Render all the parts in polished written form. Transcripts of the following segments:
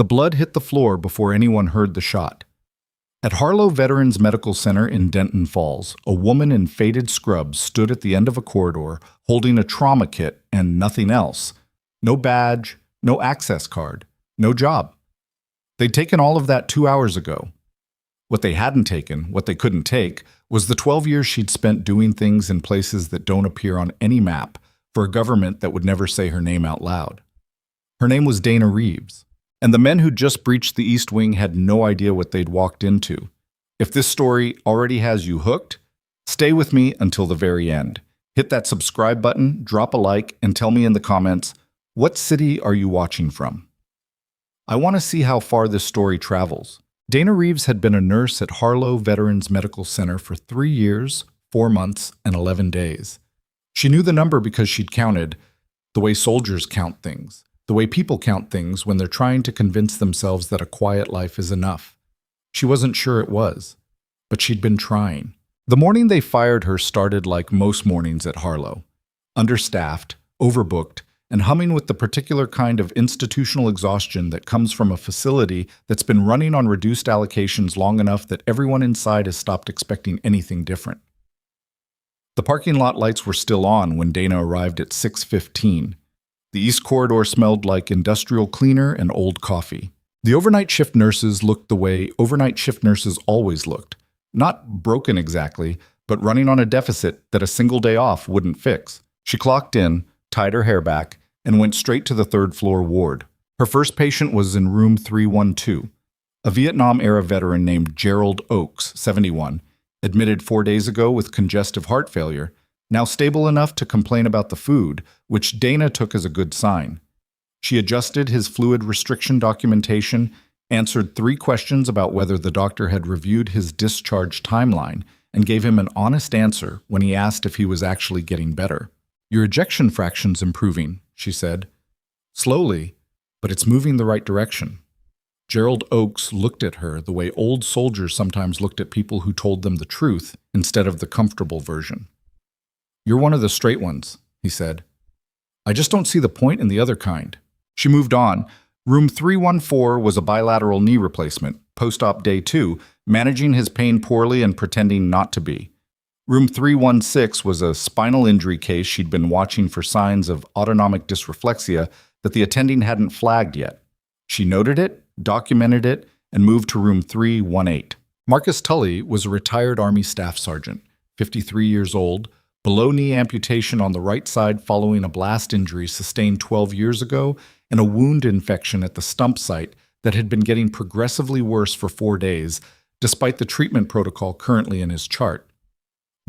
The blood hit the floor before anyone heard the shot. At Harlow Veterans Medical Center in Denton Falls, a woman in faded scrubs stood at the end of a corridor holding a trauma kit and nothing else. No badge, no access card, no job. They'd taken all of that 2 hours ago. What they hadn't taken, what they couldn't take, was the 12 years she'd spent doing things in places that don't appear on any map for a government that would never say her name out loud. Her name was Dana Reeves. And the men who'd just breached the East Wing had no idea what they'd walked into. If this story already has you hooked, stay with me until the very end. Hit that subscribe button, drop a like, and tell me in the comments, what city are you watching from? I want to see how far this story travels. Dana Reeves had been a nurse at Harlow Veterans Medical Center for 3 years, 4 months, and 11 days. She knew the number because she'd counted the way soldiers count things. The way people count things when they're trying to convince themselves that a quiet life is enough. She wasn't sure it was, but she'd been trying. The morning they fired her started like most mornings at Harlow. Understaffed, overbooked, and humming with the particular kind of institutional exhaustion that comes from a facility that's been running on reduced allocations long enough that everyone inside has stopped expecting anything different. The parking lot lights were still on when Dana arrived at 6:15. The East Corridor smelled like industrial cleaner and old coffee. The overnight shift nurses looked the way overnight shift nurses always looked. Not broken exactly, but running on a deficit that a single day off wouldn't fix. She clocked in, tied her hair back, and went straight to the third-floor ward. Her first patient was in room 312. A Vietnam-era veteran named Gerald Oakes, 71, admitted 4 days ago with congestive heart failure, now stable enough to complain about the food, which Dana took as a good sign. She adjusted his fluid restriction documentation, answered 3 questions about whether the doctor had reviewed his discharge timeline, and gave him an honest answer when he asked if he was actually getting better. "Your ejection fraction's improving," she said. "Slowly, but it's moving the right direction." Gerald Oakes looked at her the way old soldiers sometimes looked at people who told them the truth instead of the comfortable version. "You're one of the straight ones," he said. "I just don't see the point in the other kind." She moved on. Room 314 was a bilateral knee replacement, post-op day 2, managing his pain poorly and pretending not to be. Room 316 was a spinal injury case she'd been watching for signs of autonomic dysreflexia that the attending hadn't flagged yet. She noted it, documented it, and moved to room 318. Marcus Tully was a retired Army staff sergeant, 53 years old, below-knee amputation on the right side following a blast injury sustained 12 years ago, and a wound infection at the stump site that had been getting progressively worse for 4 days, despite the treatment protocol currently in his chart.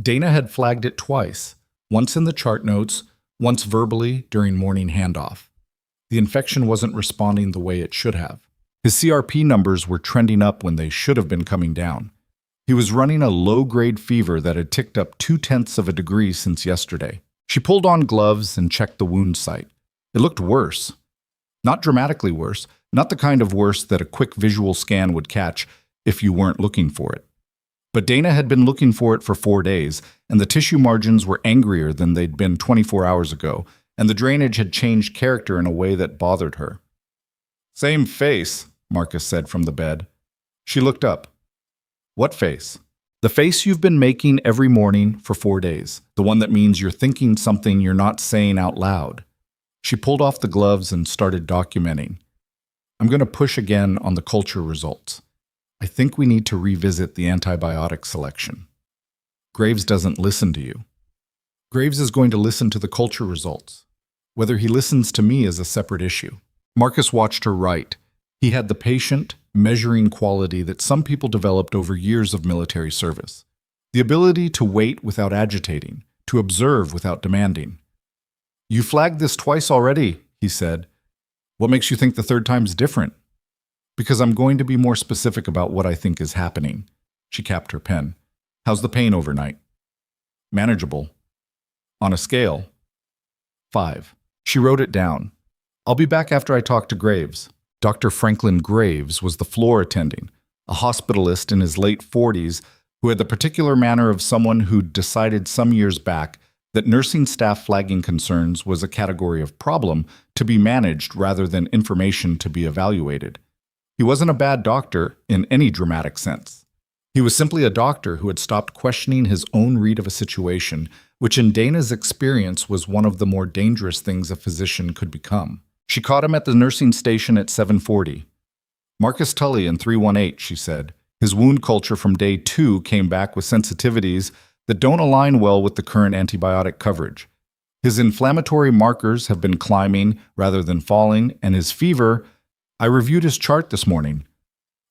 Dana had flagged it twice, once in the chart notes, once verbally during morning handoff. The infection wasn't responding the way it should have. His CRP numbers were trending up when they should have been coming down. He was running a low-grade fever that had ticked up 0.2 of a degree since yesterday. She pulled on gloves and checked the wound site. It looked worse. Not dramatically worse, not the kind of worse that a quick visual scan would catch if you weren't looking for it. But Dana had been looking for it for 4 days, and the tissue margins were angrier than they'd been 24 hours ago, and the drainage had changed character in a way that bothered her. "Same face," Marcus said from the bed. She looked up. "What face?" "The face you've been making every morning for 4 days. The one that means you're thinking something you're not saying out loud." She pulled off the gloves and started documenting. "I'm going to push again on the culture results. I think we need to revisit the antibiotic selection. Graves doesn't listen to you. Graves is going to listen to the culture results. Whether he listens to me is a separate issue." Marcus watched her write. He had the patient, measuring quality that some people developed over years of military service. The ability to wait without agitating, to observe without demanding. "You flagged this twice already," he said. "What makes you think the third time's different?" "Because I'm going to be more specific about what I think is happening." She capped her pen. "How's the pain overnight?" "Manageable." "On a scale?" 5. She wrote it down. "I'll be back after I talk to Graves." Dr. Franklin Graves was the floor attending, a hospitalist in his late 40s who had the particular manner of someone who'd decided some years back that nursing staff flagging concerns was a category of problem to be managed rather than information to be evaluated. He wasn't a bad doctor in any dramatic sense. He was simply a doctor who had stopped questioning his own read of a situation, which in Dana's experience was one of the more dangerous things a physician could become. She caught him at the nursing station at 7:40. "Marcus Tully in 318, she said. His wound culture from day 2 came back with sensitivities that don't align well with the current antibiotic coverage. His inflammatory markers have been climbing rather than falling, and his fever, I reviewed his chart this morning.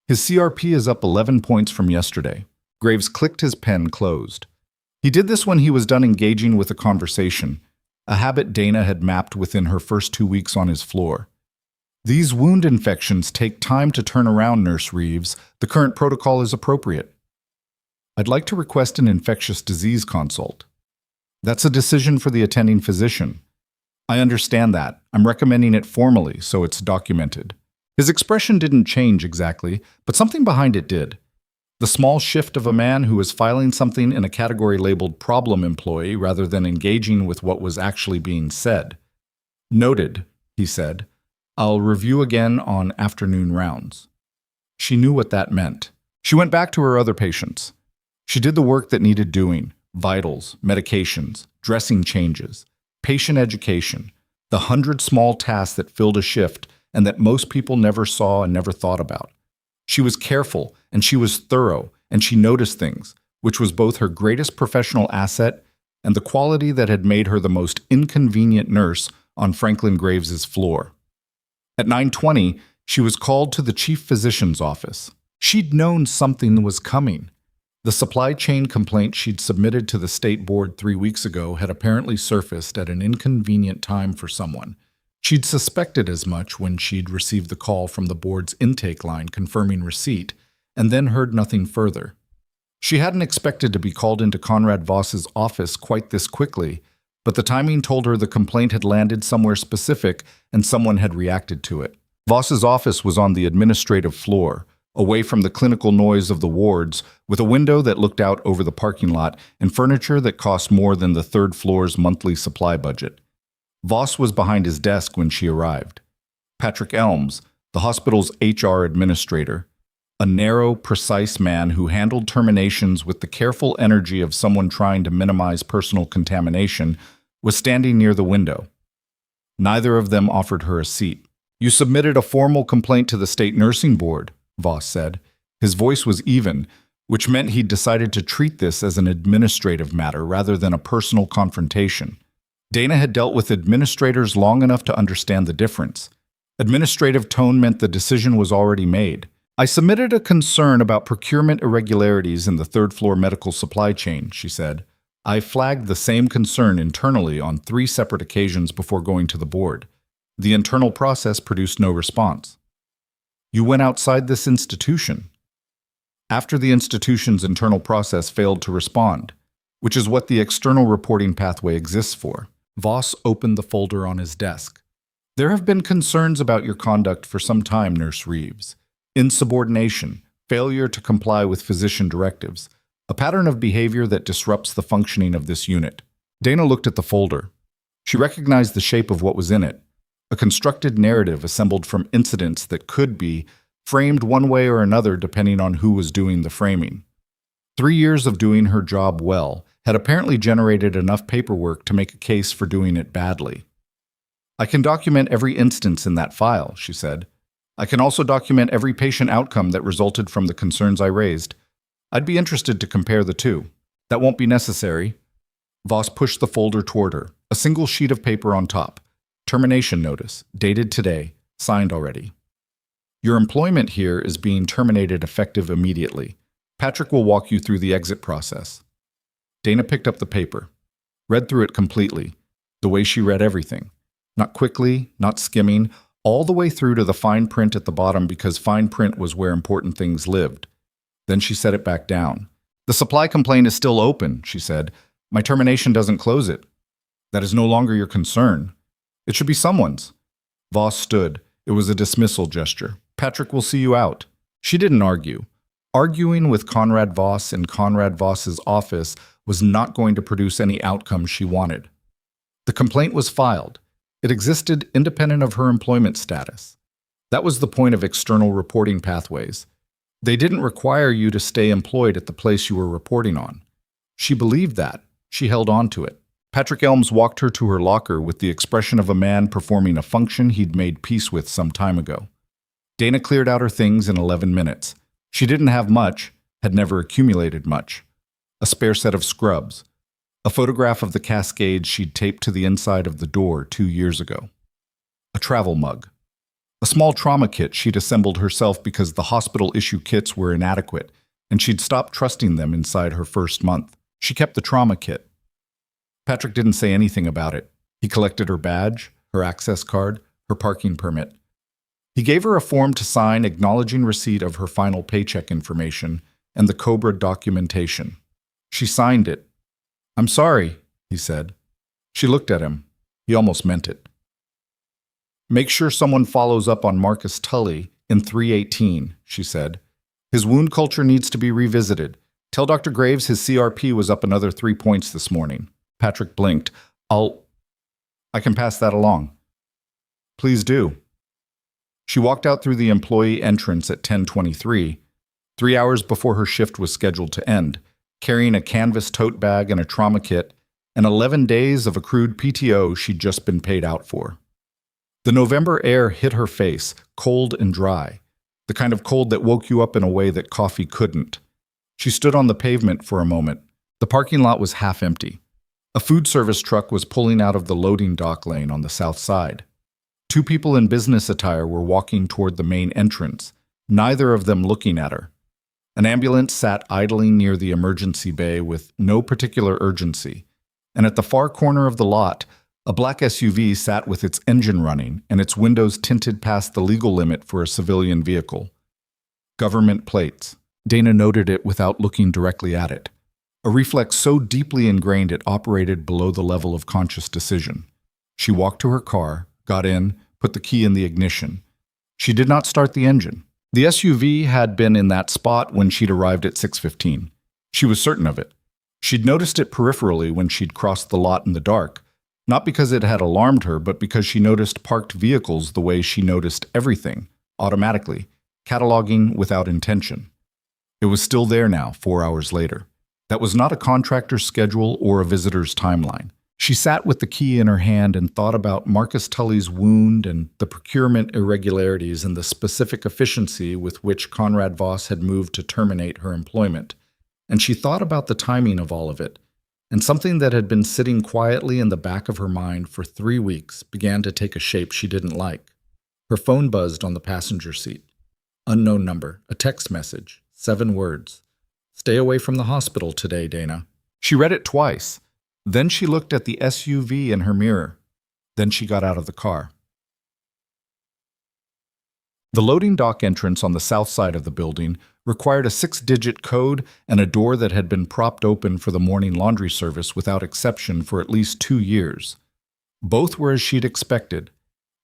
His CRP is up 11 points from yesterday." Graves clicked his pen closed. He did this when he was done engaging with a conversation, a habit Dana had mapped within her first 2 weeks on his floor. "These wound infections take time to turn around, Nurse Reeves. The current protocol is appropriate. I'd like to request an infectious disease consult." "That's a decision for the attending physician." "I understand that. I'm recommending it formally, so it's documented." His expression didn't change exactly, but something behind it did. The small shift of a man who was filing something in a category labeled problem employee rather than engaging with what was actually being said. "Noted," he said. "I'll review again on afternoon rounds." She knew what that meant. She went back to her other patients. She did the work that needed doing: vitals, medications, dressing changes, patient education, the 100 small tasks that filled a shift and that most people never saw and never thought about. She was careful, and she was thorough, and she noticed things, which was both her greatest professional asset and the quality that had made her the most inconvenient nurse on Franklin Graves's floor. At 9:20, she was called to the chief physician's office. She'd known something was coming. The supply chain complaint she'd submitted to the state board 3 weeks ago had apparently surfaced at an inconvenient time for someone. She'd suspected as much when she'd received the call from the board's intake line confirming receipt, and then heard nothing further. She hadn't expected to be called into Conrad Voss's office quite this quickly, but the timing told her the complaint had landed somewhere specific and someone had reacted to it. Voss's office was on the administrative floor, away from the clinical noise of the wards, with a window that looked out over the parking lot and furniture that cost more than the third floor's monthly supply budget. Voss was behind his desk when she arrived. Patrick Elms, the hospital's HR administrator, a narrow, precise man who handled terminations with the careful energy of someone trying to minimize personal contamination, was standing near the window. Neither of them offered her a seat. "You submitted a formal complaint to the state nursing board," Voss said. His voice was even, which meant he'd decided to treat this as an administrative matter rather than a personal confrontation. Dana had dealt with administrators long enough to understand the difference. Administrative tone meant the decision was already made. "I submitted a concern about procurement irregularities in the third-floor medical supply chain," she said. "I flagged the same concern internally on 3 separate occasions before going to the board. The internal process produced no response." "You went outside this institution." "After the institution's internal process failed to respond, which is what the external reporting pathway exists for." Voss opened the folder on his desk. "There have been concerns about your conduct for some time, Nurse Reeves. Insubordination, failure to comply with physician directives, a pattern of behavior that disrupts the functioning of this unit." Dana looked at the folder. She recognized the shape of what was in it, a constructed narrative assembled from incidents that could be framed one way or another depending on who was doing the framing. 3 years of doing her job well had apparently generated enough paperwork to make a case for doing it badly. "I can document every instance in that file," she said. "I can also document every patient outcome that resulted from the concerns I raised. I'd be interested to compare the two." "That won't be necessary." Voss pushed the folder toward her, a single sheet of paper on top. "Termination notice, dated today, signed already. Your employment here is being terminated effective immediately. Patrick will walk you through the exit process." Dana picked up the paper, read through it completely, the way she read everything. Not quickly, not skimming, all the way through to the fine print at the bottom because fine print was where important things lived. Then she set it back down. "The supply complaint is still open," she said. "My termination doesn't close it. That is no longer your concern. It should be someone's." Voss stood. It was a dismissal gesture. "Patrick will see you out." She didn't argue. Arguing with Conrad Voss in Conrad Voss's office was not going to produce any outcome she wanted. The complaint was filed. It existed independent of her employment status. That was the point of external reporting pathways. They didn't require you to stay employed at the place you were reporting on. She believed that. She held on to it. Patrick Elms walked her to her locker with the expression of a man performing a function he'd made peace with some time ago. Dana cleared out her things in 11 minutes. She didn't have much, had never accumulated much. A spare set of scrubs. A photograph of the cascades she'd taped to the inside of the door 2 years ago. A travel mug. A small trauma kit she'd assembled herself because the hospital-issue kits were inadequate, and she'd stopped trusting them inside her first month. She kept the trauma kit. Patrick didn't say anything about it. He collected her badge, her access card, her parking permit. He gave her a form to sign acknowledging receipt of her final paycheck information and the COBRA documentation. She signed it. "I'm sorry," he said. She looked at him. He almost meant it. "Make sure someone follows up on Marcus Tully in 318, she said. "His wound culture needs to be revisited. Tell Dr. Graves his CRP was up another 3 points this morning." Patrick blinked. I can pass that along." "Please do." She walked out through the employee entrance at 10:23, 3 hours before her shift was scheduled to end, carrying a canvas tote bag and a trauma kit, and 11 days of accrued PTO she'd just been paid out for. The November air hit her face, cold and dry, the kind of cold that woke you up in a way that coffee couldn't. She stood on the pavement for a moment. The parking lot was half empty. A food service truck was pulling out of the loading dock lane on the south side. 2 people in business attire were walking toward the main entrance, neither of them looking at her. An ambulance sat idling near the emergency bay with no particular urgency, and at the far corner of the lot, a black SUV sat with its engine running and its windows tinted past the legal limit for a civilian vehicle. Government plates. Dana noted it without looking directly at it. A reflex so deeply ingrained it operated below the level of conscious decision. She walked to her car, got in, put the key in the ignition. She did not start the engine. The SUV had been in that spot when she'd arrived at 6:15. She was certain of it. She'd noticed it peripherally when she'd crossed the lot in the dark, not because it had alarmed her, but because she noticed parked vehicles the way she noticed everything, automatically, cataloging without intention. It was still there now, 4 hours later. That was not a contractor's schedule or a visitor's timeline. She sat with the key in her hand and thought about Marcus Tully's wound and the procurement irregularities and the specific efficiency with which Conrad Voss had moved to terminate her employment. And she thought about the timing of all of it, and something that had been sitting quietly in the back of her mind for 3 weeks began to take a shape she didn't like. Her phone buzzed on the passenger seat. Unknown number, a text message, 7 words. "Stay away from the hospital today, Dana." She read it twice. Then she looked at the SUV in her mirror. Then she got out of the car. The loading dock entrance on the south side of the building required a 6-digit code and a door that had been propped open for the morning laundry service without exception for at least 2 years. Both were as she'd expected.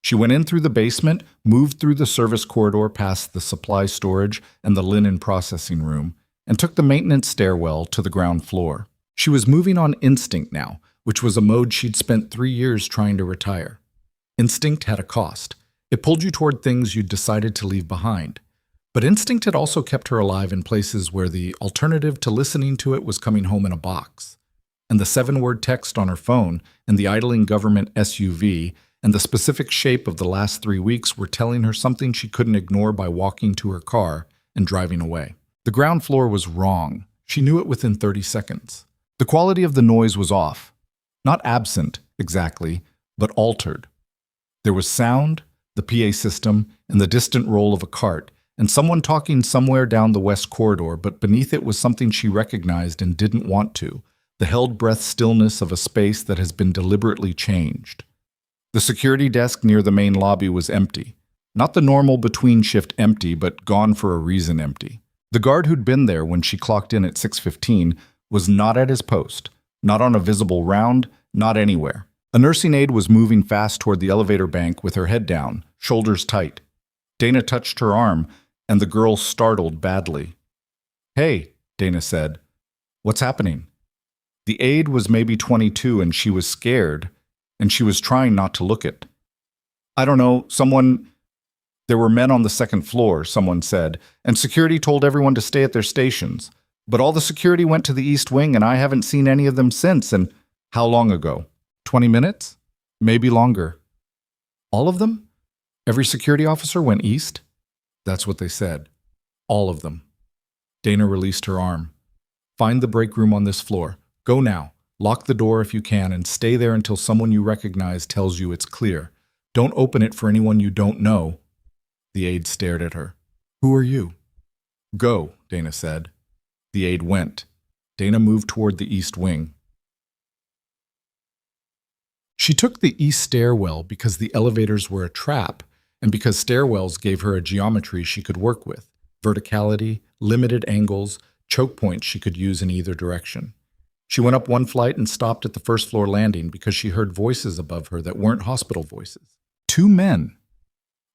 She went in through the basement, moved through the service corridor past the supply storage and the linen processing room, and took the maintenance stairwell to the ground floor. She was moving on instinct now, which was a mode she'd spent 3 years trying to retire. Instinct had a cost. It pulled you toward things you'd decided to leave behind. But instinct had also kept her alive in places where the alternative to listening to it was coming home in a box. And the 7-word text on her phone and the idling government SUV and the specific shape of the last 3 weeks were telling her something she couldn't ignore by walking to her car and driving away. The ground floor was wrong. She knew it within 30 seconds. The quality of the noise was off. Not absent, exactly, but altered. There was sound, the PA system, and the distant roll of a cart, and someone talking somewhere down the west corridor, but beneath it was something she recognized and didn't want to, the held-breath stillness of a space that has been deliberately changed. The security desk near the main lobby was empty. Not the normal between-shift empty, but gone for a reason empty. The guard who'd been there when she clocked in at 6:15 was not at his post, not on a visible round, not anywhere. A nursing aide was moving fast toward the elevator bank with her head down, shoulders tight. Dana touched her arm, and the girl startled badly. "Hey," Dana said. "What's happening?" The aide was maybe 22 and she was scared, and she was trying not to look it. "I don't know, someone..." There were men on the second floor, someone said, and security told everyone to stay at their stations. But all the security went to the East Wing, and I haven't seen any of them since. And how long ago? 20 minutes? Maybe longer. All of them? Every security officer went east? That's what they said. All of them. Dana released her arm. Find the break room on this floor. Go now. Lock the door if you can and stay there until someone you recognize tells you it's clear. Don't open it for anyone you don't know. The aide stared at her. Who are you? Go, Dana said. The aide went. Dana moved toward the east wing. She took the east stairwell because the elevators were a trap and because stairwells gave her a geometry she could work with, verticality, limited angles, choke points she could use in either direction. She went up one flight and stopped at the first floor landing because she heard voices above her that weren't hospital voices. Two men.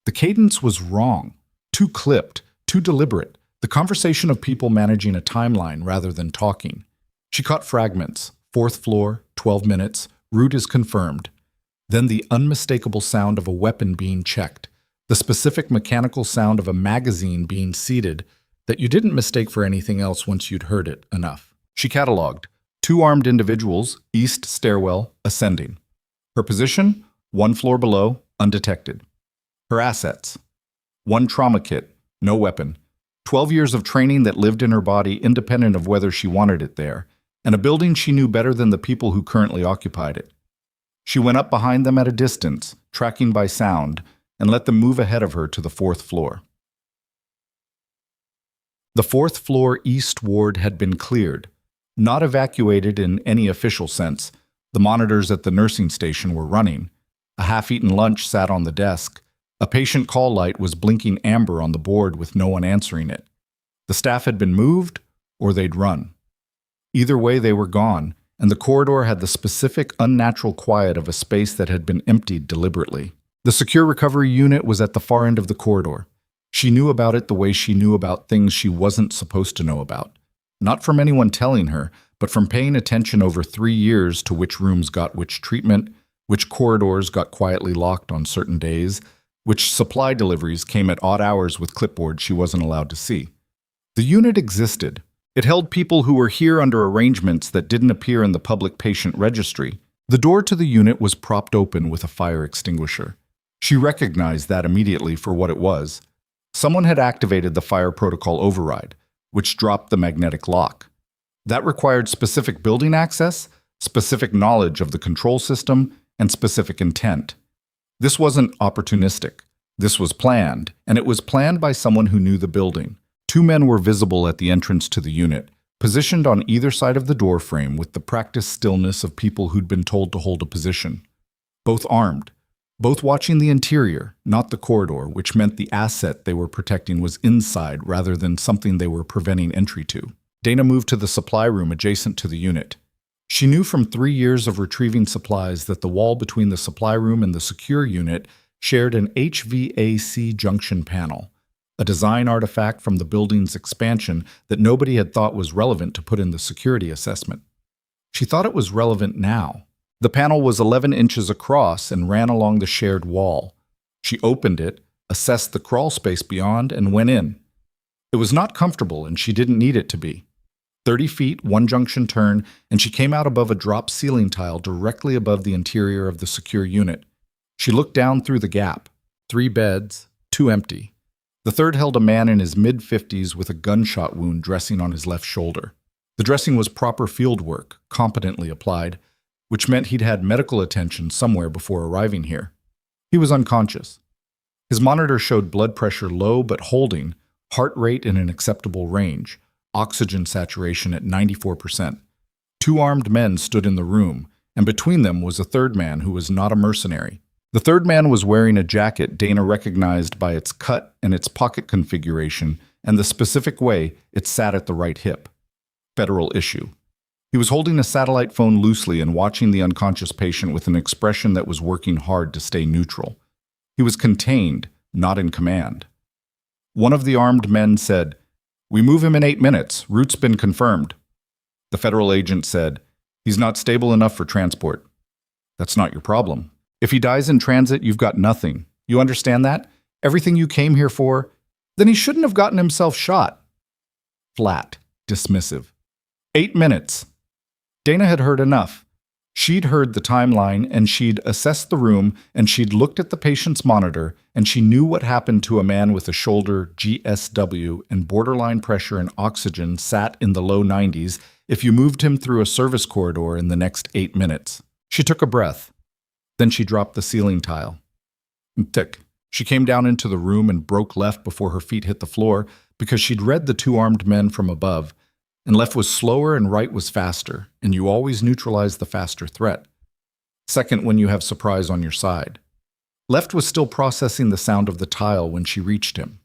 The cadence was wrong, too clipped, too deliberate, the conversation of people managing a timeline rather than talking. She caught fragments, 4th floor, 12 minutes, route is confirmed. Then the unmistakable sound of a weapon being checked, the specific mechanical sound of a magazine being seated that you didn't mistake for anything else once you'd heard it enough. She cataloged. 2 armed individuals, east stairwell, ascending. Her position, 1 floor below, undetected. Her assets, 1 trauma kit, no weapon, 12 years of training that lived in her body independent of whether she wanted it there, and a building she knew better than the people who currently occupied it. She went up behind them at a distance, tracking by sound, and let them move ahead of her to the 4th floor. The 4th floor east ward had been cleared. Not evacuated in any official sense. The monitors at the nursing station were running. A half-eaten lunch sat on the desk. A patient call light was blinking amber on the board with no one answering it. The staff had been moved, or they'd run. Either way, they were gone, and the corridor had the specific, unnatural quiet of a space that had been emptied deliberately. The secure recovery unit was at the far end of the corridor. She knew about it the way she knew about things she wasn't supposed to know about. Not from anyone telling her, but from paying attention over 3 years to which rooms got which treatment, which corridors got quietly locked on certain days, which supply deliveries came at odd hours with clipboards she wasn't allowed to see. The unit existed. It held people who were here under arrangements that didn't appear in the public patient registry. The door to the unit was propped open with a fire extinguisher. She recognized that immediately for what it was. Someone had activated the fire protocol override, which dropped the magnetic lock. That required specific building access, specific knowledge of the control system, and specific intent. This wasn't opportunistic. This was planned, and it was planned by someone who knew the building. 2 men were visible at the entrance to the unit, positioned on either side of the door frame with the practiced stillness of people who'd been told to hold a position. Both armed. Both watching the interior, not the corridor, which meant the asset they were protecting was inside rather than something they were preventing entry to. Dana moved to the supply room adjacent to the unit. She knew from 3 years of retrieving supplies that the wall between the supply room and the secure unit shared an HVAC junction panel, a design artifact from the building's expansion that nobody had thought was relevant to put in the security assessment. She thought it was relevant now. The panel was 11 inches across and ran along the shared wall. She opened it, assessed the crawl space beyond, and went in. It was not comfortable, and she didn't need it to be. 30 feet, 1 junction turn, and she came out above a drop ceiling tile directly above the interior of the secure unit. She looked down through the gap. 3 beds, 2 empty. The third held a man in his mid-50s with a gunshot wound dressing on his left shoulder. The dressing was proper field work, competently applied, which meant he'd had medical attention somewhere before arriving here. He was unconscious. His monitor showed blood pressure low but holding, heart rate in an acceptable range, oxygen saturation at 94%. 2 armed men stood in the room, and between them was a third man who was not a mercenary. The third man was wearing a jacket Dana recognized by its cut and its pocket configuration and the specific way it sat at the right hip. Federal issue. He was holding a satellite phone loosely and watching the unconscious patient with an expression that was working hard to stay neutral. He was contained, not in command. One of the armed men said, "We move him in 8 minutes. Route's been confirmed." The federal agent said, "He's not stable enough for transport." "That's not your problem. If he dies in transit, you've got nothing. You understand that? Everything you came here for? Then he shouldn't have gotten himself shot. Flat, dismissive. 8 minutes. Dana had heard enough. She'd heard the timeline, and she'd assessed the room, and she'd looked at the patient's monitor, and she knew what happened to a man with a shoulder GSW and borderline pressure and oxygen sat in the low 90s if you moved him through a service corridor in the next 8 minutes. She took a breath. Then she dropped the ceiling tile. Tick. She came down into the room and broke left before her feet hit the floor because she'd read the two armed men from above, and left was slower and right was faster, and you always neutralize the faster threat. Second, when you have surprise on your side. Left was still processing the sound of the tile when she reached him.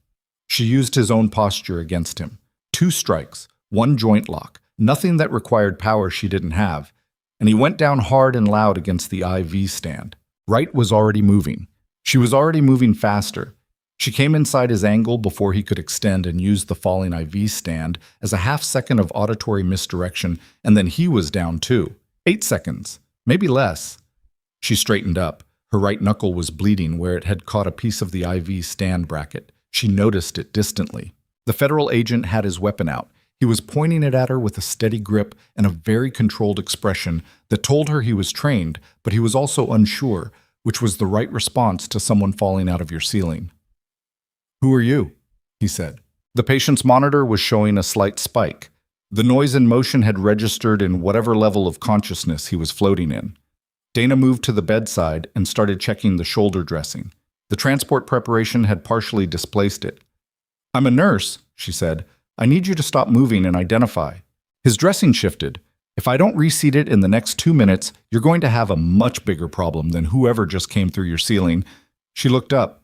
She used his own posture against him. 2 strikes, 1 joint lock, nothing that required power she didn't have, and he went down hard and loud against the IV stand. Right was already moving. She was already moving faster. She came inside his angle before he could extend and used the falling IV stand as a half-second of auditory misdirection, and then he was down too. 8 seconds, maybe less. She straightened up. Her right knuckle was bleeding where it had caught a piece of the IV stand bracket. She noticed it distantly. The federal agent had his weapon out. He was pointing it at her with a steady grip and a very controlled expression that told her he was trained, but he was also unsure, which was the right response to someone falling out of your ceiling. "Who are you?" he said. The patient's monitor was showing a slight spike. The noise and motion had registered in whatever level of consciousness he was floating in. Dana moved to the bedside and started checking the shoulder dressing. The transport preparation had partially displaced it. "I'm a nurse," she said. "I need you to stop moving and identify." His dressing shifted. "If I don't reseat it in the next 2 minutes, you're going to have a much bigger problem than whoever just came through your ceiling." She looked up.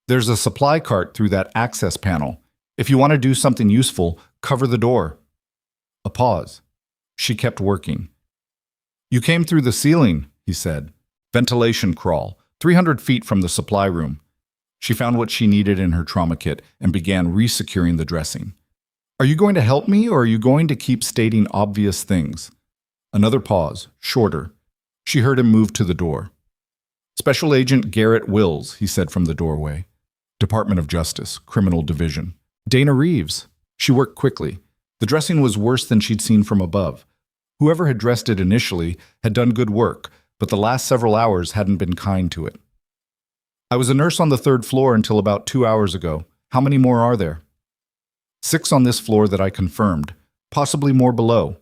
"There's a supply cart through that access panel. If you want to do something useful, cover the door." A pause. She kept working. "You came through the ceiling," he said. "Ventilation crawl, 300 feet from the supply room." She found what she needed in her trauma kit and began resecuring the dressing. "Are you going to help me, or are you going to keep stating obvious things?" Another pause, shorter. She heard him move to the door. "Special Agent Garrett Wills," he said from the doorway. "Department of Justice, Criminal Division." "Dana Reeves." She worked quickly. The dressing was worse than she'd seen from above. Whoever had dressed it initially had done good work, but the last several hours hadn't been kind to it. "I was a nurse on the 3rd floor until about 2 hours ago. How many more are there?" 6 on this floor that I confirmed, possibly more below.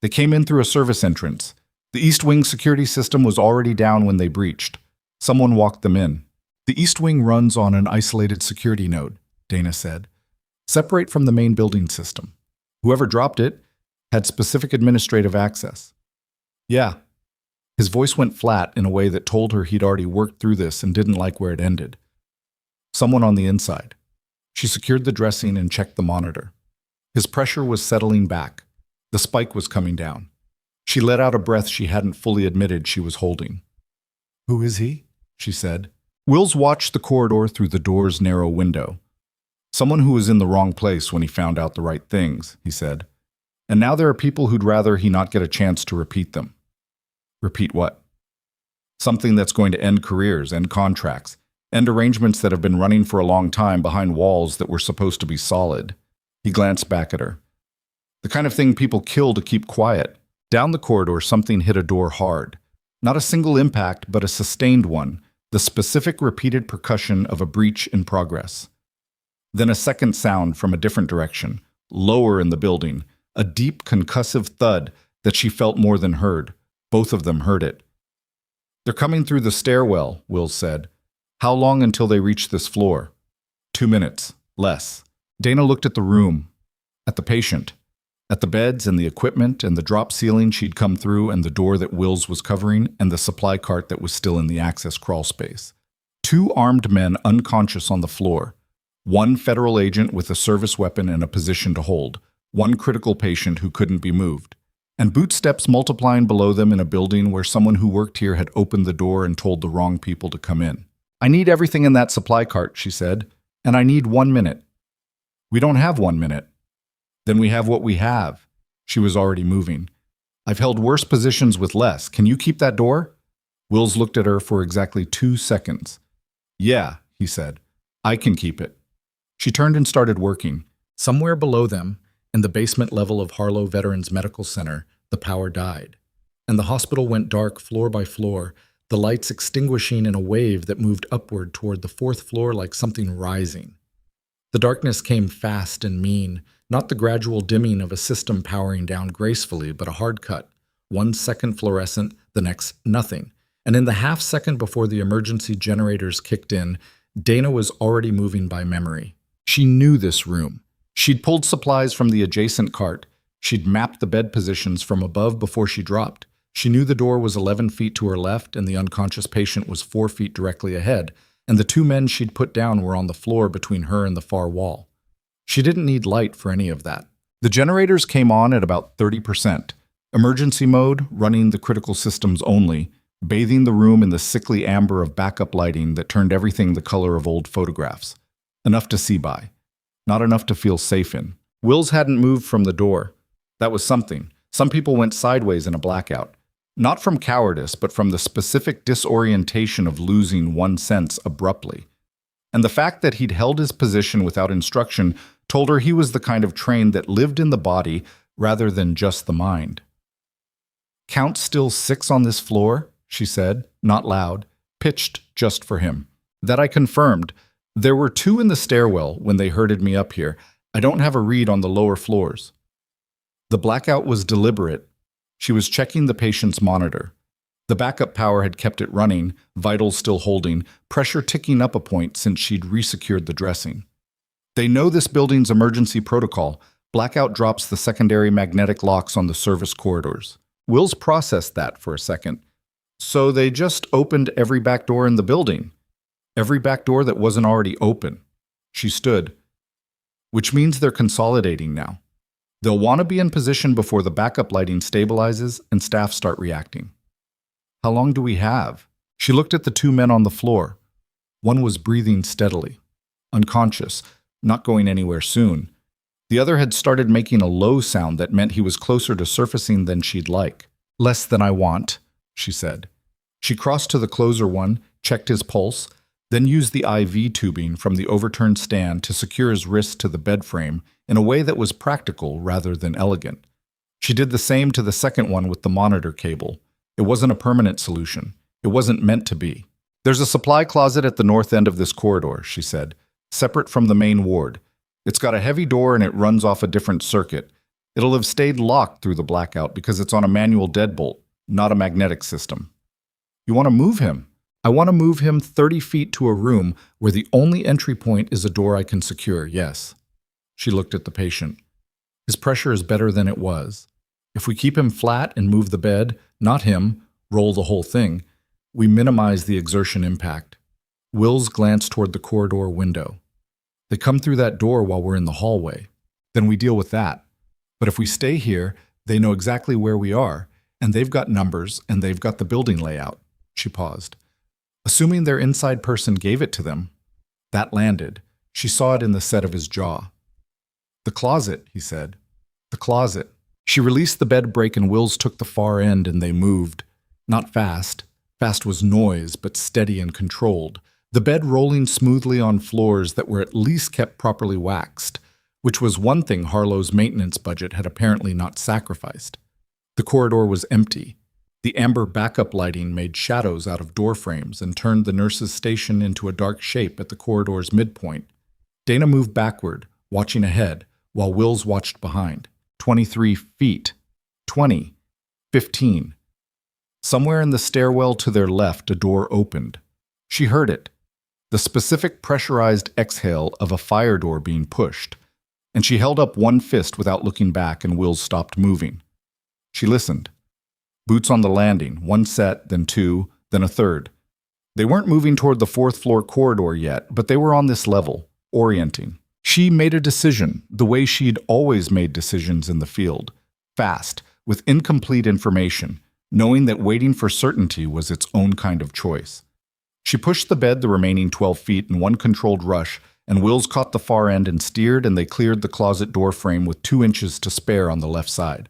They came in through a service entrance. The East Wing security system was already down when they breached. Someone walked them in. "The East Wing runs on an isolated security node," Dana said. "Separate from the main building system. Whoever dropped it had specific administrative access." "Yeah." His voice went flat in a way that told her he'd already worked through this and didn't like where it ended. "Someone on the inside." She secured the dressing and checked the monitor. His pressure was settling back. The spike was coming down. She let out a breath she hadn't fully admitted she was holding. "Who is he?" she said. Wills watched the corridor through the door's narrow window. "Someone who was in the wrong place when he found out the right things," he said. "And now there are people who'd rather he not get a chance to repeat them." "Repeat what?" "Something that's going to end careers, end contracts, end arrangements that have been running for a long time behind walls that were supposed to be solid." He glanced back at her. "The kind of thing people kill to keep quiet." Down the corridor, something hit a door hard. Not a single impact, but a sustained one, the specific repeated percussion of a breach in progress. Then a second sound from a different direction, lower in the building, a deep concussive thud that she felt more than heard. Both of them heard it. "They're coming through the stairwell," Wills said. "How long until they reach this floor?" 2 minutes, less. Dana looked at the room, at the patient, at the beds and the equipment and the drop ceiling she'd come through and the door that Wills was covering and the supply cart that was still in the access crawl space. 2 armed men unconscious on the floor. 1 federal agent with a service weapon in a position to hold. 1 critical patient who couldn't be moved. And bootsteps multiplying below them in a building where someone who worked here had opened the door and told the wrong people to come in. "I need everything in that supply cart," she said, "and I need 1 minute." "We don't have 1 minute." "Then we have what we have." She was already moving. "I've held worse positions with less. Can you keep that door?" Wills looked at her for exactly 2 seconds. "Yeah," he said. I can keep it. She turned and started working. Somewhere below them, in the basement level of Harlow Veterans Medical Center, the power died, and the hospital went dark floor by floor, the lights extinguishing in a wave that moved upward toward the fourth floor like something rising. The darkness came fast and mean, not the gradual dimming of a system powering down gracefully, but a hard cut. 1 second fluorescent, the next nothing. And in the half second before the emergency generators kicked in, Dana was already moving by memory. She knew this room. She'd pulled supplies from the adjacent cart. She'd mapped the bed positions from above before she dropped. She knew the door was 11 feet to her left and the unconscious patient was 4 feet directly ahead, and the 2 men she'd put down were on the floor between her and the far wall. She didn't need light for any of that. The generators came on at about 30%. Emergency mode, running the critical systems only, bathing the room in the sickly amber of backup lighting that turned everything the color of old photographs. Enough to see by. Not enough to feel safe in. Wills hadn't moved from the door. That was something. Some people went sideways in a blackout. Not from cowardice, but from the specific disorientation of losing one sense abruptly. And the fact that he'd held his position without instruction told her he was the kind of train that lived in the body rather than just the mind. "Count still 6 on this floor," she said, not loud, pitched just for him. That I confirmed. There were 2 in the stairwell when they herded me up here. I don't have a read on the lower floors. The blackout was deliberate. She was checking the patient's monitor. The backup power had kept it running, vitals still holding, pressure ticking up a point since she'd resecured the dressing. They know this building's emergency protocol. Blackout drops the secondary magnetic locks on the service corridors. Wills processed that for a second. So they just opened every back door in the building. Every back door that wasn't already open. She stood. Which means they're consolidating now. They'll want to be in position before the backup lighting stabilizes and staff start reacting. How long do we have? She looked at the 2 men on the floor. One was breathing steadily, unconscious, not going anywhere soon. The other had started making a low sound that meant he was closer to surfacing than she'd like. "Less than I want," she said. She crossed to the closer one, checked his pulse, then used the IV tubing from the overturned stand to secure his wrist to the bed frame in a way that was practical rather than elegant. She did the same to the second one with the monitor cable. It wasn't a permanent solution. It wasn't meant to be. "There's a supply closet at the north end of this corridor," she said, "separate from the main ward. It's got a heavy door and it runs off a different circuit. It'll have stayed locked through the blackout because it's on a manual deadbolt, not a magnetic system." "You want to move him?" "I want to move him 30 feet to a room where the only entry point is a door I can secure, yes." She looked at the patient. "His pressure is better than it was. If we keep him flat and move the bed, not him, roll the whole thing, we minimize the exertion impact." Wills glanced toward the corridor window. "They come through that door while we're in the hallway. Then we deal with that. But if we stay here, they know exactly where we are, and they've got numbers, and they've got the building layout." She paused. "Assuming their inside person gave it to them." That landed. She saw it in the set of his jaw. "The closet," he said. "The closet." She released the bed brake and Wills took the far end and they moved. Not fast. Fast was noise, but steady and controlled. The bed rolling smoothly on floors that were at least kept properly waxed, which was one thing Harlow's maintenance budget had apparently not sacrificed. The corridor was empty. The amber backup lighting made shadows out of door frames and turned the nurse's station into a dark shape at the corridor's midpoint. Dana moved backward, watching ahead, while Wills watched behind. 23 feet. 20. 15. Somewhere in the stairwell to their left, a door opened. She heard it. The specific pressurized exhale of a fire door being pushed. And she held up one fist without looking back and Wills stopped moving. She listened. Boots on the landing, 1 set, then 2, then a third. They weren't moving toward the 4th floor corridor yet, but they were on this level, orienting. She made a decision, the way she'd always made decisions in the field. Fast, with incomplete information, knowing that waiting for certainty was its own kind of choice. She pushed the bed the remaining 12 feet in one controlled rush, and Wills caught the far end and steered, and they cleared the closet door frame with 2 inches to spare on the left side.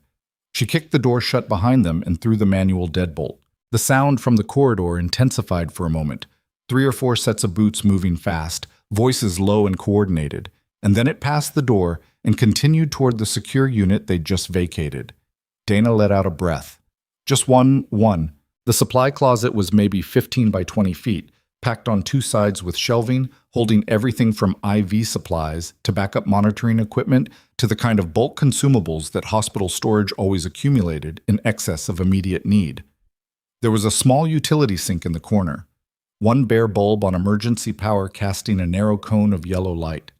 She kicked the door shut behind them and threw the manual deadbolt. The sound from the corridor intensified for a moment. 3 or 4 sets of boots moving fast, voices low and coordinated, and then it passed the door and continued toward the secure unit they'd just vacated. Dana let out a breath. Just one. The supply closet was maybe 15 by 20 feet, packed on two sides with shelving, holding everything from IV supplies to backup monitoring equipment to the kind of bulk consumables that hospital storage always accumulated in excess of immediate need. There was a small utility sink in the corner, one bare bulb on emergency power casting a narrow cone of yellow light.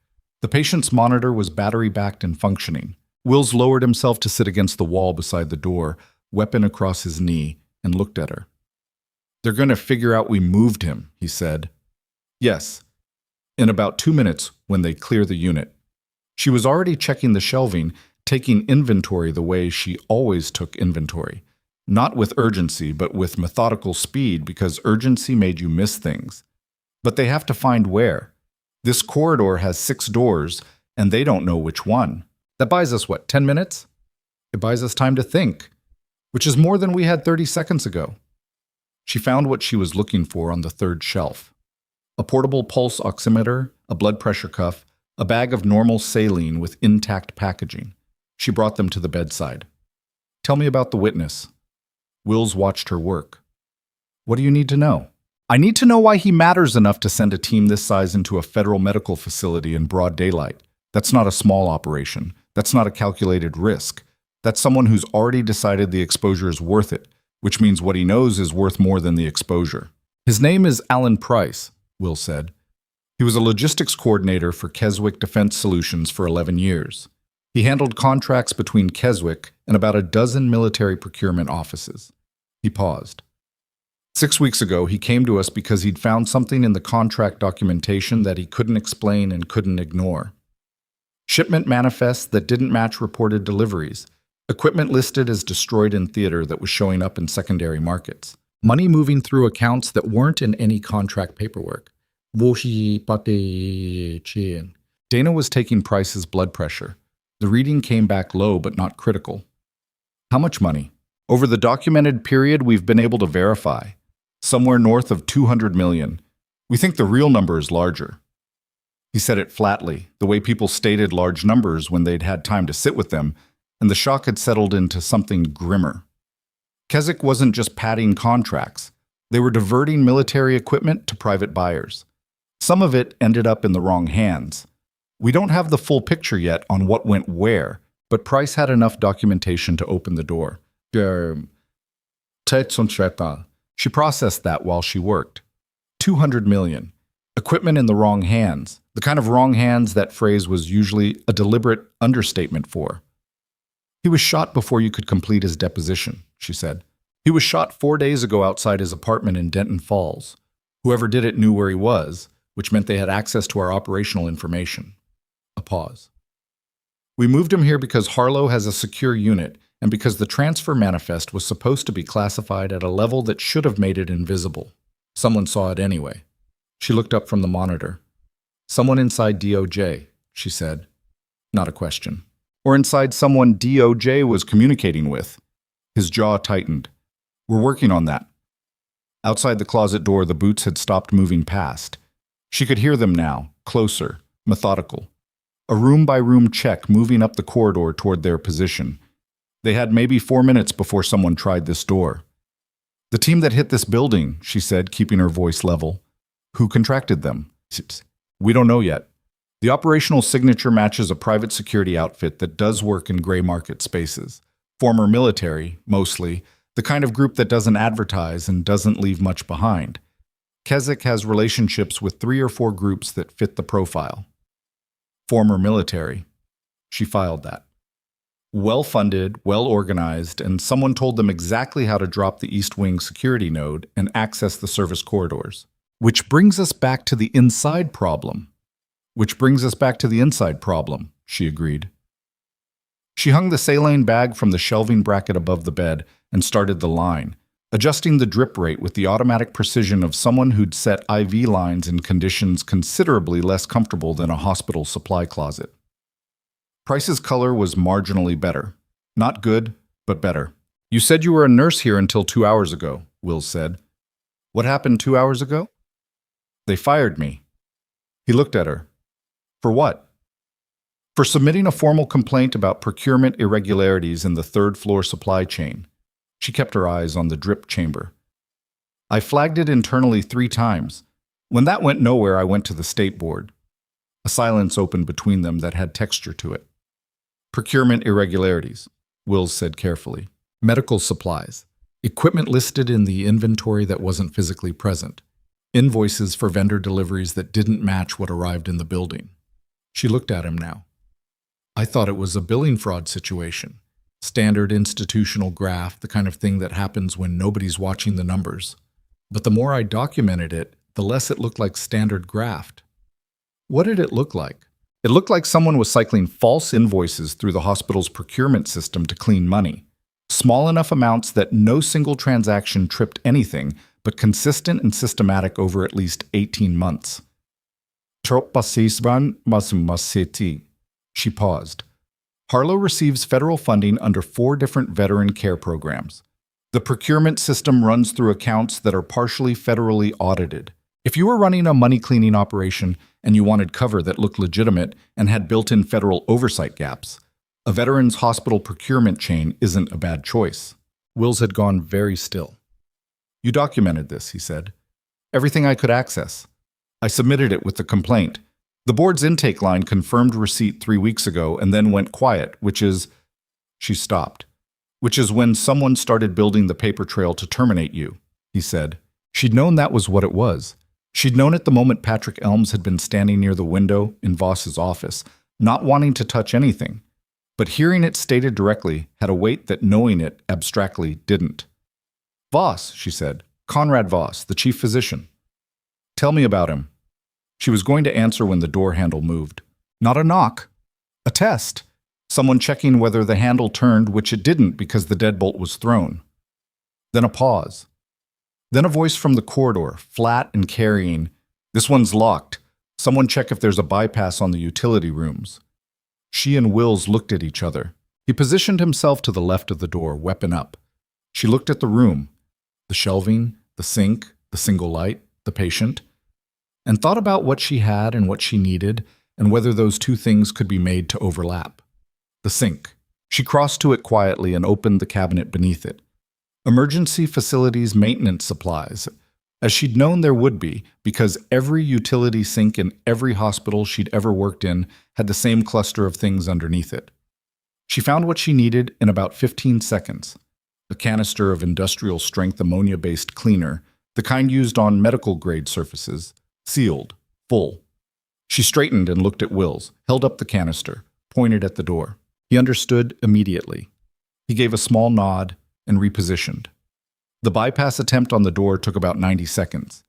The patient's monitor was battery-backed and functioning. Wills lowered himself to sit against the wall beside the door, weapon across his knee, and looked at her. "They're going to figure out we moved him," he said. "Yes. In about 2 minutes, when they clear the unit." She was already checking the shelving, taking inventory the way she always took inventory. Not with urgency, but with methodical speed, because urgency made you miss things. But they have to find where. This corridor has 6 doors, and they don't know which one. That buys us, 10 minutes? It buys us time to think, which is more than we had 30 seconds ago. She found what she was looking for on the 3rd shelf. A portable pulse oximeter, a blood pressure cuff, a bag of normal saline with intact packaging. She brought them to the bedside. "Tell me about the witness." Wills watched her work. "What do you need to know?" "I need to know why he matters enough to send a team this size into a federal medical facility in broad daylight. That's not a small operation. That's not a calculated risk. That's someone who's already decided the exposure is worth it, which means what he knows is worth more than the exposure." "His name is Alan Price," Will said. "He was a logistics coordinator for Keswick Defense Solutions for 11 years. He handled contracts between Keswick and about a dozen military procurement offices." He paused. 6 weeks ago, he came to us because he'd found something in the contract documentation that he couldn't explain and couldn't ignore. Shipment manifests that didn't match reported deliveries, equipment listed as destroyed in theater that was showing up in secondary markets, money moving through accounts that weren't in any contract paperwork. Dana was taking Price's blood pressure. The reading came back low but not critical. "How much money?" "Over the documented period we've been able to verify. Somewhere north of 200 million. We think the real number is larger." He said it flatly, the way people stated large numbers when they'd had time to sit with them, and the shock had settled into something grimmer. Keswick wasn't just padding contracts. They were diverting military equipment to private buyers. Some of it ended up in the wrong hands. We don't have the full picture yet on what went where, but Price had enough documentation to open the door. She processed that while she worked. 200 million. Equipment in the wrong hands. The kind of wrong hands that phrase was usually a deliberate understatement for. "He was shot before you could complete his deposition," she said. "He was shot 4 days ago outside his apartment in Denton Falls. Whoever did it knew where he was, which meant they had access to our operational information." A pause. "We moved him here because Harlow has a secure unit and because the transfer manifest was supposed to be classified at a level that should have made it invisible. Someone saw it anyway." She looked up from the monitor. "Someone inside DOJ," she said. Not a question. "Or inside someone DOJ was communicating with." His jaw tightened. "We're working on that." Outside the closet door, the boots had stopped moving past. She could hear them now, closer, methodical. A room-by-room check moving up the corridor toward their position. They had maybe 4 minutes before someone tried this door. "The team that hit this building," she said, keeping her voice level. "Who contracted them?" "We don't know yet. The operational signature matches a private security outfit that does work in gray market spaces. Former military, mostly, the kind of group that doesn't advertise and doesn't leave much behind. Keswick has relationships with 3 or 4 groups that fit the profile." Former military. She filed that. Well-funded, well-organized, and someone told them exactly how to drop the East Wing security node and access the service corridors. Which brings us back to the inside problem. She agreed. She hung the saline bag from the shelving bracket above the bed and started the line, adjusting the drip rate with the automatic precision of someone who'd set IV lines in conditions considerably less comfortable than a hospital supply closet. Price's color was marginally better. Not good, but better. "You said you were a nurse here until 2 hours ago," Will said. "What happened 2 hours ago?" "They fired me." He looked at her. For what? For submitting a formal complaint about procurement irregularities in the third-floor supply chain. She kept her eyes on the drip chamber. I flagged it internally 3 times. When that went nowhere, I went to the state board. A silence opened between them that had texture to it. Procurement irregularities, Wills said carefully. Medical supplies. Equipment listed in the inventory that wasn't physically present. Invoices for vendor deliveries that didn't match what arrived in the building. She looked at him now. I thought it was a billing fraud situation. Standard institutional graft, the kind of thing that happens when nobody's watching the numbers. But the more I documented it, the less it looked like standard graft. What did it look like? It looked like someone was cycling false invoices through the hospital's procurement system to clean money. Small enough amounts that no single transaction tripped anything, but consistent and systematic over at least 18 months. She paused. Harlow receives federal funding under 4 different veteran care programs. The procurement system runs through accounts that are partially federally audited. If you were running a money-cleaning operation and you wanted cover that looked legitimate and had built-in federal oversight gaps, a veteran's hospital procurement chain isn't a bad choice. Wills had gone very still. You documented this, he said. Everything I could access. I submitted it with the complaint. The board's intake line confirmed receipt 3 weeks ago and then went quiet, which is... She stopped. Which is when someone started building the paper trail to terminate you, he said. She'd known that was what it was. She'd known it the moment Patrick Elms had been standing near the window in Voss's office, not wanting to touch anything. But hearing it stated directly had a weight that knowing it abstractly didn't. Voss, she said. Conrad Voss, the chief physician. Tell me about him. She was going to answer when the door handle moved. Not a knock. A test. Someone checking whether the handle turned, which it didn't because the deadbolt was thrown. Then a pause. Then a voice from the corridor, flat and carrying. This one's locked. Someone check if there's a bypass on the utility rooms. She and Wills looked at each other. He positioned himself to the left of the door, weapon up. She looked at the room, the shelving, the sink, the single light, the patient, and thought about what she had and what she needed and whether those 2 things could be made to overlap. The sink. She crossed to it quietly and opened the cabinet beneath it. Emergency facilities maintenance supplies, as she'd known there would be, because every utility sink in every hospital she'd ever worked in had the same cluster of things underneath it. She found what she needed in about 15 seconds. A canister of industrial-strength ammonia-based cleaner, the kind used on medical-grade surfaces, sealed, full. She straightened and looked at Wills, held up the canister, pointed at the door. He understood immediately. He gave a small nod and repositioned. The bypass attempt on the door took about 90 seconds.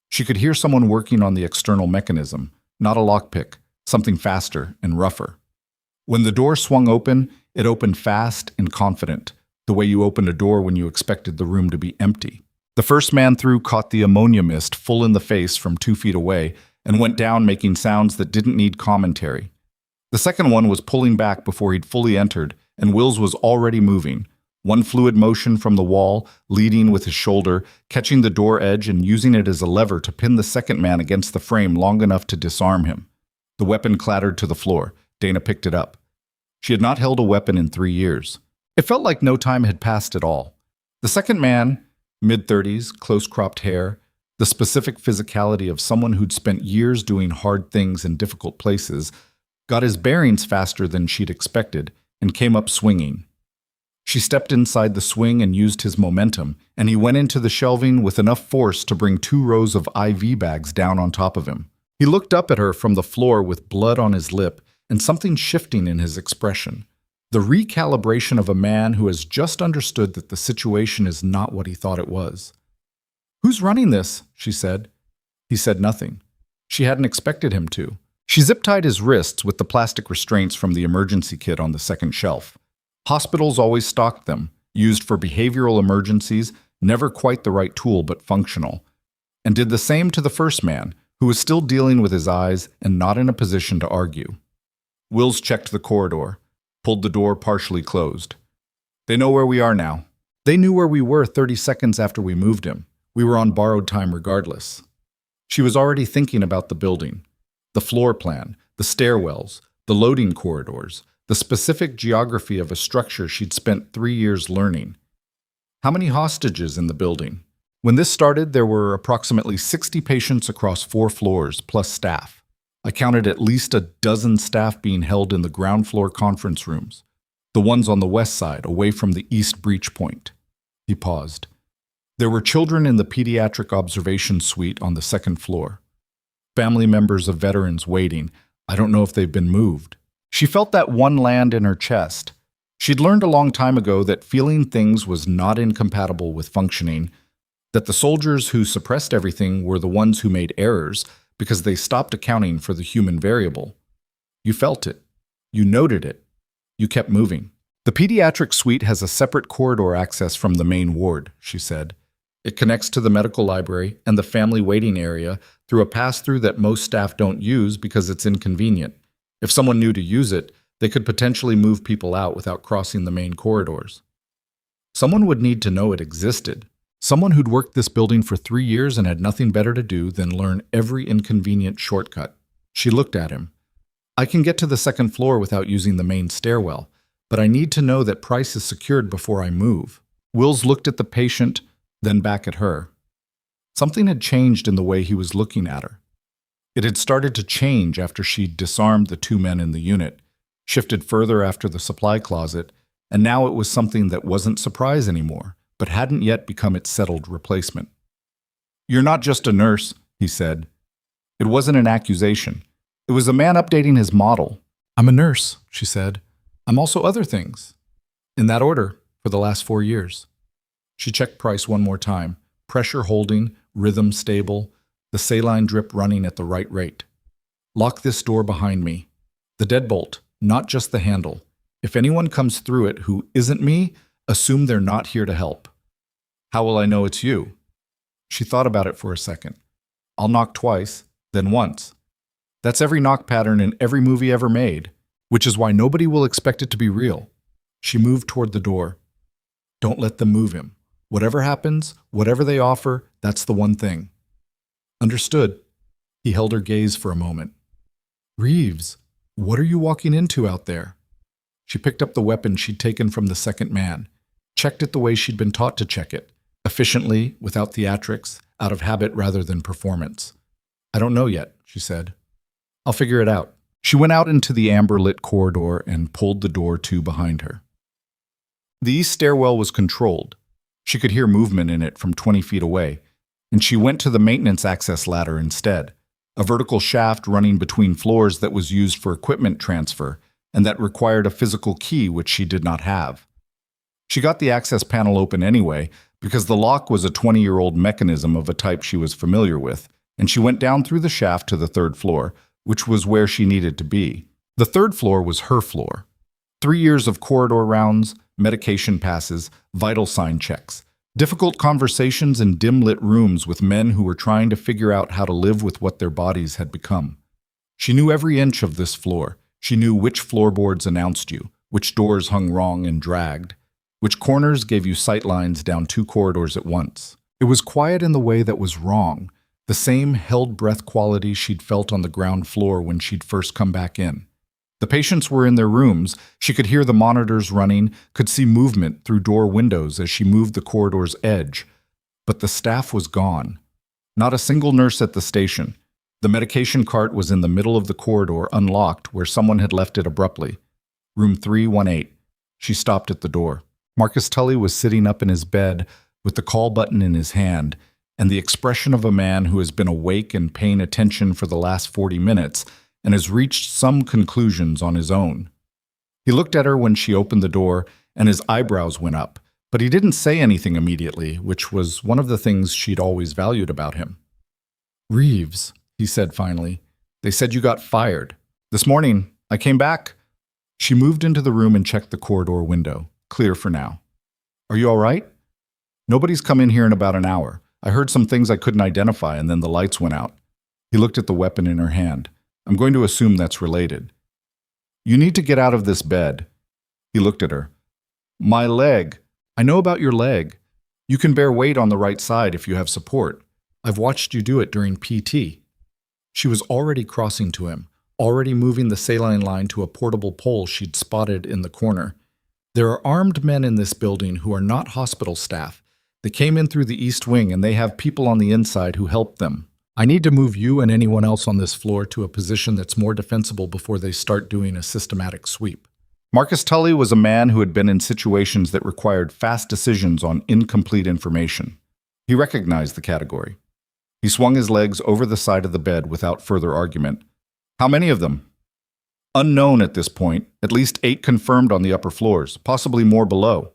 She could hear someone working on the external mechanism, not a lockpick, something faster and rougher. When the door swung open, it opened fast and confident, the way you opened a door when you expected the room to be empty. The first man through caught the ammonia mist full in the face from 2 feet away and went down making sounds that didn't need commentary. The second one was pulling back before he'd fully entered, and Wills was already moving. One fluid motion from the wall, leading with his shoulder, catching the door edge and using it as a lever to pin the second man against the frame long enough to disarm him. The weapon clattered to the floor. Dana picked it up. She had not held a weapon in 3 years. It felt like no time had passed at all. The second man, mid-30s, close-cropped hair, the specific physicality of someone who'd spent years doing hard things in difficult places, got his bearings faster than she'd expected and came up swinging. She stepped inside the swing and used his momentum, and he went into the shelving with enough force to bring 2 rows of IV bags down on top of him. He looked up at her from the floor with blood on his lip and something shifting in his expression. The recalibration of a man who has just understood that the situation is not what he thought it was. "Who's running this?" she said. He said nothing. She hadn't expected him to. She zip-tied his wrists with the plastic restraints from the emergency kit on the second shelf. Hospitals always stocked them, used for behavioral emergencies, never quite the right tool but functional, and did the same to the first man, who was still dealing with his eyes and not in a position to argue. Wills checked the corridor, pulled the door partially closed. "They know where we are now." They knew where we were 30 seconds after we moved him. We were on borrowed time regardless. She was already thinking about the building. The floor plan, the stairwells, the loading corridors, the specific geography of a structure she'd spent 3 years learning. How many hostages in the building? When this started, there were approximately 60 patients across 4 floors, plus staff. I counted at least a dozen staff being held in the ground floor conference rooms, the ones on the west side, away from the east breach point. He paused. There were children in the pediatric observation suite on the second floor. Family members of veterans waiting. I don't know if they've been moved. She felt that one land in her chest. She'd learned a long time ago that feeling things was not incompatible with functioning, that the soldiers who suppressed everything were the ones who made errors because they stopped accounting for the human variable. You felt it. You noted it. You kept moving. The pediatric suite has a separate corridor access from the main ward, she said. It connects to the medical library and the family waiting area through a pass-through that most staff don't use because it's inconvenient. If someone knew to use it, they could potentially move people out without crossing the main corridors. Someone would need to know it existed. Someone who'd worked this building for 3 years and had nothing better to do than learn every inconvenient shortcut. She looked at him. I can get to the second floor without using the main stairwell, but I need to know that Price is secured before I move. Wills looked at the patient, then back at her. Something had changed in the way he was looking at her. It had started to change after she'd disarmed the 2 men in the unit, shifted further after the supply closet, and now it was something that wasn't surprise anymore, but hadn't yet become its settled replacement. You're not just a nurse, he said. It wasn't an accusation. It was a man updating his model. I'm a nurse, she said. I'm also other things. In that order, for the last 4 years. She checked Price one more time, pressure holding, rhythm stable, the saline drip running at the right rate. Lock this door behind me. The deadbolt, not just the handle. If anyone comes through it who isn't me, assume they're not here to help. How will I know it's you? She thought about it for a second. I'll knock twice, then once. That's every knock pattern in every movie ever made, which is why nobody will expect it to be real. She moved toward the door. Don't let them move him. Whatever happens, whatever they offer, that's the one thing. Understood. He held her gaze for a moment. Reeves, what are you walking into out there? She picked up the weapon she'd taken from the second man, checked it the way she'd been taught to check it, efficiently, without theatrics, out of habit rather than performance. I don't know yet, she said. I'll figure it out. She went out into the amber-lit corridor and pulled the door to behind her. The east stairwell was controlled. She could hear movement in it from 20 feet away, and she went to the maintenance access ladder instead, a vertical shaft running between floors that was used for equipment transfer and that required a physical key which she did not have. She got the access panel open anyway because the lock was a 20-year-old mechanism of a type she was familiar with, and she went down through the shaft to the 3rd floor, which was where she needed to be. The 3rd floor was her floor. 3 years of corridor rounds, medication passes, vital sign checks, difficult conversations in dim-lit rooms with men who were trying to figure out how to live with what their bodies had become. She knew every inch of this floor. She knew which floorboards announced you, which doors hung wrong and dragged, which corners gave you sight lines down 2 corridors at once. It was quiet in the way that was wrong, the same held-breath quality she'd felt on the ground floor when she'd first come back in. The patients were in their rooms. She could hear the monitors running, could see movement through door windows as she moved the corridor's edge. But the staff was gone. Not a single nurse at the station. The medication cart was in the middle of the corridor, unlocked, where someone had left it abruptly. Room 318. She stopped at the door. Marcus Tully was sitting up in his bed with the call button in his hand, and the expression of a man who has been awake and paying attention for the last 40 minutes and has reached some conclusions on his own. He looked at her when she opened the door, and his eyebrows went up, but he didn't say anything immediately, which was one of the things she'd always valued about him. Reeves, he said finally, they said you got fired. This morning, I came back. She moved into the room and checked the corridor window. Clear for now. Are you all right? Nobody's come in here in about an hour. I heard some things I couldn't identify, and then the lights went out. He looked at the weapon in her hand. I'm going to assume that's related. You need to get out of this bed. He looked at her. My leg. I know about your leg. You can bear weight on the right side if you have support. I've watched you do it during PT. She was already crossing to him, already moving the saline line to a portable pole she'd spotted in the corner. There are armed men in this building who are not hospital staff. They came in through the east wing and they have people on the inside who help them. I need to move you and anyone else on this floor to a position that's more defensible before they start doing a systematic sweep. Marcus Tully was a man who had been in situations that required fast decisions on incomplete information. He recognized the category. He swung his legs over the side of the bed without further argument. How many of them? Unknown at this point, at least 8 confirmed on the upper floors, possibly more below.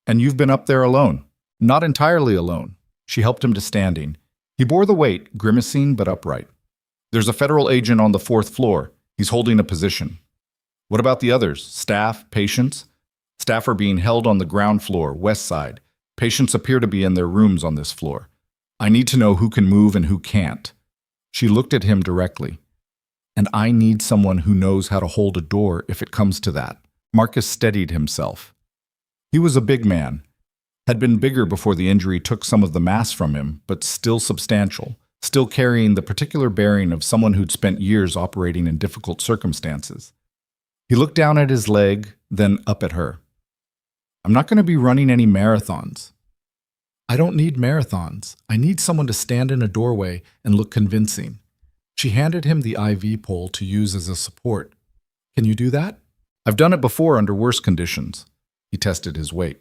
And you've been up there alone. Not entirely alone. She helped him to standing. He bore the weight, grimacing but upright. There's a federal agent on the 4th floor. He's holding a position. What about the others? Staff, patients? Staff are being held on the ground floor, west side. Patients appear to be in their rooms on this floor. I need to know who can move and who can't. She looked at him directly. And I need someone who knows how to hold a door if it comes to that. Marcus steadied himself. He was a big man. Had been bigger before the injury took some of the mass from him, but still substantial, still carrying the particular bearing of someone who'd spent years operating in difficult circumstances. He looked down at his leg, then up at her. I'm not going to be running any marathons. I don't need marathons. I need someone to stand in a doorway and look convincing. She handed him the IV pole to use as a support. Can you do that? I've done it before under worse conditions. He tested his weight.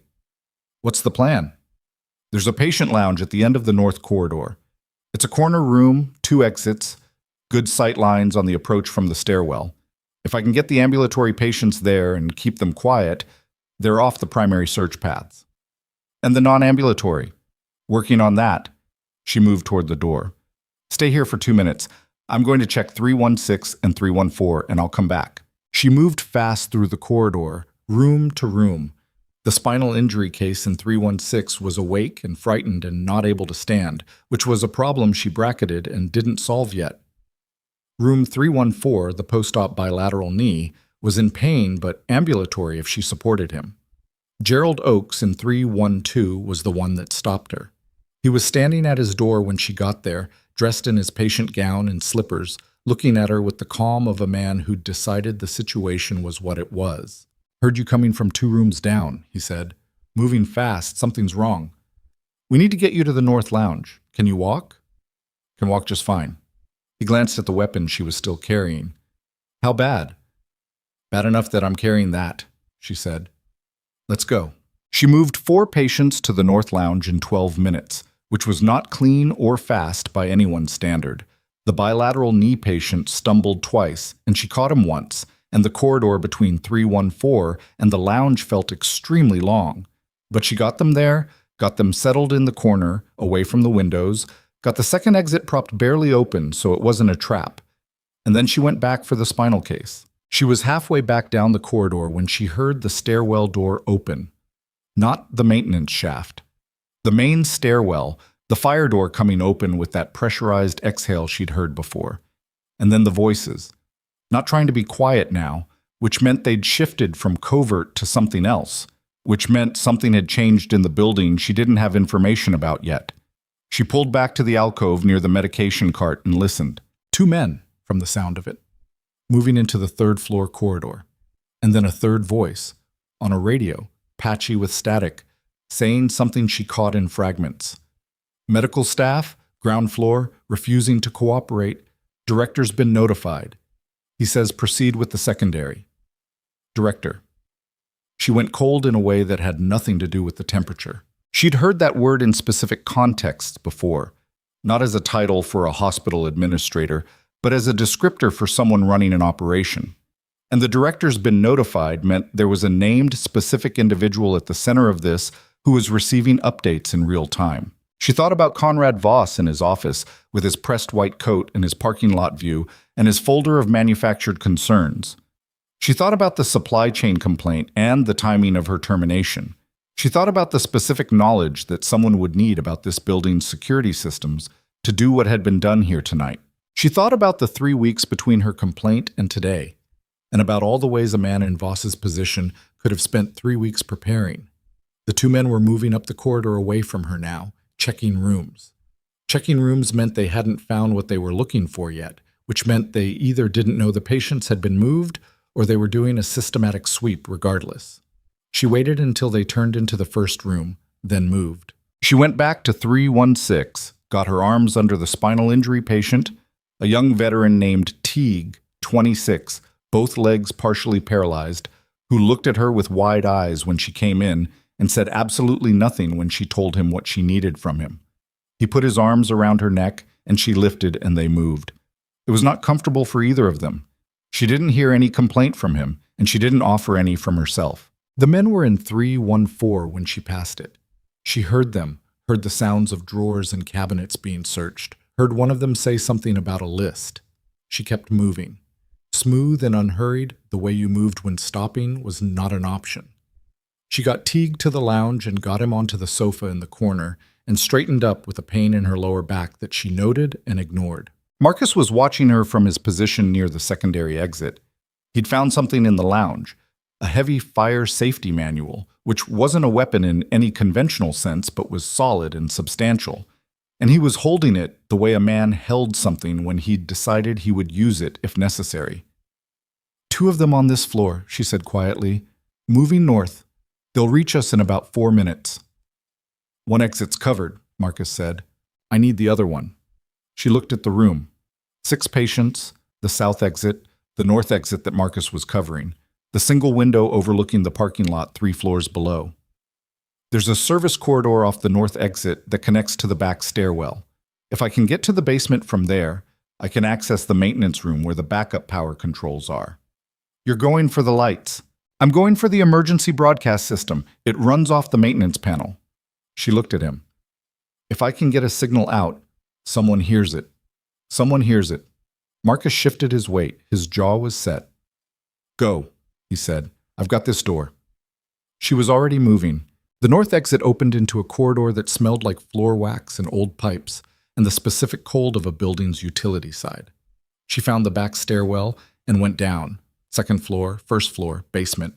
What's the plan? There's a patient lounge at the end of the north corridor. It's a corner room, 2 exits, good sight lines on the approach from the stairwell. If I can get the ambulatory patients there and keep them quiet, they're off the primary search paths. And the non-ambulatory. Working on that. She moved toward the door. Stay here for 2 minutes. I'm going to check 316 and 314, and I'll come back. She moved fast through the corridor, room to room. The spinal injury case in 316 was awake and frightened and not able to stand, which was a problem she bracketed and didn't solve yet. Room 314, the post-op bilateral knee, was in pain but ambulatory if she supported him. Gerald Oakes in 312 was the one that stopped her. He was standing at his door when she got there, dressed in his patient gown and slippers, looking at her with the calm of a man who'd decided the situation was what it was. Heard you coming from 2 rooms down, he said. Moving fast, something's wrong. We need to get you to the north lounge. Can you walk? Can walk just fine. He glanced at the weapon she was still carrying. How bad? Bad enough that I'm carrying that, she said. Let's go. She moved 4 patients to the north lounge in 12 minutes, which was not clean or fast by anyone's standard. The bilateral knee patient stumbled twice, and she caught him once, and the corridor between 314 and the lounge felt extremely long. But she got them there, got them settled in the corner, away from the windows, got the second exit propped barely open so it wasn't a trap, and then she went back for the spinal case. She was halfway back down the corridor when she heard the stairwell door open. Not the maintenance shaft. The main stairwell, the fire door coming open with that pressurized exhale she'd heard before. And then the voices. Not trying to be quiet now, which meant they'd shifted from covert to something else, which meant something had changed in the building she didn't have information about yet. She pulled back to the alcove near the medication cart and listened. 2 men, from the sound of it, moving into the 3rd floor corridor. And then a third voice, on a radio, patchy with static, saying something she caught in fragments. Medical staff, ground floor, refusing to cooperate. Director's been notified. He says proceed with the secondary. Director. She went cold in a way that had nothing to do with the temperature. She'd heard that word in specific contexts before, not as a title for a hospital administrator, but as a descriptor for someone running an operation. And the director's been notified meant there was a named specific individual at the center of this who was receiving updates in real time. She thought about Conrad Voss in his office with his pressed white coat and his parking lot view and his folder of manufactured concerns. She thought about the supply chain complaint and the timing of her termination. She thought about the specific knowledge that someone would need about this building's security systems to do what had been done here tonight. She thought about the 3 weeks between her complaint and today, and about all the ways a man in Voss's position could have spent 3 weeks preparing. The 2 men were moving up the corridor away from her now, checking rooms. Checking rooms meant they hadn't found what they were looking for yet, which meant they either didn't know the patients had been moved or they were doing a systematic sweep regardless. She waited until they turned into the first room, then moved. She went back to 316, got her arms under the spinal injury patient, a young veteran named Teague, 26, both legs partially paralyzed, who looked at her with wide eyes when she came in and said absolutely nothing when she told him what she needed from him. He put his arms around her neck, and she lifted and they moved. It was not comfortable for either of them. She didn't hear any complaint from him, and she didn't offer any from herself. The men were in 314 when she passed it. She heard them, heard the sounds of drawers and cabinets being searched, heard one of them say something about a list. She kept moving. Smooth and unhurried, the way you moved when stopping was not an option. She got Teague to the lounge and got him onto the sofa in the corner and straightened up with a pain in her lower back that she noted and ignored. Marcus was watching her from his position near the secondary exit. He'd found something in the lounge, a heavy fire safety manual, which wasn't a weapon in any conventional sense but was solid and substantial. And he was holding it the way a man held something when he'd decided he would use it if necessary. "2 of them on this floor," she said quietly. "Moving north. They'll reach us in about 4 minutes. "1 exit's covered," Marcus said. "I need the other one." She looked at the room. 6 patients, the south exit, the north exit that Marcus was covering, the single window overlooking the parking lot 3 floors below. "There's a service corridor off the north exit that connects to the back stairwell. If I can get to the basement from there, I can access the maintenance room where the backup power controls are." "You're going for the lights." "I'm going for the emergency broadcast system. It runs off the maintenance panel." She looked at him. "If I can get a signal out, someone hears it. Someone hears it." Marcus shifted his weight. His jaw was set. "Go," he said. "I've got this door." She was already moving. The north exit opened into a corridor that smelled like floor wax and old pipes, and the specific cold of a building's utility side. She found the back stairwell and went down. 2nd floor, 1st floor, basement.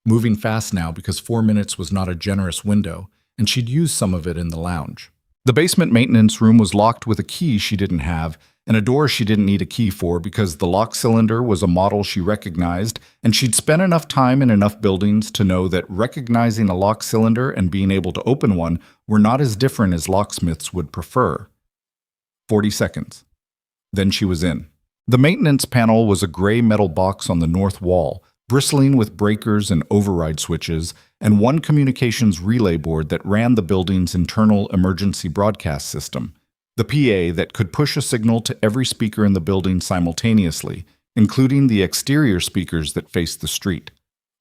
Moving fast now because 4 minutes was not a generous window, and she'd used some of it in the lounge. The basement maintenance room was locked with a key she didn't have, and a door she didn't need a key for because the lock cylinder was a model she recognized, and she'd spent enough time in enough buildings to know that recognizing a lock cylinder and being able to open one were not as different as locksmiths would prefer. 40 seconds. Then she was in. The maintenance panel was a gray metal box on the north wall, bristling with breakers and override switches, and one communications relay board that ran the building's internal emergency broadcast system, the PA that could push a signal to every speaker in the building simultaneously, including the exterior speakers that faced the street.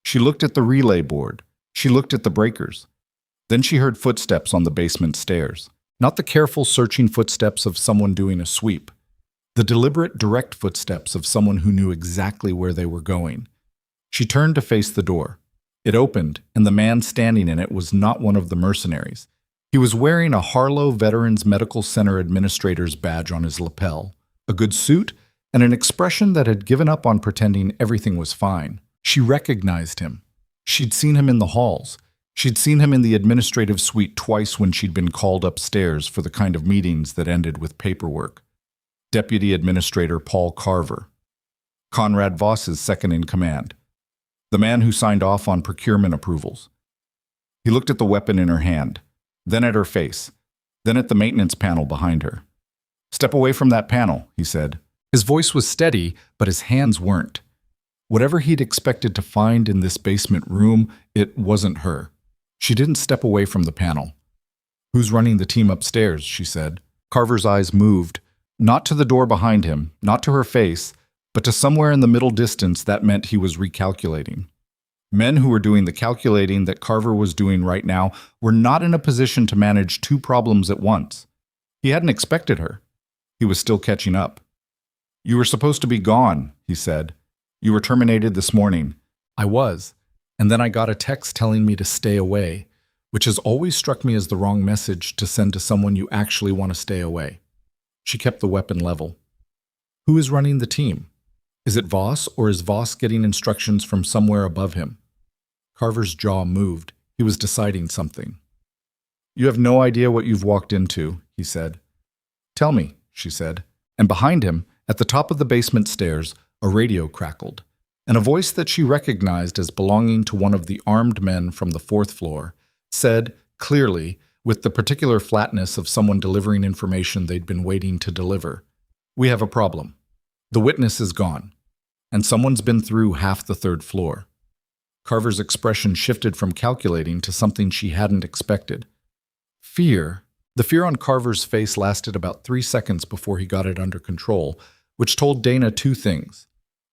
She looked at the relay board. She looked at the breakers. Then she heard footsteps on the basement stairs. Not the careful, searching footsteps of someone doing a sweep. The deliberate, direct footsteps of someone who knew exactly where they were going. She turned to face the door. It opened, and the man standing in it was not one of the mercenaries. He was wearing a Harlow Veterans Medical Center Administrator's badge on his lapel, a good suit, and an expression that had given up on pretending everything was fine. She recognized him. She'd seen him in the halls. She'd seen him in the administrative suite twice when she'd been called upstairs for the kind of meetings that ended with paperwork. Deputy Administrator Paul Carver. Conrad Voss's second-in-command. The man who signed off on procurement approvals. He looked at the weapon in her hand, then at her face, then at the maintenance panel behind her. "Step away from that panel," he said. His voice was steady, but his hands weren't. Whatever he'd expected to find in this basement room, it wasn't her. She didn't step away from the panel. "Who's running the team upstairs?" she said. Carver's eyes moved, not to the door behind him, not to her face, but to somewhere in the middle distance that meant he was recalculating. Men who were doing the calculating that Carver was doing right now were not in a position to manage 2 problems at once. He hadn't expected her. He was still catching up. "You were supposed to be gone," he said. "You were terminated this morning." "I was. And then I got a text telling me to stay away, which has always struck me as the wrong message to send to someone you actually want to stay away." She kept the weapon level. "Who is running the team? Is it Voss, or is Voss getting instructions from somewhere above him?" Carver's jaw moved. He was deciding something. "You have no idea what you've walked into," he said. "Tell me," she said. And behind him, at the top of the basement stairs, a radio crackled, and a voice that she recognized as belonging to one of the armed men from the fourth floor said, clearly, with the particular flatness of someone delivering information they'd been waiting to deliver, "We have a problem. The witness is gone, and someone's been through half the third floor." Carver's expression shifted from calculating to something she hadn't expected. Fear. The fear on Carver's face lasted about 3 seconds before he got it under control, which told Dana two things.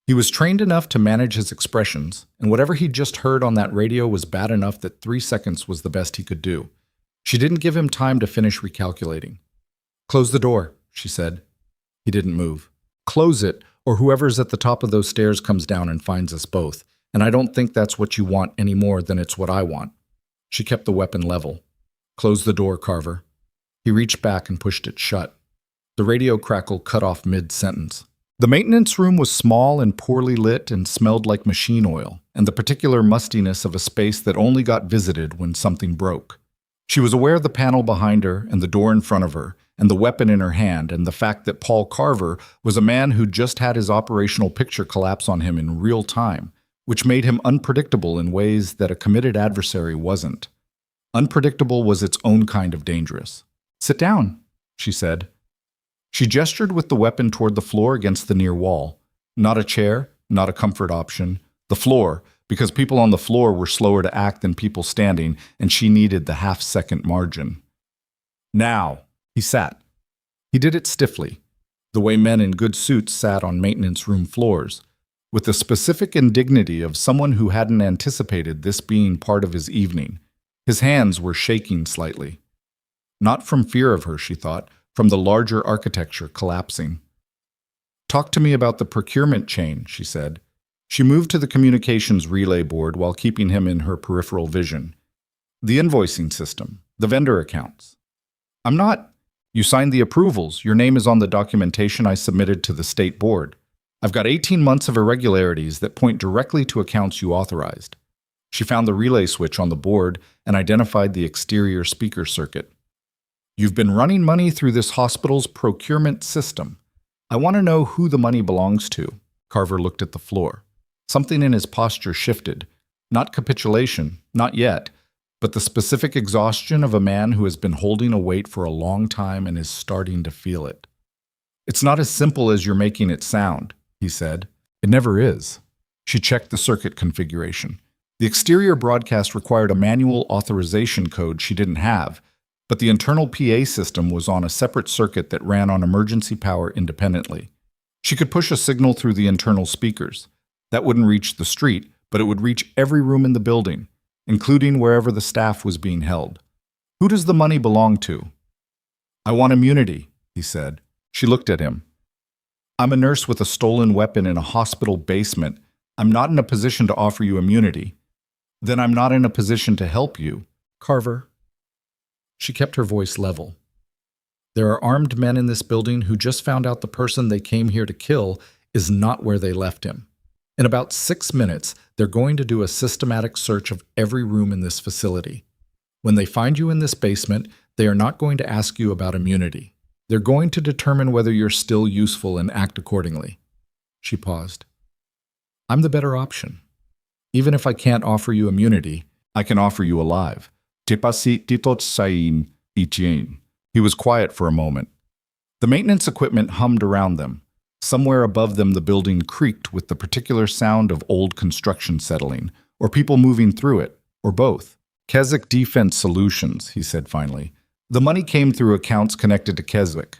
He was trained enough to manage his expressions, and whatever he'd just heard on that radio was bad enough that 3 seconds was the best he could do. She didn't give him time to finish recalculating. "Close the door," she said. He didn't move. "Close it, or whoever's at the top of those stairs comes down and finds us both, and I don't think that's what you want any more than it's what I want." She kept the weapon level. "Close the door, Carver." He reached back and pushed it shut. The radio crackle cut off mid-sentence. The maintenance room was small and poorly lit and smelled like machine oil, and the particular mustiness of a space that only got visited when something broke. She was aware of the panel behind her and the door in front of her, and the weapon in her hand, and the fact that Paul Carver was a man who'd just had his operational picture collapse on him in real time, which made him unpredictable in ways that a committed adversary wasn't. Unpredictable was its own kind of dangerous. "Sit down," she said. She gestured with the weapon toward the floor against the near wall. Not a chair, not a comfort option. The floor, because people on the floor were slower to act than people standing, and she needed the half-second margin. "Now," he sat. He did it stiffly, the way men in good suits sat on maintenance room floors, with the specific indignity of someone who hadn't anticipated this being part of his evening. His hands were shaking slightly. Not from fear of her, she thought, from the larger architecture collapsing. "Talk to me about the procurement chain," she said. She moved to the communications relay board while keeping him in her peripheral vision. "The invoicing system, the vendor accounts." "I'm not. You signed the approvals. Your name is on the documentation I submitted to the state board. I've got 18 months of irregularities that point directly to accounts you authorized." She found the relay switch on the board and identified the exterior speaker circuit. "You've been running money through this hospital's procurement system. I want to know who the money belongs to." Carver looked at the floor. Something in his posture shifted. Not capitulation, not yet, but the specific exhaustion of a man who has been holding a weight for a long time and is starting to feel it. "It's not as simple as you're making it sound," he said. "It never is." She checked the circuit configuration. The exterior broadcast required a manual authorization code she didn't have, but the internal PA system was on a separate circuit that ran on emergency power independently. She could push a signal through the internal speakers. That wouldn't reach the street, but it would reach every room in the building, including wherever the staff was being held. "Who does the money belong to?" "I want immunity," he said. She looked at him. "I'm a nurse with a stolen weapon in a hospital basement. I'm not in a position to offer you immunity." "Then I'm not in a position to help you, Carver." She kept her voice level. "There are armed men in this building who just found out the person they came here to kill is not where they left him. In about 6 minutes, they're going to do a systematic search of every room in this facility. When they find you in this basement, they are not going to ask you about immunity. They're going to determine whether you're still useful and act accordingly." She paused. "I'm the better option. Even if I can't offer you immunity, I can offer you alive. He was quiet for a moment. The maintenance equipment hummed around them. Somewhere above them the building creaked with the particular sound of old construction settling, or people moving through it, or both. "Keswick Defense Solutions," he said finally. "The money came through accounts connected to Keswick.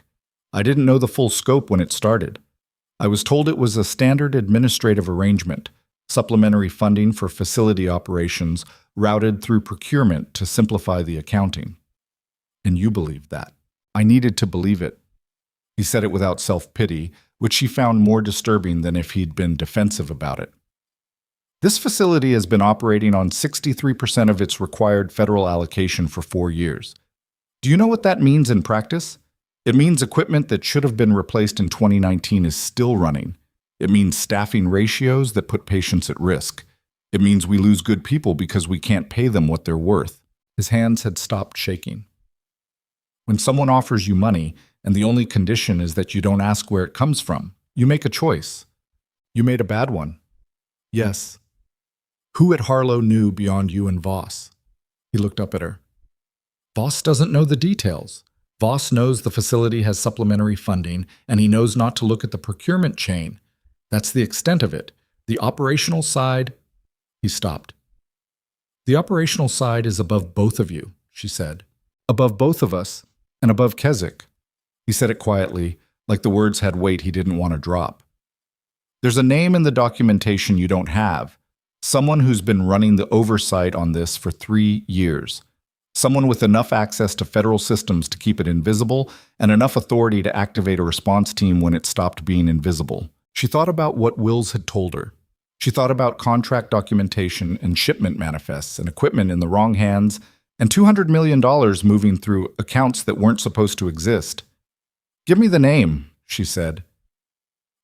I didn't know the full scope when it started. I was told it was a standard administrative arrangement, supplementary funding for facility operations routed through procurement to simplify the accounting." "And you believed that." "I needed to believe it." He said it without self-pity, which she found more disturbing than if he'd been defensive about it. "This facility has been operating on 63% of its required federal allocation for 4 years. Do you know what that means in practice? It means equipment that should have been replaced in 2019 is still running. It means staffing ratios that put patients at risk. It means we lose good people because we can't pay them what they're worth." His hands had stopped shaking. "When someone offers you money, and the only condition is that you don't ask where it comes from. You make a choice. You made a bad one. Yes. Who at Harlow knew beyond you and Voss? He looked up at her. Voss doesn't know the details. Voss knows the facility has supplementary funding, and he knows not to look at the procurement chain. That's the extent of it. The operational side... He stopped. The operational side is above both of you, she said. Above both of us, and above Keswick. He said it quietly, like the words had weight he didn't want to drop. There's a name in the documentation you don't have. Someone who's been running the oversight on this for 3 years. Someone with enough access to federal systems to keep it invisible and enough authority to activate a response team when it stopped being invisible. She thought about what Wills had told her. She thought about contract documentation and shipment manifests and equipment in the wrong hands and $200 million moving through accounts that weren't supposed to exist. Give me the name, she said.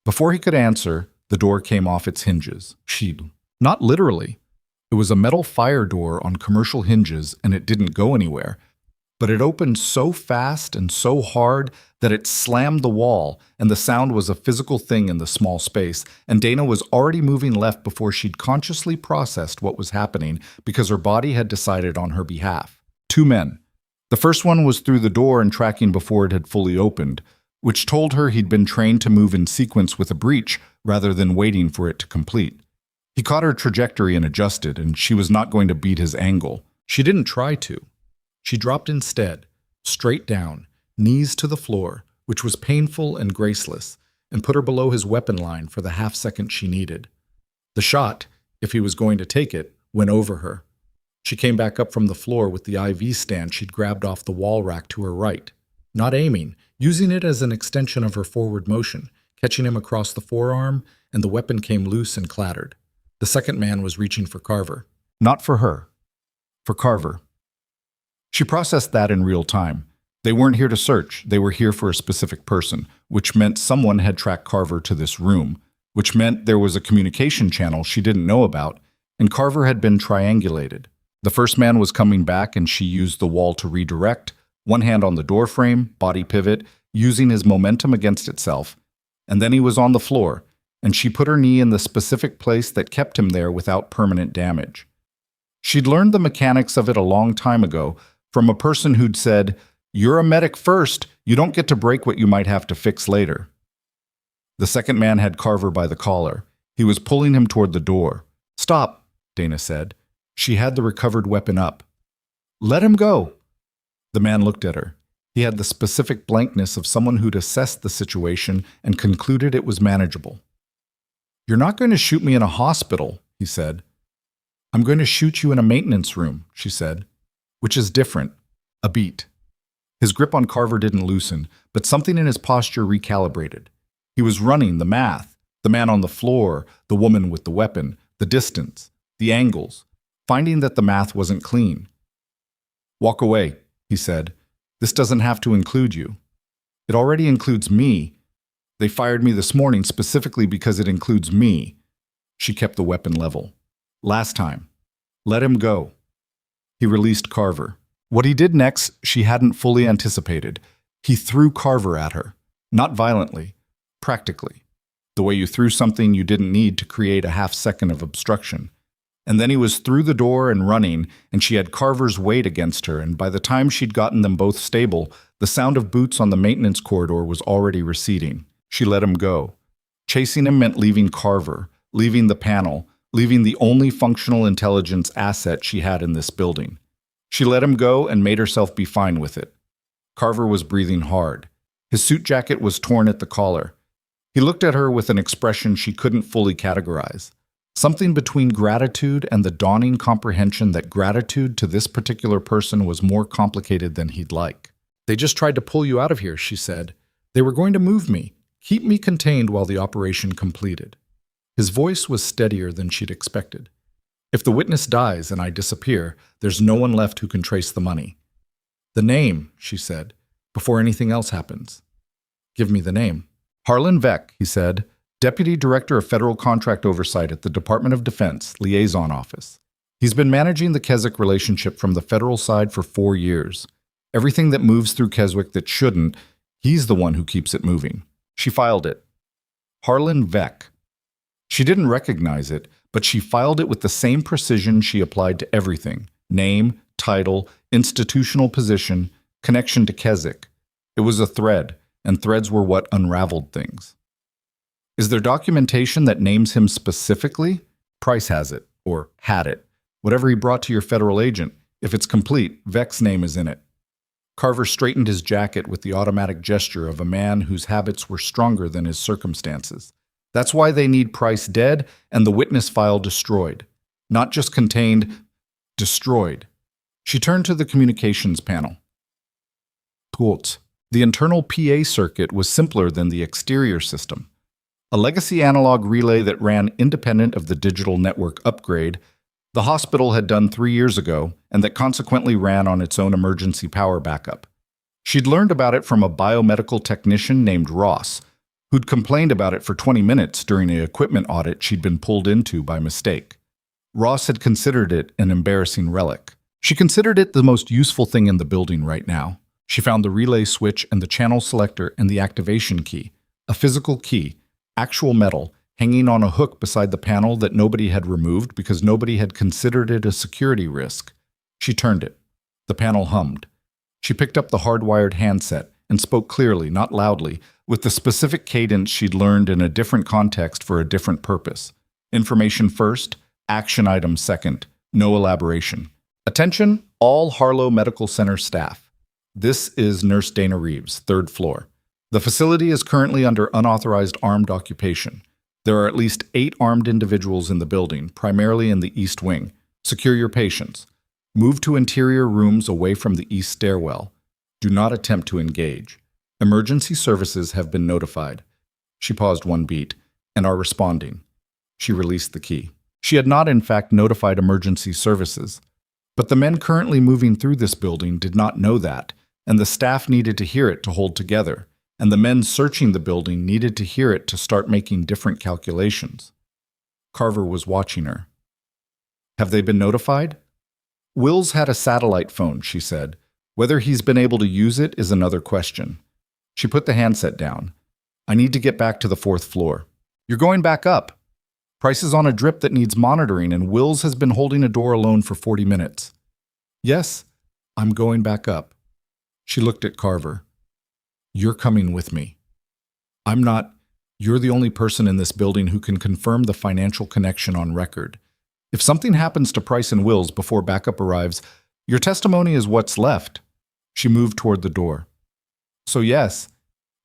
Before he could answer, the door came off its hinges. Not literally. It was a metal fire door on commercial hinges, and it didn't go anywhere. But it opened so fast and so hard that it slammed the wall, and the sound was a physical thing in the small space, and Dana was already moving left before she'd consciously processed what was happening because her body had decided on her behalf. 2 men. The first one was through the door and tracking before it had fully opened, which told her he'd been trained to move in sequence with a breach rather than waiting for it to complete. He caught her trajectory and adjusted, and she was not going to beat his angle. She didn't try to. She dropped instead, straight down, knees to the floor, which was painful and graceless, and put her below his weapon line for the half-second she needed. The shot, if he was going to take it, went over her. She came back up from the floor with the IV stand she'd grabbed off the wall rack to her right, not aiming, using it as an extension of her forward motion, catching him across the forearm, and the weapon came loose and clattered. The second man was reaching for Carver. Not for her. For Carver. She processed that in real time. They weren't here to search. They were here for a specific person, which meant someone had tracked Carver to this room, which meant there was a communication channel she didn't know about, and Carver had been triangulated. The first man was coming back, and she used the wall to redirect, one hand on the doorframe, body pivot, using his momentum against itself. And then he was on the floor, and she put her knee in the specific place that kept him there without permanent damage. She'd learned the mechanics of it a long time ago from a person who'd said, "You're a medic first, you don't get to break what you might have to fix later." The second man had Carver by the collar. He was pulling him toward the door. "Stop," Dana said. She had the recovered weapon up. "Let him go." The man looked at her. He had the specific blankness of someone who'd assessed the situation and concluded it was manageable. "You're not going to shoot me in a hospital," he said. "I'm going to shoot you in a maintenance room," she said, which is different. A beat. His grip on Carver didn't loosen, but something in his posture recalibrated. He was running the math, the man on the floor, the woman with the weapon, the distance, the angles, finding that the math wasn't clean. "Walk away," he said. "This doesn't have to include you. It already includes me. They fired me this morning specifically because it includes me." She kept the weapon level. "Last time. Let him go." He released Carver. What he did next, she hadn't fully anticipated. He threw Carver at her. Not violently. Practically. The way you threw something you didn't need to create a half-second of obstruction. And then he was through the door and running, and she had Carver's weight against her, and by the time she'd gotten them both stable, the sound of boots on the maintenance corridor was already receding. She let him go. Chasing him meant leaving Carver, leaving the panel, leaving the only functional intelligence asset she had in this building. She let him go and made herself be fine with it. Carver was breathing hard. His suit jacket was torn at the collar. He looked at her with an expression she couldn't fully categorize. Something between gratitude and the dawning comprehension that gratitude to this particular person was more complicated than he'd like. "They just tried to pull you out of here," she said. "They were going to move me, keep me contained while the operation completed." His voice was steadier than she'd expected. "If the witness dies and I disappear, there's no one left who can trace the money." "The name," she said, "before anything else happens." "Give me the name." "Harlan Veck," he said, "Deputy Director of Federal Contract Oversight at the Department of Defense, Liaison Office. He's been managing the Keswick relationship from the federal side for 4 years. Everything that moves through Keswick that shouldn't, He's the one who keeps it moving. She filed it. Harlan Veck. She didn't recognize it, but she filed it with the same precision she applied to everything: name, title, institutional position, connection to Keswick. It was a thread, and threads were what unraveled things. Is there documentation that names him specifically? Price has it, or had it. Whatever he brought to your federal agent, if it's complete, Veck's name is in it. Carver straightened his jacket with the automatic gesture of a man whose habits were stronger than his circumstances. That's why they need Price dead and the witness file destroyed. Not just contained, destroyed. She turned to the communications panel. Quote, the internal PA circuit was simpler than the exterior system. A legacy analog relay that ran independent of the digital network upgrade the hospital had done 3 years ago, and that consequently ran on its own emergency power backup. She'd learned about it from a biomedical technician named Ross, who'd complained about it for 20 minutes during an equipment audit she'd been pulled into by mistake. Ross had considered it an embarrassing relic. She considered it the most useful thing in the building right now. She found the relay switch and the channel selector and the activation key, a physical key, actual metal, hanging on a hook beside the panel that nobody had removed because nobody had considered it a security risk. She turned it. The panel hummed. She picked up the hardwired handset and spoke clearly, not loudly, with the specific cadence she'd learned in a different context for a different purpose. Information first, action item second, no elaboration. Attention, all Harlow Medical Center staff. This is Nurse Dana Reeves, 3rd floor. The facility is currently under unauthorized armed occupation. There are at least 8 armed individuals in the building, primarily in the east wing. Secure your patients. Move to interior rooms away from the east stairwell. Do not attempt to engage. Emergency services have been notified. She paused one beat, and are responding. She released the key. She had not, in fact, notified emergency services. But the men currently moving through this building did not know that, and the staff needed to hear it to hold together. And the men searching the building needed to hear it to start making different calculations. Carver was watching her. Have they been notified? Will's had a satellite phone, she said. Whether he's been able to use it is another question. She put the handset down. I need to get back to the 4th floor. You're going back up. Price is on a drip that needs monitoring, and Wills has been holding a door alone for 40 minutes. Yes, I'm going back up. She looked at Carver. You're coming with me. I'm not. You're the only person in this building who can confirm the financial connection on record. If something happens to Price and Wills before backup arrives, your testimony is what's left. She moved toward the door. So yes,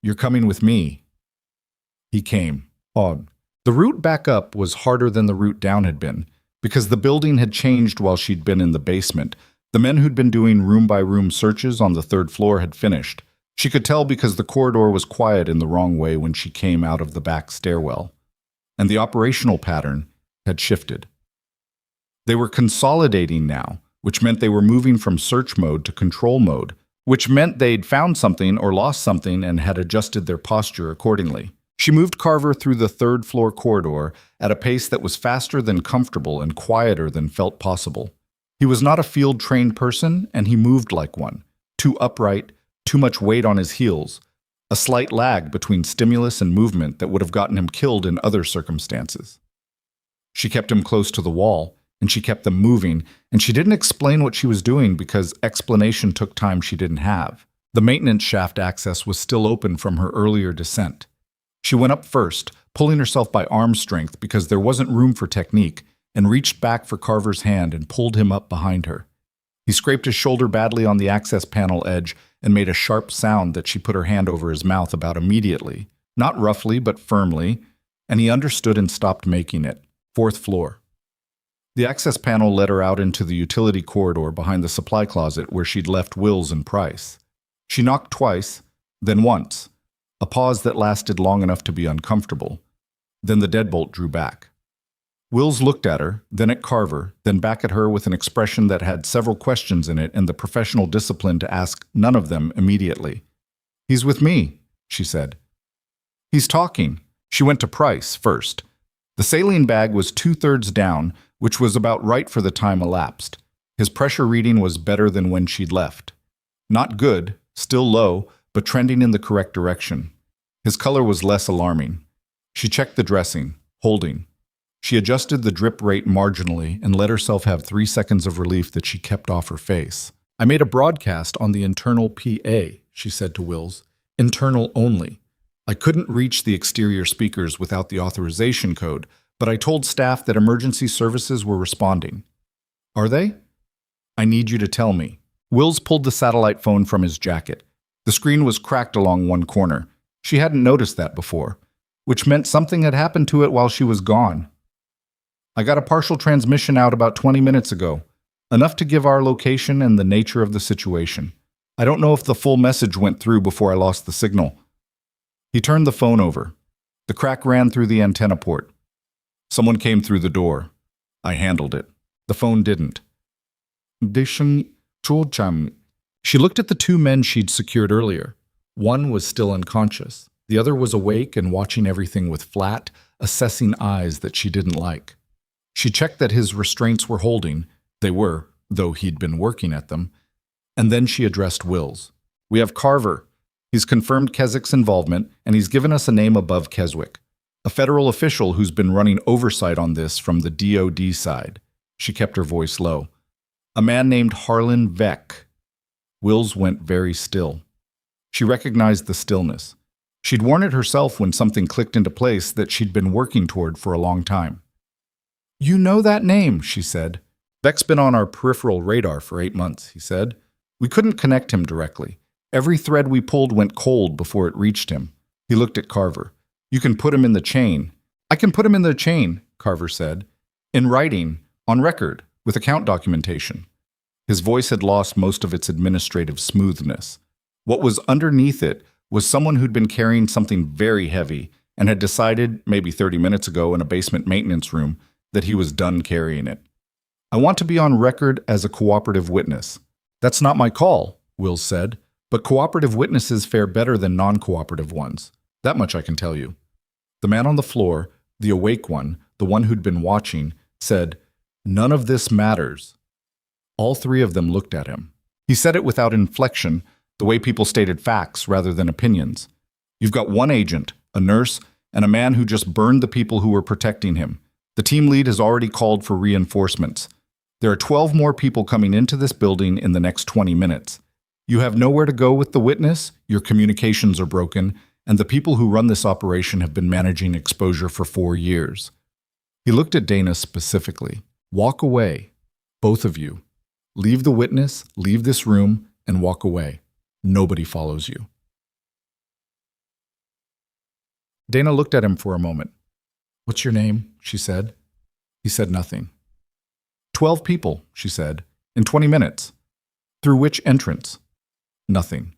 you're coming with me. He came, awed. The route back up was harder than the route down had been, because the building had changed while she'd been in the basement. The men who'd been doing room-by-room searches on the 3rd floor had finished. She could tell because the corridor was quiet in the wrong way when she came out of the back stairwell, and the operational pattern had shifted. They were consolidating now, which meant they were moving from search mode to control mode, which meant they'd found something or lost something and had adjusted their posture accordingly. She moved Carver through the 3rd floor corridor at a pace that was faster than comfortable and quieter than felt possible. He was not a field-trained person, and he moved like one, too upright, too much weight on his heels, a slight lag between stimulus and movement that would have gotten him killed in other circumstances. She kept him close to the wall, and she kept them moving, and she didn't explain what she was doing because explanation took time she didn't have. The maintenance shaft access was still open from her earlier descent. She went up first, pulling herself by arm strength because there wasn't room for technique, and reached back for Carver's hand and pulled him up behind her. He scraped his shoulder badly on the access panel edge and made a sharp sound that she put her hand over his mouth about immediately, not roughly but firmly, and he understood and stopped making it. 4th floor. The access panel led her out into the utility corridor behind the supply closet where she'd left Wills and Price. She knocked twice, then once, a pause that lasted long enough to be uncomfortable. Then the deadbolt drew back. Wills looked at her, then at Carver, then back at her with an expression that had several questions in it and the professional discipline to ask none of them immediately. He's with me, she said. He's talking. She went to Price first. The saline bag was 2/3 down, which was about right for the time elapsed. His pressure reading was better than when she'd left. Not good, still low, but trending in the correct direction. His color was less alarming. She checked the dressing, holding. She adjusted the drip rate marginally and let herself have 3 seconds of relief that she kept off her face. "I made a broadcast on the internal PA," she said to Wills. "Internal only. I couldn't reach the exterior speakers without the authorization code, but I told staff that emergency services were responding." "Are they?" "I need you to tell me." Wills pulled the satellite phone from his jacket. The screen was cracked along one corner. She hadn't noticed that before, which meant something had happened to it while she was gone. "I got a partial transmission out about 20 minutes ago, enough to give our location and the nature of the situation. I don't know if the full message went through before I lost the signal." He turned the phone over. The crack ran through the antenna port. "Someone came through the door. I handled it. The phone didn't." She looked at the 2 men she'd secured earlier. One was still unconscious. The other was awake and watching everything with flat, assessing eyes that she didn't like. She checked that his restraints were holding. They were, though he'd been working at them. And then she addressed Wills. "We have Carver. He's confirmed Keswick's involvement, and he's given us a name above Keswick. A federal official who's been running oversight on this from the DOD side." She kept her voice low. "A man named Harlan Veck." Wills went very still. She recognized the stillness. She'd worn it herself when something clicked into place that she'd been working toward for a long time. "You know that name," she said. "Veck's been on our peripheral radar for 8 months," he said. "We couldn't connect him directly. Every thread we pulled went cold before it reached him." He looked at Carver. "You can put him in the chain." "I can put him in the chain," Carver said. "In writing, on record, with account documentation." His voice had lost most of its administrative smoothness. What was underneath it was someone who'd been carrying something very heavy and had decided, maybe 30 minutes ago in a basement maintenance room, that he was done carrying it. "I want to be on record as a cooperative witness." "That's not my call," Wills said, "but cooperative witnesses fare better than non-cooperative ones. That much I can tell you." The man on the floor, the awake one, the one who'd been watching, said, "None of this matters." All 3 of them looked at him. He said it without inflection, the way people stated facts rather than opinions. "You've got 1 agent, a nurse, and a man who just burned the people who were protecting him. The team lead has already called for reinforcements. There are 12 more people coming into this building in the next 20 minutes. You have nowhere to go with the witness, your communications are broken, and the people who run this operation have been managing exposure for 4 years." He looked at Dana specifically. "Walk away, both of you. Leave the witness, leave this room, and walk away. Nobody follows you." Dana looked at him for a moment. "What's your name?" she said. He said nothing. 12 people, she said, in 20 minutes. "Through which entrance?" Nothing.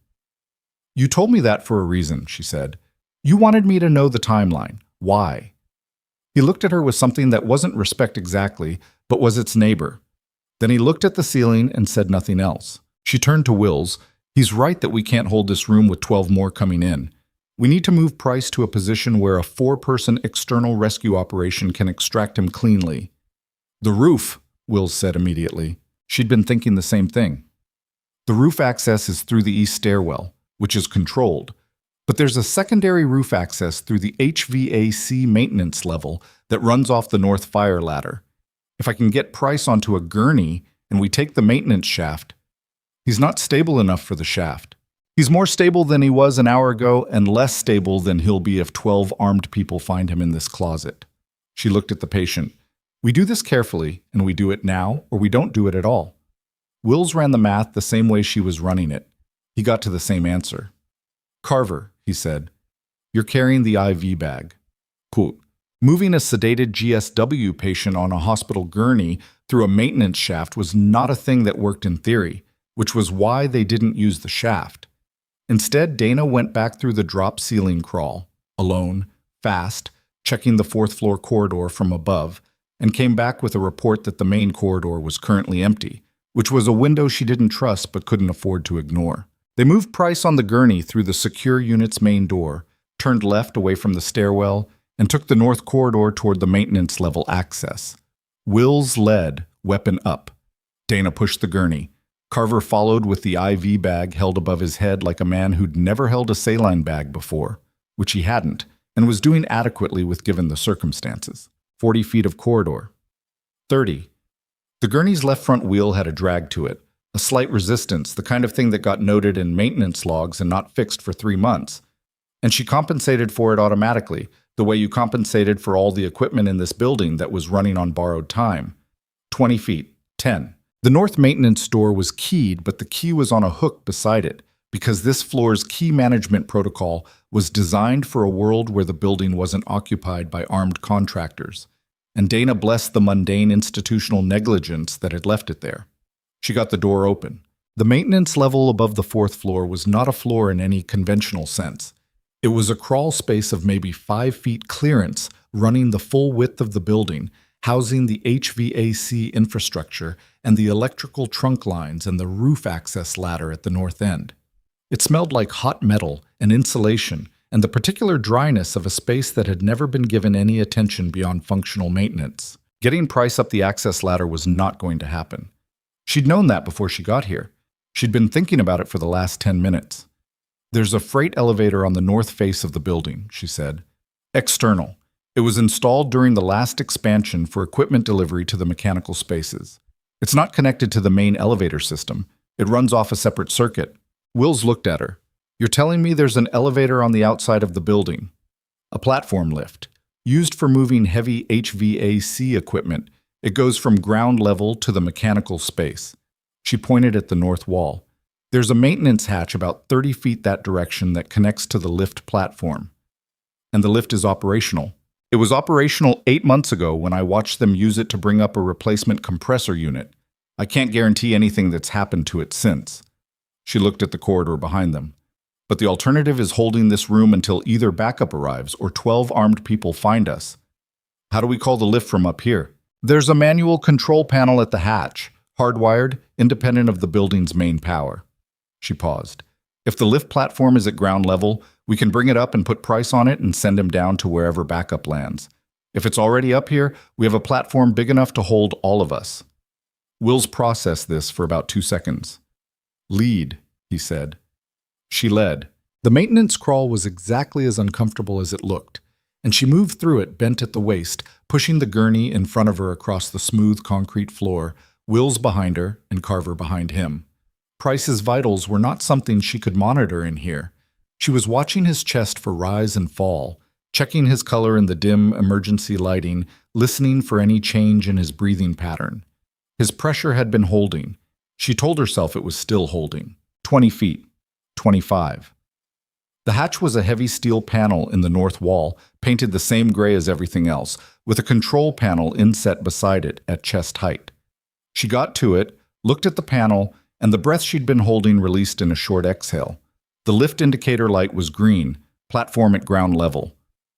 "You told me that for a reason," she said. "You wanted me to know the timeline. Why?" He looked at her with something that wasn't respect exactly, but was its neighbor. Then he looked at the ceiling and said nothing else. She turned to Wills. "He's right that we can't hold this room with 12 more coming in. We need to move Price to a position where a 4-person external rescue operation can extract him cleanly." "The roof," Wills said immediately. She'd been thinking the same thing. "The roof access is through the east stairwell, which is controlled. But there's a secondary roof access through the HVAC maintenance level that runs off the north fire ladder. If I can get Price onto a gurney and we take the maintenance shaft, he's not stable enough for the shaft. He's more stable than he was an hour ago and less stable than he'll be if 12 armed people find him in this closet." She looked at the patient. "We do this carefully, and we do it now, or we don't do it at all." Wills ran the math the same way she was running it. He got to the same answer. "Carver," he said, "you're carrying the IV bag." Quote, "Moving a sedated GSW patient on a hospital gurney through a maintenance shaft was not a thing that worked in theory, which was why they didn't use the shaft. Instead, Dana went back through the drop ceiling crawl, alone, fast, checking the 4th floor corridor from above, and came back with a report that the main corridor was currently empty, which was a window she didn't trust but couldn't afford to ignore. They moved Price on the gurney through the secure unit's main door, turned left away from the stairwell, and took the north corridor toward the maintenance level access. Wills led, weapon up. Dana pushed the gurney. Carver followed with the IV bag held above his head like a man who'd never held a saline bag before, which he hadn't, and was doing adequately with given the circumstances. 40 feet of corridor. 30. The gurney's left front wheel had a drag to it, a slight resistance, the kind of thing that got noted in maintenance logs and not fixed for 3 months. And she compensated for it automatically, the way you compensated for all the equipment in this building that was running on borrowed time. 20 feet. 10. The north maintenance door was keyed, but the key was on a hook beside it, because this floor's key management protocol was designed for a world where the building wasn't occupied by armed contractors. And Dana blessed the mundane institutional negligence that had left it there. She got the door open. The maintenance level above the 4th floor was not a floor in any conventional sense. It was a crawl space of maybe 5 feet clearance running the full width of the building, housing the HVAC infrastructure and the electrical trunk lines and the roof access ladder at the north end. It smelled like hot metal and insulation and the particular dryness of a space that had never been given any attention beyond functional maintenance. Getting Price up the access ladder was not going to happen. She'd known that before she got here. She'd been thinking about it for the last 10 minutes. "There's a freight elevator on the north face of the building," she said. "External. It was installed during the last expansion for equipment delivery to the mechanical spaces. It's not connected to the main elevator system. It runs off a separate circuit." Wills looked at her. "You're telling me there's an elevator on the outside of the building?" "A platform lift, used for moving heavy HVAC equipment. It goes from ground level to the mechanical space." She pointed at the north wall. "There's a maintenance hatch about 30 feet that direction that connects to the lift platform. And the lift is operational. It was operational 8 months ago when I watched them use it to bring up a replacement compressor unit. I can't guarantee anything that's happened to it since." She looked at the corridor behind them. "But the alternative is holding this room until either backup arrives or 12 armed people find us. How do we call the lift from up here?" "There's a manual control panel at the hatch, hardwired, independent of the building's main power." She paused. "If the lift platform is at ground level, we can bring it up and put Price on it and send him down to wherever backup lands. If it's already up here, we have a platform big enough to hold all of us." Wills processed this for about 2 seconds. "Lead," he said. She led. The maintenance crawl was exactly as uncomfortable as it looked, and she moved through it bent at the waist, pushing the gurney in front of her across the smooth concrete floor, Wills behind her and Carver behind him. Price's vitals were not something she could monitor in here. She was watching his chest for rise and fall, checking his color in the dim emergency lighting, listening for any change in his breathing pattern. His pressure had been holding. She told herself it was still holding. 20 feet. 25. The hatch was a heavy steel panel in the north wall, painted the same gray as everything else, with a control panel inset beside it at chest height. She got to it, looked at the panel, and the breath she'd been holding released in a short exhale. The lift indicator light was green, platform at ground level.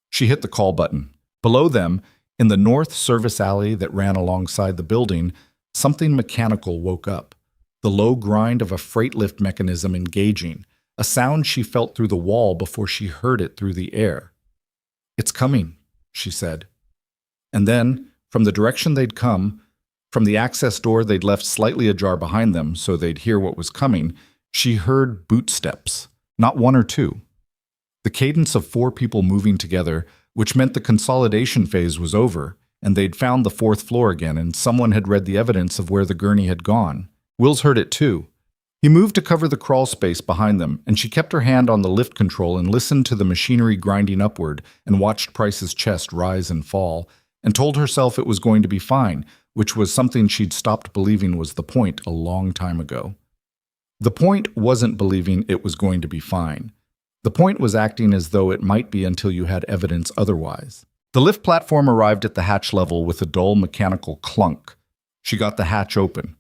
She hit the call button. Below them, in the north service alley that ran alongside the building, something mechanical woke up. The low grind of a freight lift mechanism engaging, a sound she felt through the wall before she heard it through the air. "It's coming," she said. And then, from the direction they'd come, from the access door they'd left slightly ajar behind them so they'd hear what was coming, she heard boot steps, not 1 or 2. The cadence of 4 people moving together, which meant the consolidation phase was over, and they'd found the 4th floor again and someone had read the evidence of where the gurney had gone. Wills heard it too. He moved to cover the crawl space behind them, and she kept her hand on the lift control and listened to the machinery grinding upward and watched Price's chest rise and fall, and told herself it was going to be fine, which was something she'd stopped believing was the point a long time ago. The point wasn't believing it was going to be fine. The point was acting as though it might be until you had evidence otherwise. The lift platform arrived at the hatch level with a dull mechanical clunk. She got the hatch open.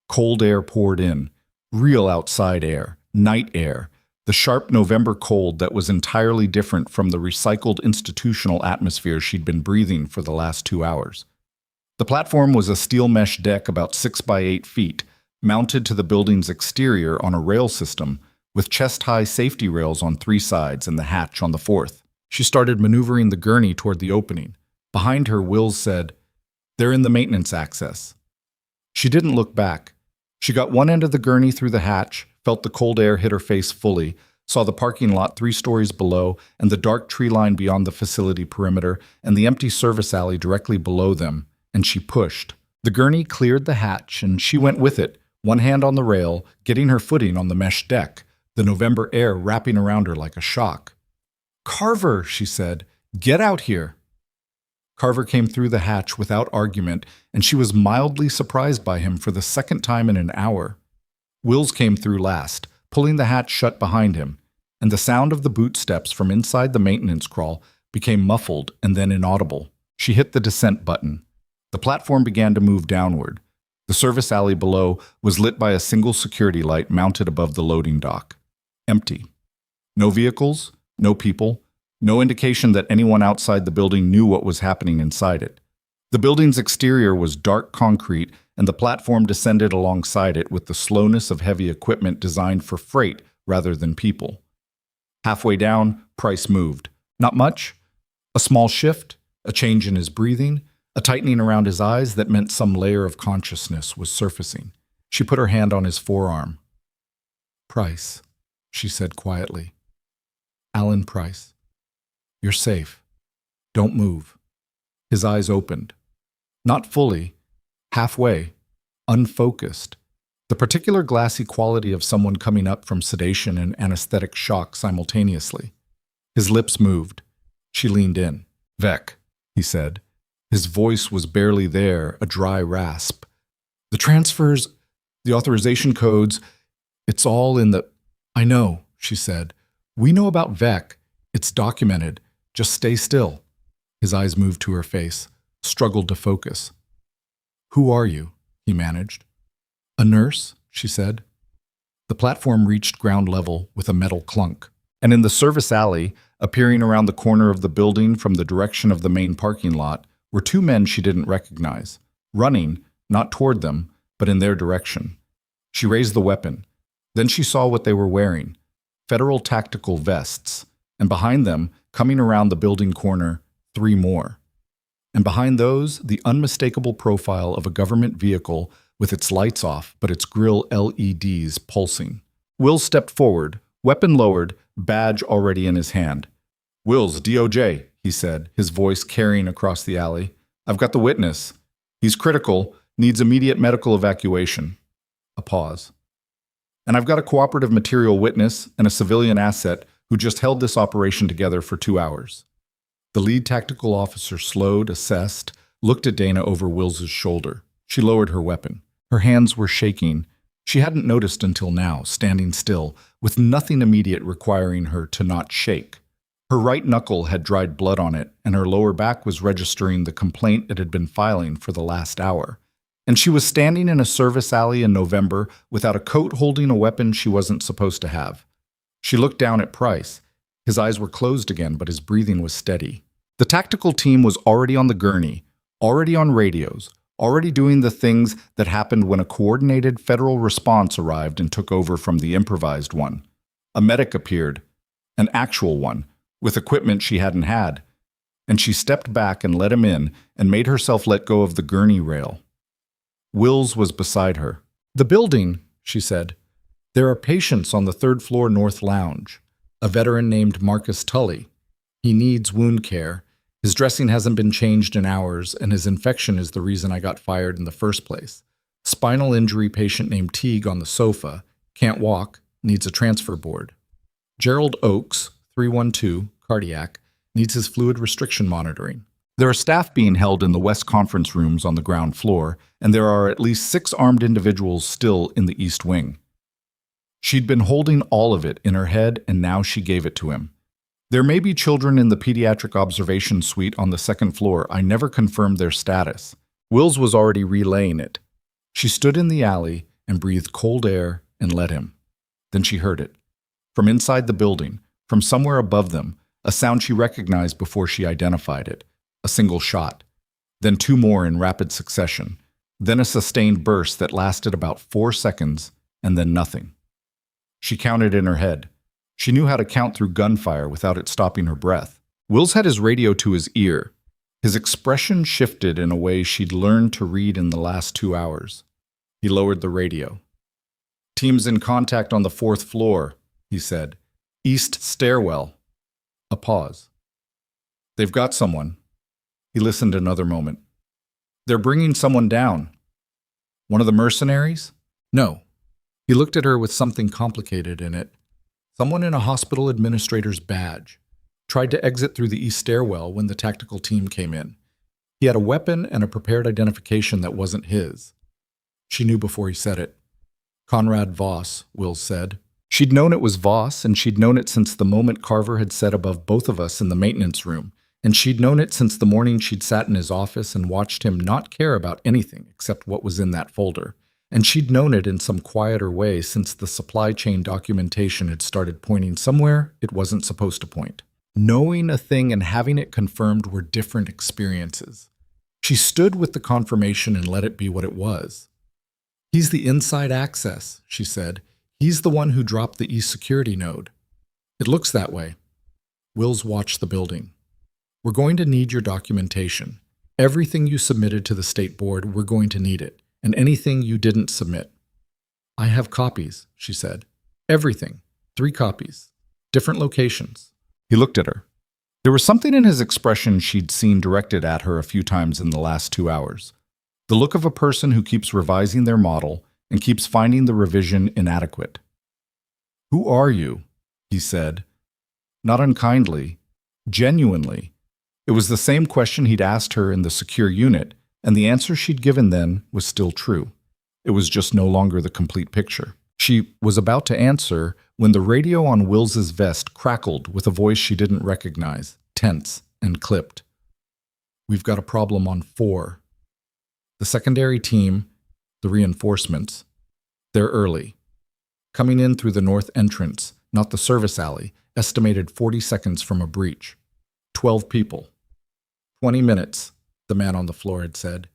Cold air poured in. Real outside air. Night air. The sharp November cold that was entirely different from the recycled institutional atmosphere she'd been breathing for the last 2 hours. The platform was a steel mesh deck about 6 by 8 feet, mounted to the building's exterior on a rail system, with chest-high safety rails on 3 sides and the hatch on the 4th. She started maneuvering the gurney toward the opening. Behind her, Wills said, "They're in the maintenance access." She didn't look back. She got one end of the gurney through the hatch, felt the cold air hit her face fully, saw the parking lot 3 stories below and the dark tree line beyond the facility perimeter and the empty service alley directly below them, and she pushed. The gurney cleared the hatch, and she went with it, one hand on the rail, getting her footing on the mesh deck, the November air wrapping around her like a shock. "Carver," she said, "get out here." Carver came through the hatch without argument, and she was mildly surprised by him for the second time in an hour. Wills came through last, pulling the hatch shut behind him, and the sound of the boot steps from inside the maintenance crawl became muffled and then inaudible. She hit the descent button. The platform began to move downward. The service alley below was lit by a single security light mounted above the loading dock. Empty. No vehicles, no people, no indication that anyone outside the building knew what was happening inside it. The building's exterior was dark concrete, and the platform descended alongside it with the slowness of heavy equipment designed for freight rather than people. Halfway down, Price moved. Not much. A small shift, a change in his breathing, a tightening around his eyes that meant some layer of consciousness was surfacing. She put her hand on his forearm. "Price," she said quietly. "Alan Price. You're safe. Don't move." His eyes opened. Not fully, halfway, unfocused. The particular glassy quality of someone coming up from sedation and anesthetic shock simultaneously. His lips moved. She leaned in. "Vec," he said. His voice was barely there, a dry rasp. "The transfers, the authorization codes, it's all in the—" "I know," she said. "We know about Vec. It's documented. Just stay still." His eyes moved to her face, struggled to focus. "Who are you?" he managed. "A nurse," she said. The platform reached ground level with a metal clunk, and in the service alley, appearing around the corner of the building from the direction of the main parking lot, were 2 men she didn't recognize, running, not toward them, but in their direction. She raised the weapon. Then she saw what they were wearing, federal tactical vests, and behind them, coming around the building corner, 3 more. And behind those, the unmistakable profile of a government vehicle with its lights off but its grille LEDs pulsing. Wills stepped forward, weapon lowered, badge already in his hand. "Wills, DOJ," he said, his voice carrying across the alley. "I've got the witness. He's critical, needs immediate medical evacuation." A pause. "And I've got a cooperative material witness and a civilian asset who just held this operation together for 2 hours. The lead tactical officer slowed, assessed, looked at Dana over Wills's shoulder. She lowered her weapon. Her hands were shaking. She hadn't noticed until now, standing still, with nothing immediate requiring her to not shake. Her right knuckle had dried blood on it, and her lower back was registering the complaint it had been filing for the last hour. And she was standing in a service alley in November without a coat holding a weapon she wasn't supposed to have. She looked down at Price. His eyes were closed again, but his breathing was steady. The tactical team was already on the gurney, already on radios, already doing the things that happened when a coordinated federal response arrived and took over from the improvised one. A medic appeared, an actual one, with equipment she hadn't had, and she stepped back and let him in and made herself let go of the gurney rail. Wills was beside her. "The building," she said. "There are patients on the 3rd floor north lounge. A veteran named Marcus Tully. He needs wound care. His dressing hasn't been changed in hours, and his infection is the reason I got fired in the first place. Spinal injury patient named Teague on the sofa. Can't walk. Needs a transfer board. Gerald Oakes, 312, cardiac, needs his fluid restriction monitoring. There are staff being held in the West Conference rooms on the ground floor, and there are at least 6 armed individuals still in the East Wing." She'd been holding all of it in her head, and now she gave it to him. "There may be children in the pediatric observation suite on the 2nd floor. I never confirmed their status." Wills was already relaying it. She stood in the alley and breathed cold air and let him. Then she heard it. From inside the building, from somewhere above them, a sound she recognized before she identified it. A single shot. Then 2 more in rapid succession. Then a sustained burst that lasted about 4 seconds, and then nothing. She counted in her head. She knew how to count through gunfire without it stopping her breath. Wills had his radio to his ear. His expression shifted in a way she'd learned to read in the last 2 hours. He lowered the radio. Team's in contact on the 4th floor, he said. East stairwell. A pause. They've got someone. He listened another moment. They're bringing someone down. One of the mercenaries? No. He looked at her with something complicated in it. Someone in a hospital administrator's badge. Tried to exit through the east stairwell when the tactical team came in. He had a weapon and a prepared identification that wasn't his. She knew before he said it. Conrad Voss, Wills said. She'd known it was Voss, and she'd known it since the moment Carver had sat above both of us in the maintenance room, and she'd known it since the morning she'd sat in his office and watched him not care about anything except what was in that folder. And she'd known it in some quieter way since the supply chain documentation had started pointing somewhere it wasn't supposed to point. Knowing a thing and having it confirmed were different experiences. She stood with the confirmation and let it be what it was. He's the inside access, she said. He's the one who dropped the East security node. It looks that way. Wills watched the building. We're going to need your documentation. Everything you submitted to the state board, we're going to need it. And anything you didn't submit. I have copies, she said. Everything. 3 copies. Different locations. He looked at her. There was something in his expression she'd seen directed at her a few times in the last 2 hours. The look of a person who keeps revising their model and keeps finding the revision inadequate. Who are you? He said. Not unkindly. Genuinely. It was the same question he'd asked her in the secure unit, and the answer she'd given then was still true. It was just no longer the complete picture. She was about to answer when the radio on Wills's vest crackled with a voice she didn't recognize, tense and clipped. We've got a problem on 4. The secondary team, the reinforcements, they're early. Coming in through the north entrance, not the service alley, estimated 40 seconds from a breach. 12 people. 20 minutes, the man on the floor had said.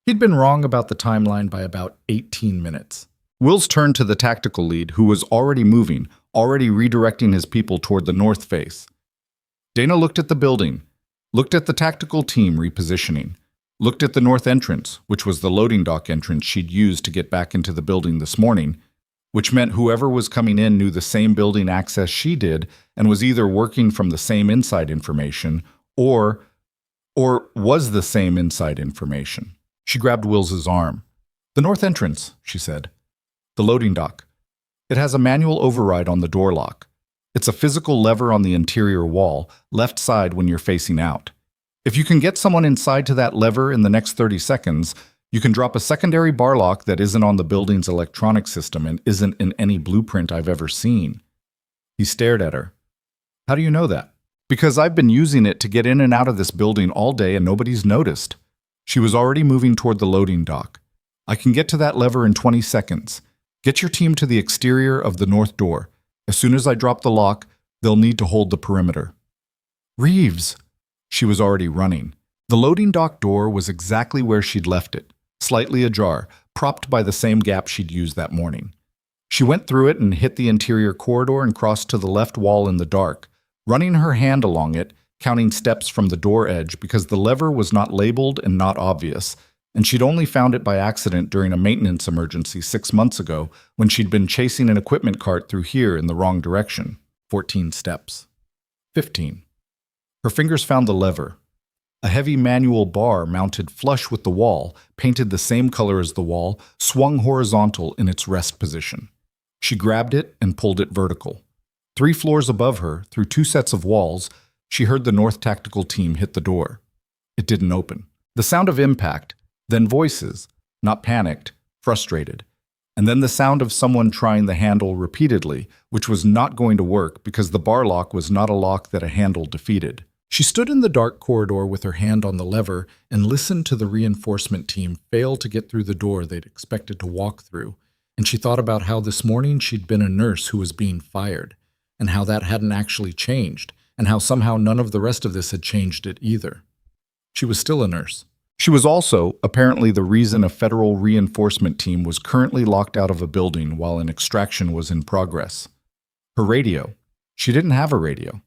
He'd been wrong about the timeline by about 18 minutes. Wills turned to the tactical lead, who was already moving, already redirecting his people toward the north face. Dana looked at the building, looked at the tactical team repositioning, looked at the north entrance, which was the loading dock entrance she'd used to get back into the building this morning, which meant whoever was coming in knew the same building access she did and was either working from the same inside information or was the same inside information. She grabbed Wills's arm. The north entrance, she said. The loading dock. It has a manual override on the door lock. It's a physical lever on the interior wall, left side when you're facing out. If you can get someone inside to that lever in the next 30 seconds, you can drop a secondary bar lock that isn't on the building's electronic system and isn't in any blueprint I've ever seen. He stared at her. How do you know that? Because I've been using it to get in and out of this building all day and nobody's noticed. She was already moving toward the loading dock. I can get to that lever in 20 seconds. Get your team to the exterior of the north door. As soon as I drop the lock, they'll need to hold the perimeter. Reeves! She was already running. The loading dock door was exactly where she'd left it, slightly ajar, propped by the same gap she'd used that morning. She went through it and hit the interior corridor and crossed to the left wall in the dark, running her hand along it, counting steps from the door edge because the lever was not labeled and not obvious, and she'd only found it by accident during a maintenance emergency 6 months ago when she'd been chasing an equipment cart through here in the wrong direction. 14 steps. 15. Her fingers found the lever. A heavy manual bar mounted flush with the wall, painted the same color as the wall, swung horizontal in its rest position. She grabbed it and pulled it vertical. 3 floors above her, through 2 sets of walls, she heard the North Tactical team hit the door. It didn't open. The sound of impact, then voices, not panicked, frustrated, and then the sound of someone trying the handle repeatedly, which was not going to work because the bar lock was not a lock that a handle defeated. She stood in the dark corridor with her hand on the lever and listened to the reinforcement team fail to get through the door they'd expected to walk through, and she thought about how this morning she'd been a nurse who was being fired, and how that hadn't actually changed, and how somehow none of the rest of this had changed it either. She was still a nurse. She was also, apparently, the reason a federal reinforcement team was currently locked out of a building while an extraction was in progress. Her radio. She didn't have a radio.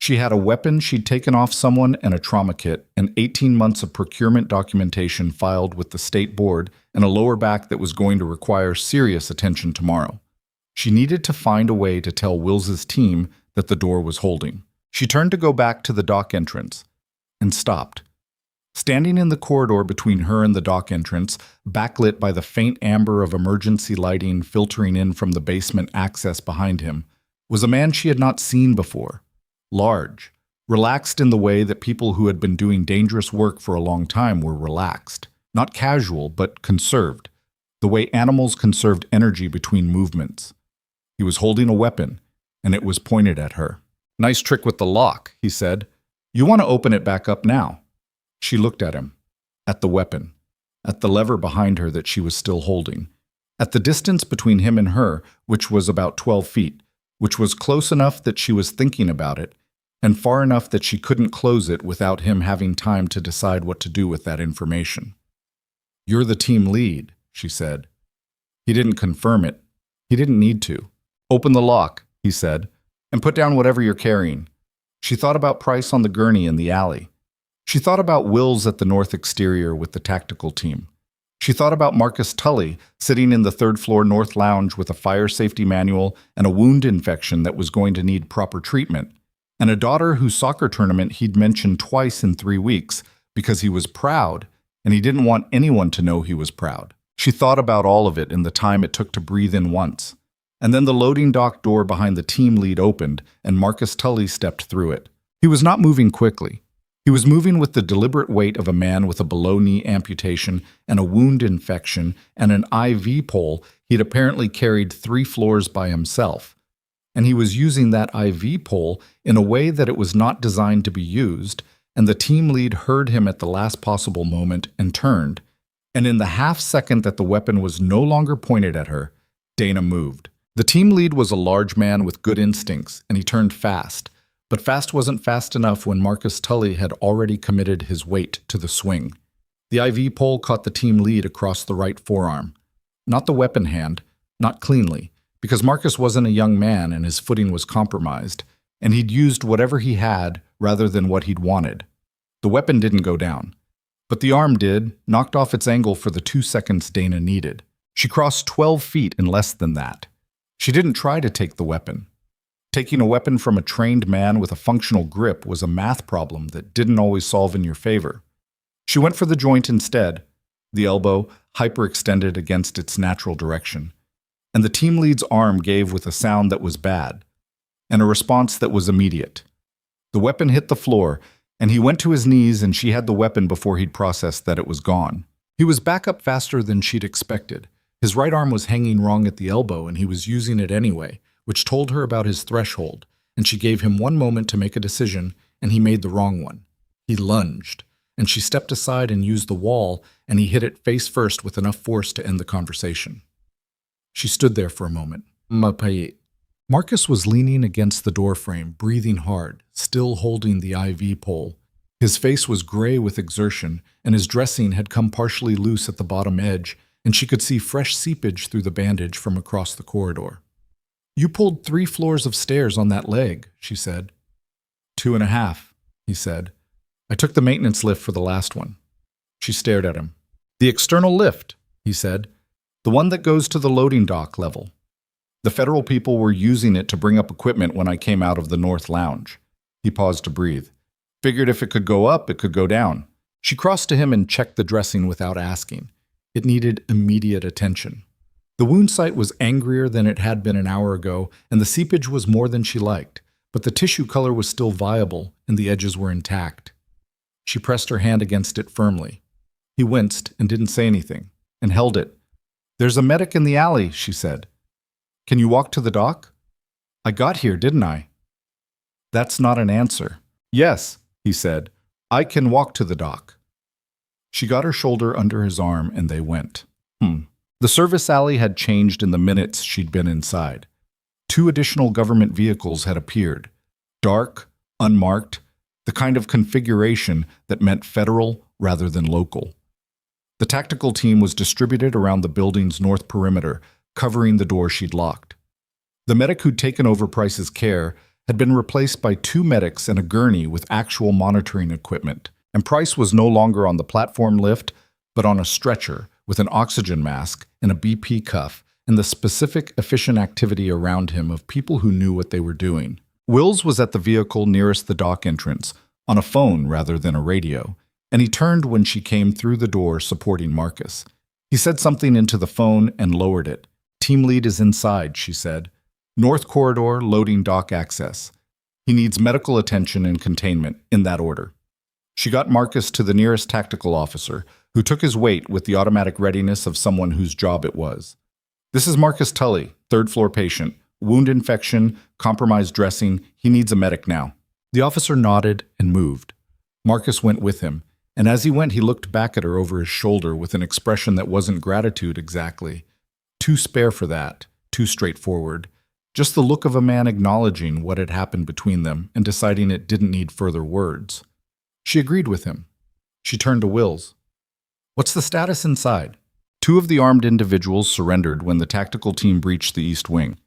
She had a weapon she'd taken off someone and a trauma kit, and 18 months of procurement documentation filed with the state board, and a lower back that was going to require serious attention tomorrow. She needed to find a way to tell Wills's team that the door was holding. She turned to go back to the dock entrance and stopped. Standing in the corridor between her and the dock entrance, backlit by the faint amber of emergency lighting filtering in from the basement access behind him, was a man she had not seen before. Large, relaxed in the way that people who had been doing dangerous work for a long time were relaxed. Not casual, but conserved, the way animals conserved energy between movements. He was holding a weapon, and it was pointed at her. "Nice trick with the lock," he said. "You want to open it back up now." She looked at him, at the weapon, at the lever behind her that she was still holding, at the distance between him and her, which was about 12 feet, which was close enough that she was thinking about it, and far enough that she couldn't close it without him having time to decide what to do with that information. "You're the team lead," she said. He didn't confirm it. He didn't need to. "Open the lock," he said, "and put down whatever you're carrying." She thought about Price on the gurney in the alley. She thought about Wills at the north exterior with the tactical team. She thought about Marcus Tully sitting in the third-floor north lounge with a fire safety manual and a wound infection that was going to need proper treatment, and a daughter whose soccer tournament he'd mentioned twice in 3 weeks because he was proud, and he didn't want anyone to know he was proud. She thought about all of it in the time it took to breathe in once. And then the loading dock door behind the team lead opened, and Marcus Tully stepped through it. He was not moving quickly. He was moving with the deliberate weight of a man with a below-knee amputation and a wound infection and an IV pole he'd apparently carried 3 floors by himself. And he was using that IV pole in a way that it was not designed to be used, and the team lead heard him at the last possible moment and turned. And in the half-second that the weapon was no longer pointed at her, Dana moved. The team lead was a large man with good instincts, and he turned fast. But fast wasn't fast enough when Marcus Tully had already committed his weight to the swing. The IV pole caught the team lead across the right forearm. Not the weapon hand, not cleanly, because Marcus wasn't a young man and his footing was compromised, and he'd used whatever he had rather than what he'd wanted. The weapon didn't go down, but the arm did, knocked off its angle for the 2 seconds Dana needed. She crossed 12 feet in less than that. She didn't try to take the weapon. Taking a weapon from a trained man with a functional grip was a math problem that didn't always solve in your favor. She went for the joint instead, the elbow hyperextended against its natural direction, and the team lead's arm gave with a sound that was bad, and a response that was immediate. The weapon hit the floor, and he went to his knees, and she had the weapon before he'd processed that it was gone. He was back up faster than she'd expected. His right arm was hanging wrong at the elbow, and he was using it anyway, which told her about his threshold, and she gave him 1 moment to make a decision, and he made the wrong one. He lunged, and she stepped aside and used the wall, and he hit it face first with enough force to end the conversation. She stood there for a moment. Marcus was leaning against the doorframe, breathing hard, still holding the IV pole. His face was gray with exertion, and his dressing had come partially loose at the bottom edge, and she could see fresh seepage through the bandage from across the corridor. "You pulled 3 floors of stairs on that leg," she said. 2.5, he said. "I took the maintenance lift for the last one." She stared at him. "The external lift," he said. "The one that goes to the loading dock level. The federal people were using it to bring up equipment when I came out of the north lounge." He paused to breathe. "Figured if it could go up, it could go down." She crossed to him and checked the dressing without asking. It needed immediate attention. The wound site was angrier than it had been an hour ago, and the seepage was more than she liked, but the tissue color was still viable, and the edges were intact. She pressed her hand against it firmly. He winced and didn't say anything, and held it. "There's a medic in the alley," she said. "Can you walk to the dock?" "I got here, didn't I?" "That's not an answer." "Yes," he said. "I can walk to the dock." She got her shoulder under his arm, and they went. The service alley had changed in the minutes she'd been inside. 2 additional government vehicles had appeared. Dark, unmarked, the kind of configuration that meant federal rather than local. The tactical team was distributed around the building's north perimeter, covering the door she'd locked. The medic who'd taken over Price's care had been replaced by 2 medics and a gurney with actual monitoring equipment, and Price was no longer on the platform lift, but on a stretcher with an oxygen mask and a BP cuff and the specific, efficient activity around him of people who knew what they were doing. Wills was at the vehicle nearest the dock entrance, on a phone rather than a radio, and he turned when she came through the door supporting Marcus. He said something into the phone and lowered it. "Team lead is inside," she said. "North corridor, loading dock access. He needs medical attention and containment, in that order." She got Marcus to the nearest tactical officer, who took his weight with the automatic readiness of someone whose job it was. "This is Marcus Tully, third-floor patient. Wound infection, compromised dressing. He needs a medic now." The officer nodded and moved. Marcus went with him, and as he went, he looked back at her over his shoulder with an expression that wasn't gratitude exactly. Too spare for that, too straightforward. Just the look of a man acknowledging what had happened between them and deciding it didn't need further words. She agreed with him. She turned to Wills. "What's the status inside?" 2 of the armed individuals surrendered when the tactical team breached the east wing.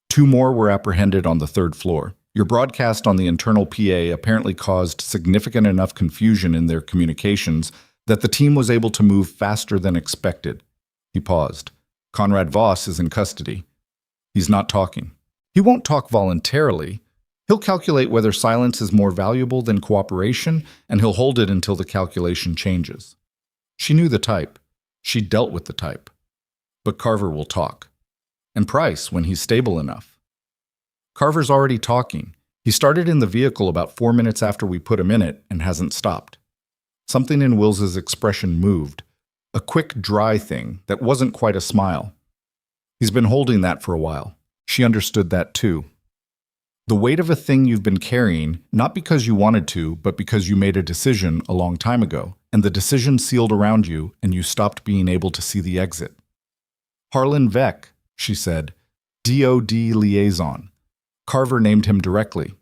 2 more were apprehended on the 3rd floor. Your broadcast on the internal PA apparently caused significant enough confusion in their communications that the team was able to move faster than expected. He paused. "Conrad Voss is in custody. He's not talking. He won't talk voluntarily. He'll calculate whether silence is more valuable than cooperation, and he'll hold it until the calculation changes." She knew the type. She dealt with the type. But Carver will talk. And Price, when he's stable enough. Carver's already talking. He started in the vehicle about 4 minutes after we put him in it and hasn't stopped. Something in Wills's expression moved. A quick, dry thing that wasn't quite a smile. He's been holding that for a while. She understood that too. The weight of a thing you've been carrying, not because you wanted to, but because you made a decision a long time ago, and the decision sealed around you and you stopped being able to see the exit. "Harlan Vec," she said, "DOD liaison." Carver named him directly.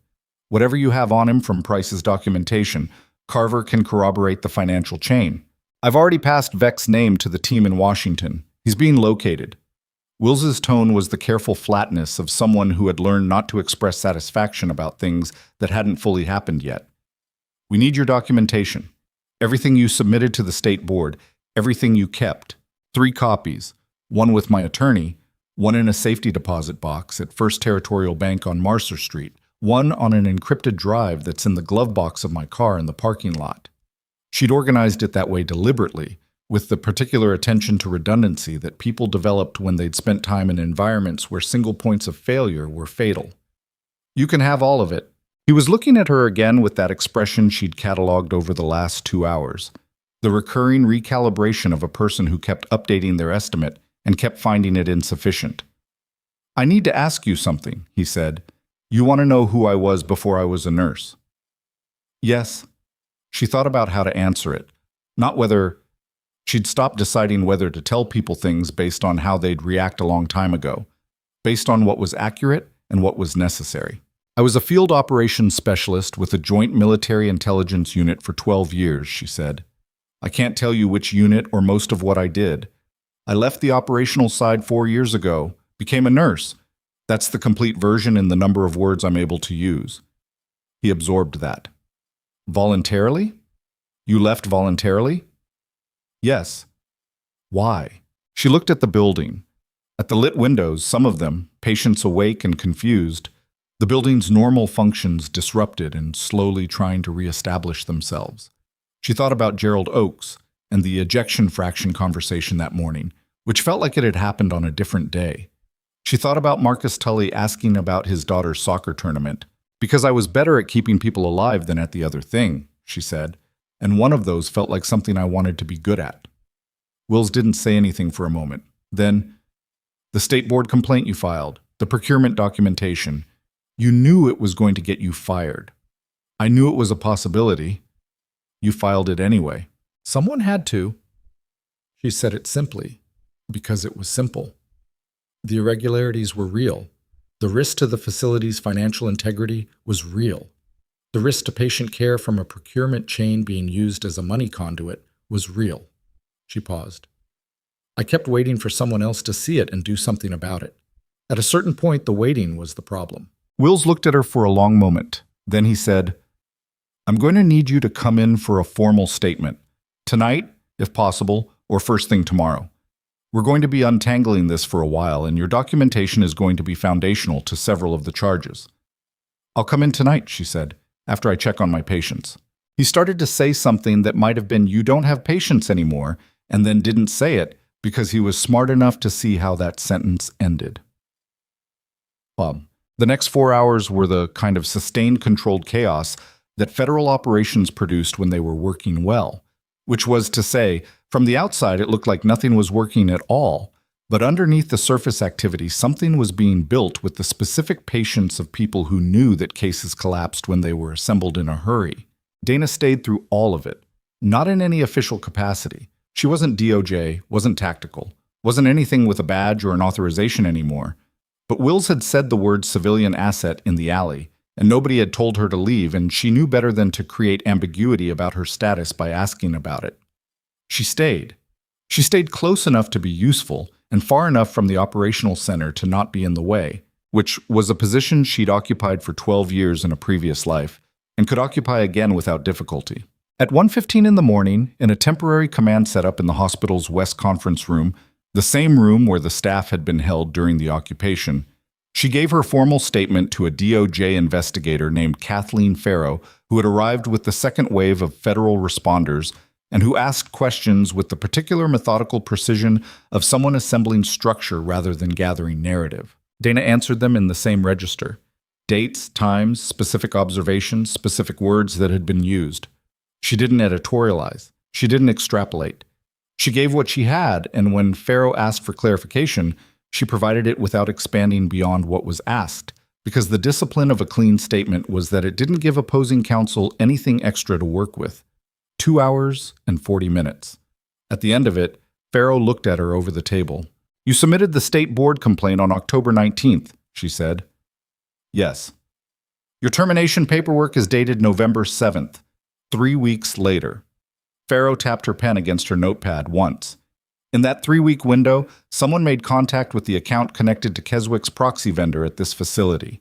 "Whatever you have on him from Price's documentation, Carver can corroborate the financial chain. I've already passed Vec's name to the team in Washington. He's being located." Wills's tone was the careful flatness of someone who had learned not to express satisfaction about things that hadn't fully happened yet. "We need your documentation. Everything you submitted to the state board, everything you kept. 3 copies, 1 with my attorney, 1 in a safety deposit box at First Territorial Bank on Marcer Street, 1 on an encrypted drive that's in the glove box of my car in the parking lot." She'd organized it that way deliberately, with the particular attention to redundancy that people developed when they'd spent time in environments where single points of failure were fatal. "You can have all of it." He was looking at her again with that expression she'd cataloged over the last 2 hours, the recurring recalibration of a person who kept updating their estimate and kept finding it insufficient. "I need to ask you something," he said. "You want to know who I was before I was a nurse?" "Yes." She thought about how to answer it, not whether. She'd stopped deciding whether to tell people things based on how they'd react a long time ago, based on what was accurate and what was necessary. "I was a field operations specialist with a joint military intelligence unit for 12 years, she said. "I can't tell you which unit or most of what I did. I left the operational side 4 years ago, became a nurse. That's the complete version in the number of words I'm able to use." He absorbed that. "Voluntarily? You left voluntarily?" "Yes." "Why?" She looked at the building, at the lit windows, some of them, patients awake and confused, the building's normal functions disrupted and slowly trying to reestablish themselves. She thought about Gerald Oakes and the ejection fraction conversation that morning, which felt like it had happened on a different day. She thought about Marcus Tully asking about his daughter's soccer tournament. "Because I was better at keeping people alive than at the other thing," she said. "And one of those felt like something I wanted to be good at." Wills didn't say anything for a moment. Then, "The state board complaint you filed, the procurement documentation, you knew it was going to get you fired. I knew it was a possibility. You filed it anyway." "Someone had to." She said it simply, because it was simple. The irregularities were real. The risk to the facility's financial integrity was real. The risk to patient care from a procurement chain being used as a money conduit was real. She paused. "I kept waiting for someone else to see it and do something about it. At a certain point, the waiting was the problem." Wills looked at her for a long moment. Then he said, "I'm going to need you to come in for a formal statement. Tonight, if possible, or first thing tomorrow. We're going to be untangling this for a while, and your documentation is going to be foundational to several of the charges. I'll come in tonight, she said, after I check on my patients. He started to say something that might have been, "You don't have patients anymore," and then didn't say it because he was smart enough to see how that sentence ended. The next 4 hours were the kind of sustained controlled chaos that federal operations produced when they were working well, which was to say, from the outside it looked like nothing was working at all, but underneath the surface activity something was being built with the specific patience of people who knew that cases collapsed when they were assembled in a hurry. Dana stayed through all of it, not in any official capacity. She wasn't DOJ, wasn't tactical, wasn't anything with a badge or an authorization anymore. But Wills had said the word civilian asset in the alley, and nobody had told her to leave, and she knew better than to create ambiguity about her status by asking about it. She stayed. She stayed close enough to be useful, and far enough from the operational center to not be in the way, which was a position she'd occupied for 12 years in a previous life, and could occupy again without difficulty. At 1:15 in the morning, in a temporary command setup in the hospital's West Conference Room, the same room where the staff had been held during the occupation, she gave her formal statement to a DOJ investigator named Kathleen Farrow, who had arrived with the second wave of federal responders and who asked questions with the particular methodical precision of someone assembling structure rather than gathering narrative. Dana answered them in the same register. Dates, times, specific observations, specific words that had been used. She didn't editorialize. She didn't extrapolate. She gave what she had, and when Farrow asked for clarification, she provided it without expanding beyond what was asked, because the discipline of a clean statement was that it didn't give opposing counsel anything extra to work with. 2 hours and 40 minutes. At the end of it, Farrow looked at her over the table. "You submitted the state board complaint on October 19th, she said. "Yes." "Your termination paperwork is dated November 7th, 3 weeks later." Farrow tapped her pen against her notepad once. In that 3-week window, someone made contact with the account connected to Keswick's proxy vendor at this facility.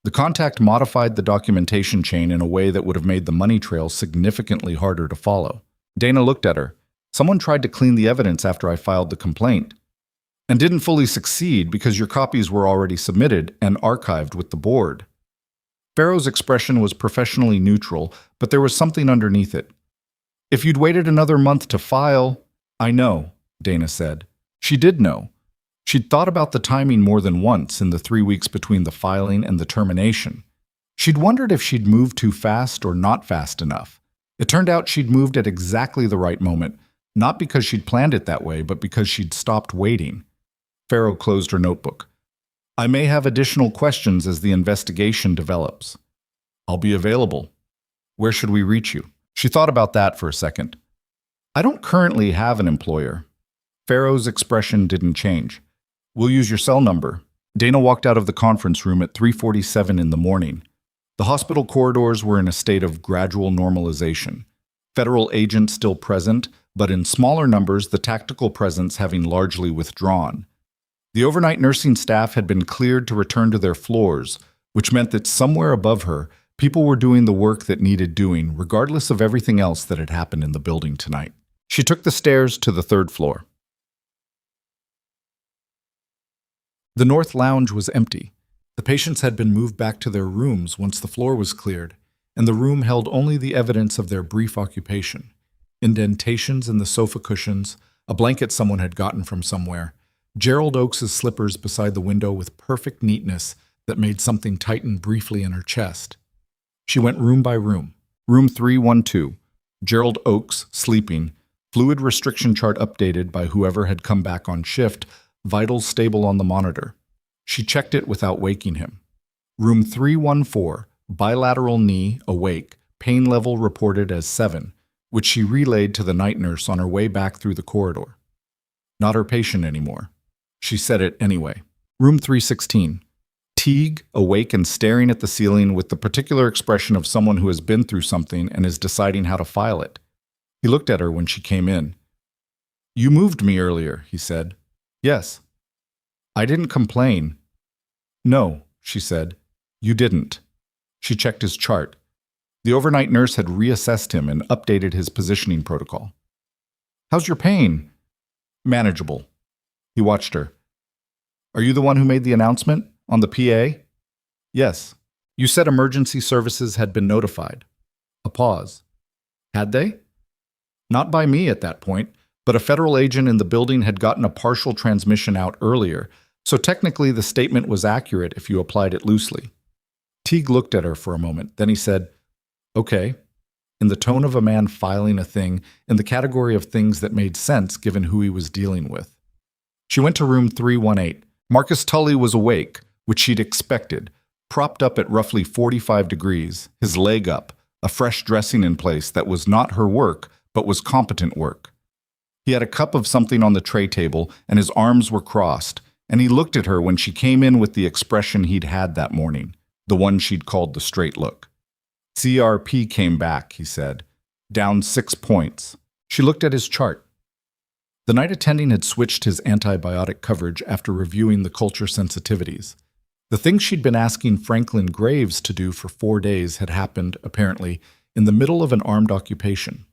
The contact modified the documentation chain in a way that would have made the money trail significantly harder to follow. Dana looked at her. "Someone tried to clean the evidence after I filed the complaint. And didn't fully succeed because your copies were already submitted and archived with the board." Farrow's expression was professionally neutral, but there was something underneath it. "If you'd waited another month to file—" "I know," Dana said. She did know. She'd thought about the timing more than once in the 3 weeks between the filing and the termination. She'd wondered if she'd moved too fast or not fast enough. It turned out she'd moved at exactly the right moment, not because she'd planned it that way, but because she'd stopped waiting. Farrow closed her notebook. "I may have additional questions as the investigation develops. I'll be available. Where should we reach you?" She thought about that for a second. "I don't currently have an employer." Farrow's expression didn't change. "We'll use your cell number." Dana walked out of the conference room at 3:47 in the morning. The hospital corridors were in a state of gradual normalization. Federal agents still present, but in smaller numbers, the tactical presence having largely withdrawn. The overnight nursing staff had been cleared to return to their floors, which meant that somewhere above her, people were doing the work that needed doing, regardless of everything else that had happened in the building tonight. She took the stairs to the 3rd floor. The north lounge was empty. The patients had been moved back to their rooms once the floor was cleared, and the room held only the evidence of their brief occupation. Indentations in the sofa cushions, a blanket someone had gotten from somewhere, Gerald Oakes' slippers beside the window with perfect neatness that made something tighten briefly in her chest. She went room by room. Room 312. Gerald Oakes, sleeping, fluid restriction chart updated by whoever had come back on shift, vitals stable on the monitor. She checked it without waking him. Room 314, bilateral knee, awake, pain level reported as 7, which she relayed to the night nurse on her way back through the corridor. Not her patient anymore. She said it anyway. Room 316. Teague, awake and staring at the ceiling with the particular expression of someone who has been through something and is deciding how to file it. He looked at her when she came in. "You moved me earlier," he said. "Yes." "I didn't complain." "No," she said. "You didn't." She checked his chart. The overnight nurse had reassessed him and updated his positioning protocol. "How's your pain?" "Manageable." He watched her. Are you the one who made the announcement? On the PA? Yes. You said emergency services had been notified. A pause. Had they? Not by me at that point, but a federal agent in the building had gotten a partial transmission out earlier, so technically the statement was accurate if you applied it loosely. Teague looked at her for a moment, then he said, Okay, in the tone of a man filing a thing in the category of things that made sense given who he was dealing with. She went to room 318. Marcus Tully was awake, which she'd expected, propped up at roughly 45 degrees, his leg up, a fresh dressing in place that was not her work, but was competent work. He had a cup of something on the tray table, and his arms were crossed, and he looked at her when she came in with the expression he'd had that morning, the one she'd called the straight look. CRP came back, he said. Down 6 points. She looked at his chart. The night attending had switched his antibiotic coverage after reviewing the culture sensitivities. The thing she'd been asking Franklin Graves to do for 4 days had happened, apparently, in the middle of an armed occupation.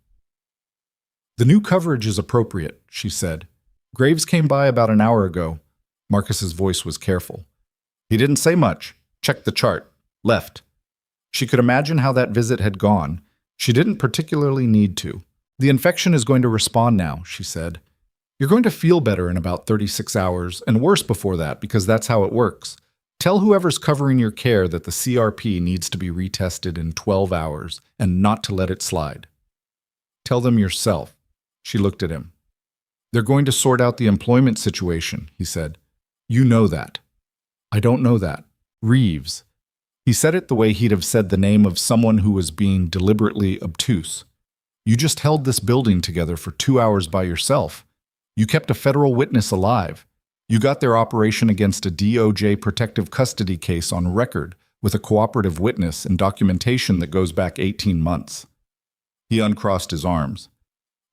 The new coverage is appropriate, she said. Graves came by about an hour ago. Marcus's voice was careful. He didn't say much. Checked the chart. Left. She could imagine how that visit had gone. She didn't particularly need to. The infection is going to respond now, she said. You're going to feel better in about 36 hours, and worse before that, because that's how it works. Tell whoever's covering your care that the CRP needs to be retested in 12 hours, and not to let it slide. Tell them yourself. She looked at him. They're going to sort out the employment situation, he said. You know that. I don't know that. Reeves. He said it the way he'd have said the name of someone who was being deliberately obtuse. You just held this building together for 2 hours by yourself. You kept a federal witness alive. You got their operation against a DOJ protective custody case on record with a cooperative witness and documentation that goes back 18 months. He uncrossed his arms.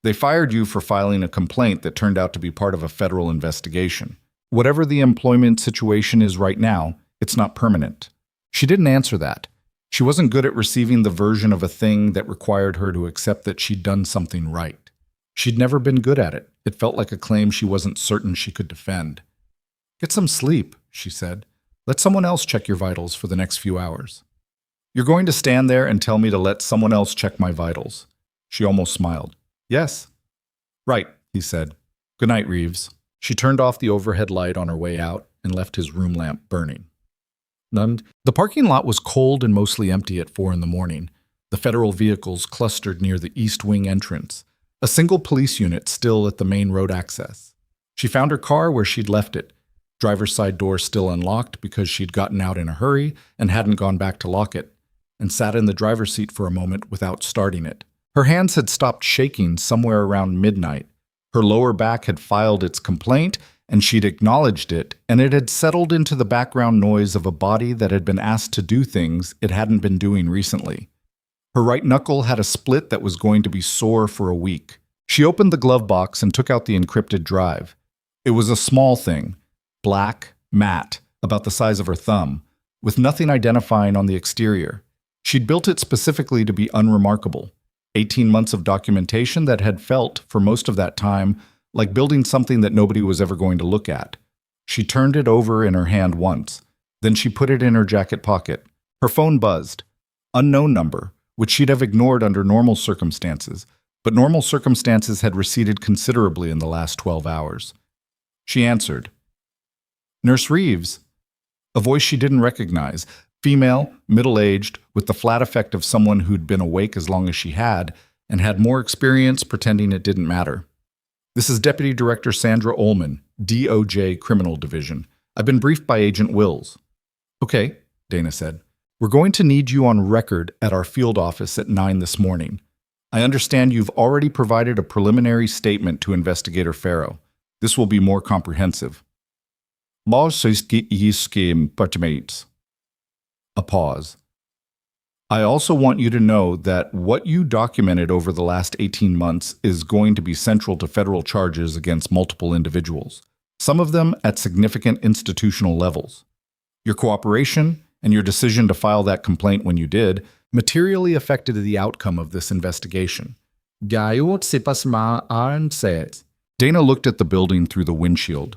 They fired you for filing a complaint that turned out to be part of a federal investigation. Whatever the employment situation is right now, it's not permanent. She didn't answer that. She wasn't good at receiving the version of a thing that required her to accept that she'd done something right. She'd never been good at it. It felt like a claim she wasn't certain she could defend. Get some sleep, she said. Let someone else check your vitals for the next few hours. You're going to stand there and tell me to let someone else check my vitals. She almost smiled. Yes. Right, he said. Good night, Reeves. She turned off the overhead light on her way out and left his room lamp burning. The parking lot was cold and mostly empty at 4 a.m. The federal vehicles clustered near the east wing entrance, a single police unit still at the main road access. She found her car where she'd left it, driver's side door still unlocked because she'd gotten out in a hurry and hadn't gone back to lock it, and sat in the driver's seat for a moment without starting it. Her hands had stopped shaking somewhere around midnight. Her lower back had filed its complaint, and she'd acknowledged it, and it had settled into the background noise of a body that had been asked to do things it hadn't been doing recently. Her right knuckle had a split that was going to be sore for a week. She opened the glove box and took out the encrypted drive. It was a small thing, black, matte, about the size of her thumb, with nothing identifying on the exterior. She'd built it specifically to be unremarkable. 18 months of documentation that had felt, for most of that time, like building something that nobody was ever going to look at. She turned it over in her hand once. Then she put it in her jacket pocket. Her phone buzzed. Unknown number, which she'd have ignored under normal circumstances, but normal circumstances had receded considerably in the last 12 hours. She answered. Nurse Reeves. A voice she didn't recognize. Female, middle-aged, with the flat effect of someone who'd been awake as long as she had, and had more experience pretending it didn't matter. This is Deputy Director Sandra Ullman, DOJ Criminal Division. I've been briefed by Agent Wills. Okay, Dana said. We're going to need you on record at our field office at 9 this morning. I understand you've already provided a preliminary statement to Investigator Farrow. This will be more comprehensive. A pause. I also want you to know that what you documented over the last 18 months is going to be central to federal charges against multiple individuals, some of them at significant institutional levels. Your cooperation and your decision to file that complaint when you did materially affected the outcome of this investigation. Dana looked at the building through the windshield.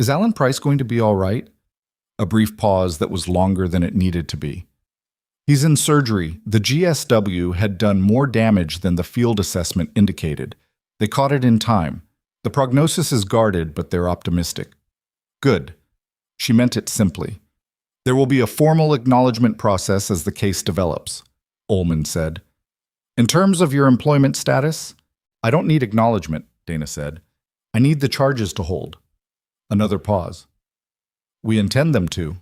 Is Alan Price going to be all right? A brief pause that was longer than it needed to be. He's in surgery. The GSW had done more damage than the field assessment indicated. They caught it in time. The prognosis is guarded, but they're optimistic. Good. She meant it simply. There will be a formal acknowledgement process as the case develops, Ullman said. In terms of your employment status, I don't need acknowledgement, Dana said. I need the charges to hold. Another pause. We intend them to.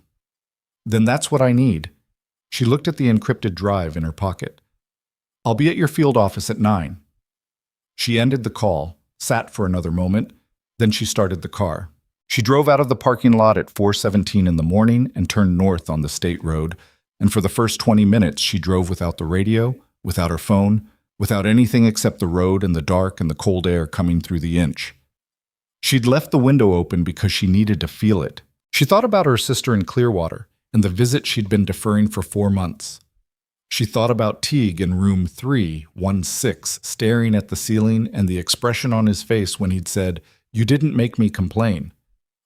Then that's what I need. She looked at the encrypted drive in her pocket. I'll be at your field office at 9. She ended the call, sat for another moment, then she started the car. She drove out of the parking lot at 4:17 in the morning and turned north on the state road, and for the first 20 minutes she drove without the radio, without her phone, without anything except the road and the dark and the cold air coming through the inch. She'd left the window open because she needed to feel it. She thought about her sister in Clearwater and the visit she'd been deferring for 4 months. She thought about Teague in room 316, staring at the ceiling and the expression on his face when he'd said, "You didn't make me complain."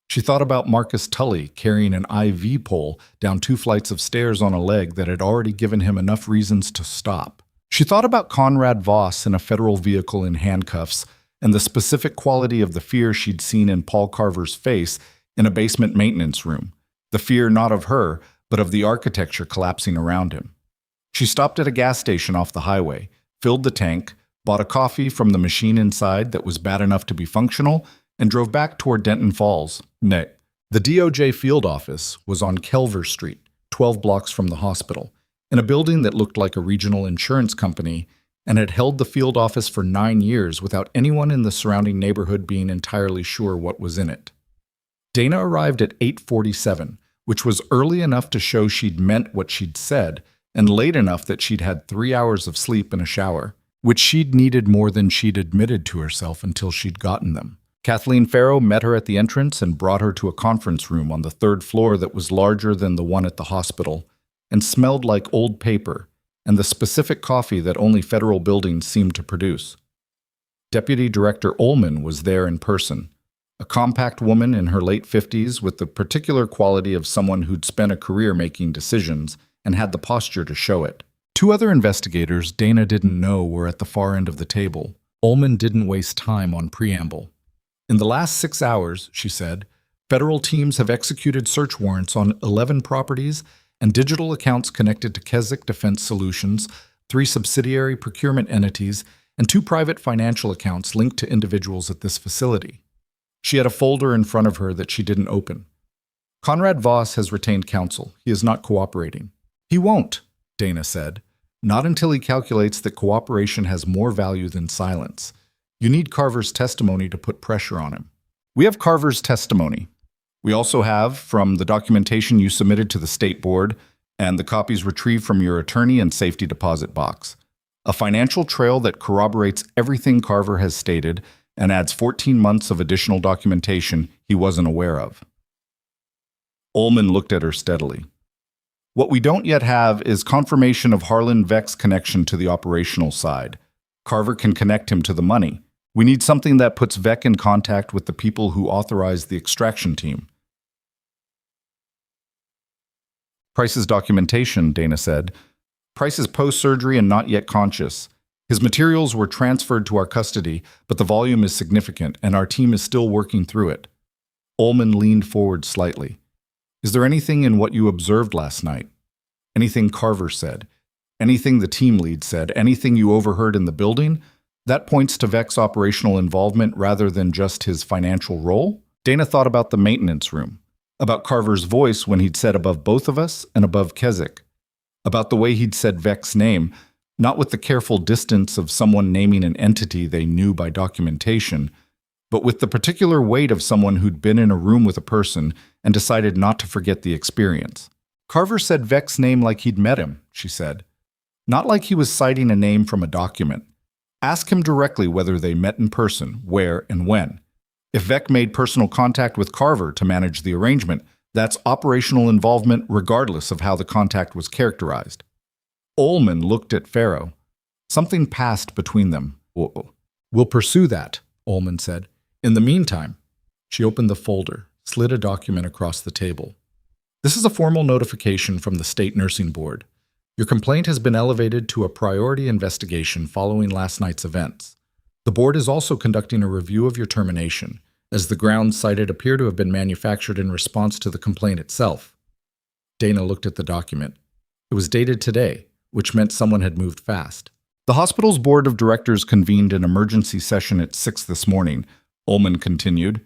She thought about Marcus Tully carrying an IV pole down 2 flights of stairs on a leg that had already given him enough reasons to stop. She thought about Conrad Voss in a federal vehicle in handcuffs and the specific quality of the fear she'd seen in Paul Carver's face in a basement maintenance room, the fear not of her, but of the architecture collapsing around him. She stopped at a gas station off the highway, filled the tank, bought a coffee from the machine inside that was bad enough to be functional, and drove back toward Denton Falls. The DOJ field office was on Kelver Street, 12 blocks from the hospital, in a building that looked like a regional insurance company and had held the field office for 9 years without anyone in the surrounding neighborhood being entirely sure what was in it. Dana arrived at 8:47, which was early enough to show she'd meant what she'd said, and late enough that she'd had 3 hours of sleep and a shower, which she'd needed more than she'd admitted to herself until she'd gotten them. Kathleen Farrow met her at the entrance and brought her to a conference room on the 3rd floor that was larger than the one at the hospital and smelled like old paper and the specific coffee that only federal buildings seemed to produce. Deputy Director Ullman was there in person, a compact woman in her late 50s with the particular quality of someone who'd spent a career making decisions and had the posture to show it. 2 other investigators Dana didn't know were at the far end of the table. Ullman didn't waste time on preamble. In the last 6 hours, she said, federal teams have executed search warrants on 11 properties and digital accounts connected to Keswick Defense Solutions, 3 subsidiary procurement entities, and 2 private financial accounts linked to individuals at this facility. She had a folder in front of her that she didn't open. Conrad Voss has retained counsel. He is not cooperating. He won't, Dana said. Not until he calculates that cooperation has more value than silence. You need Carver's testimony to put pressure on him. We have Carver's testimony. We also have, from the documentation you submitted to the state board and the copies retrieved from your attorney and safety deposit box, a financial trail that corroborates everything Carver has stated and adds 14 months of additional documentation he wasn't aware of. Ullman looked at her steadily. What we don't yet have is confirmation of Harlan Veck's connection to the operational side. Carver can connect him to the money. We need something that puts Veck in contact with the people who authorized the extraction team. Price's documentation, Dana said. Price is post-surgery and not yet conscious. His materials were transferred to our custody, but the volume is significant, and our team is still working through it. Ullman leaned forward slightly. Is there anything in what you observed last night? Anything Carver said? Anything the team lead said? Anything you overheard in the building? That points to Veck's operational involvement rather than just his financial role? Dana thought about the maintenance room, about Carver's voice when he'd said above both of us and above Keswick, about the way he'd said Veck's name, not with the careful distance of someone naming an entity they knew by documentation, but with the particular weight of someone who'd been in a room with a person and decided not to forget the experience. Carver said Veck's name like he'd met him, she said, not like he was citing a name from a document. Ask him directly whether they met in person, where, and when. If Veck made personal contact with Carver to manage the arrangement, that's operational involvement regardless of how the contact was characterized. Ullman looked at Farrow. Something passed between them. We'll pursue that, Ullman said. In the meantime, she opened the folder, slid a document across the table. This is a formal notification from the State Nursing Board. Your complaint has been elevated to a priority investigation following last night's events. The board is also conducting a review of your termination, as the grounds cited appear to have been manufactured in response to the complaint itself. Dana looked at the document. It was dated today, which meant someone had moved fast. The hospital's board of directors convened an emergency session at 6 this morning, Ullman continued.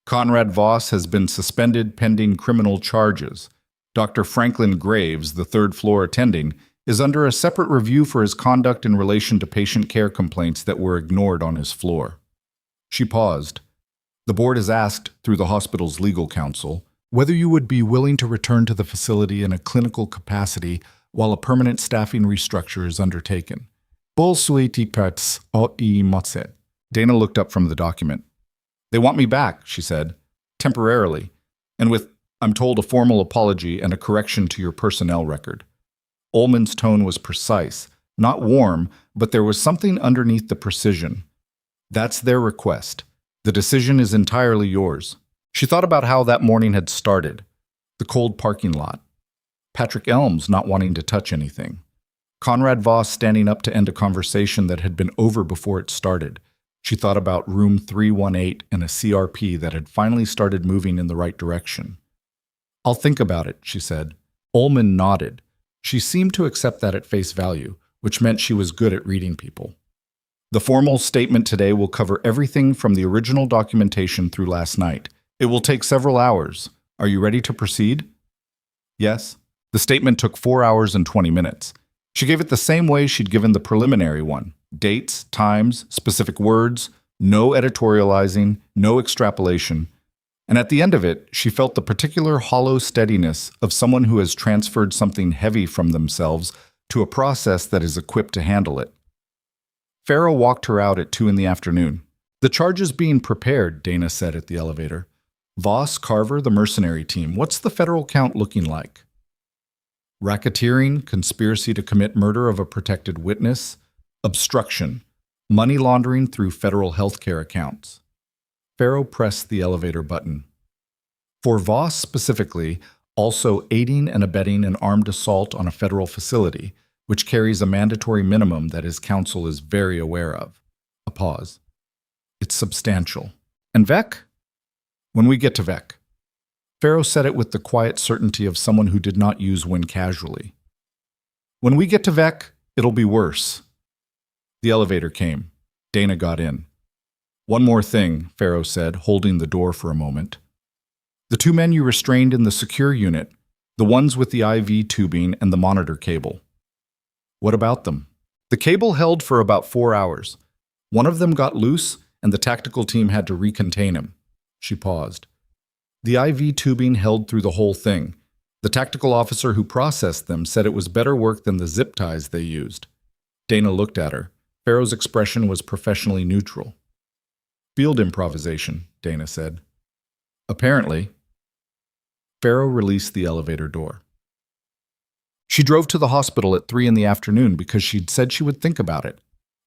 Conrad Voss has been suspended pending criminal charges. Dr. Franklin Graves, the third-floor attending, is under a separate review for his conduct in relation to patient care complaints that were ignored on his floor. She paused. The board has asked, through the hospital's legal counsel, whether you would be willing to return to the facility in a clinical capacity while a permanent staffing restructure is undertaken. Dana looked up from the document. They want me back, she said, temporarily, and with, I'm told, a formal apology and a correction to your personnel record. Ullman's tone was precise, not warm, but there was something underneath the precision. That's their request. The decision is entirely yours. She thought about how that morning had started. The cold parking lot. Patrick Elms not wanting to touch anything. Conrad Voss standing up to end a conversation that had been over before it started. She thought about room 318 and a CRP that had finally started moving in the right direction. I'll think about it, she said. Ullman nodded. She seemed to accept that at face value, which meant she was good at reading people. The formal statement today will cover everything from the original documentation through last night. It will take several hours. Are you ready to proceed? Yes. The statement took 4 hours and 20 minutes. She gave it the same way she'd given the preliminary one. Dates, times, specific words, no editorializing, no extrapolation. And at the end of it, she felt the particular hollow steadiness of someone who has transferred something heavy from themselves to a process that is equipped to handle it. Farrow walked her out at 2 p.m. The charge is being prepared, Dana said at the elevator. Voss, Carver, the mercenary team, what's the federal count looking like? Racketeering, conspiracy to commit murder of a protected witness, obstruction, money laundering through federal healthcare accounts. Farrow pressed the elevator button. For Voss specifically, also aiding and abetting an armed assault on a federal facility, which carries a mandatory minimum that his counsel is very aware of. A pause. It's substantial. And Vec? When we get to Vec. Farrow said it with the quiet certainty of someone who did not use when casually. When we get to Vec, it'll be worse. The elevator came. Dana got in. One more thing, Farrow said, holding the door for a moment. The 2 men you restrained in the secure unit, the ones with the IV tubing and the monitor cable. What about them? The cable held for about 4 hours. One of them got loose, and the tactical team had to recontain him. She paused. The IV tubing held through the whole thing. The tactical officer who processed them said it was better work than the zip ties they used. Dana looked at her. Farrow's expression was professionally neutral. Field improvisation, Dana said. Apparently. Farrow released the elevator door. She drove to the hospital at 3 p.m. because she'd said she would think about it.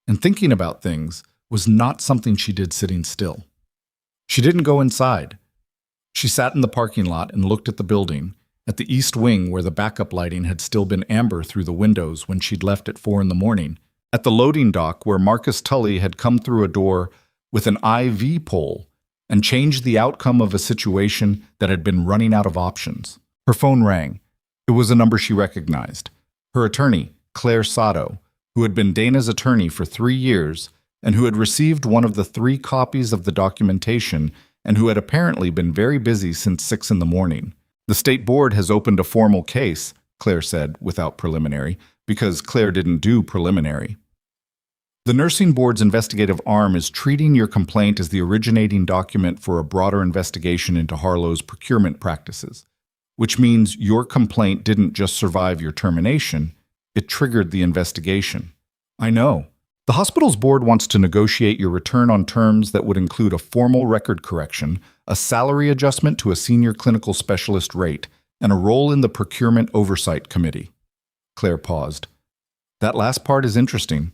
And thinking about things was not something she did sitting still. She didn't go inside. She sat in the parking lot and looked at the building, at the east wing where the backup lighting had still been amber through the windows when she'd left at 4 a.m, at the loading dock where Marcus Tully had come through a door with an IV pole and changed the outcome of a situation that had been running out of options. Her phone rang. It was a number she recognized. Her attorney, Claire Sato, who had been Dana's attorney for 3 years and who had received one of the 3 copies of the documentation and who had apparently been very busy since 6 a.m. The state board has opened a formal case, Claire said, without preliminary, because Claire didn't do preliminary. The nursing board's investigative arm is treating your complaint as the originating document for a broader investigation into Harlow's procurement practices, which means your complaint didn't just survive your termination, it triggered the investigation. I know. The hospital's board wants to negotiate your return on terms that would include a formal record correction, a salary adjustment to a senior clinical specialist rate, and a role in the procurement oversight committee. Claire paused. That last part is interesting.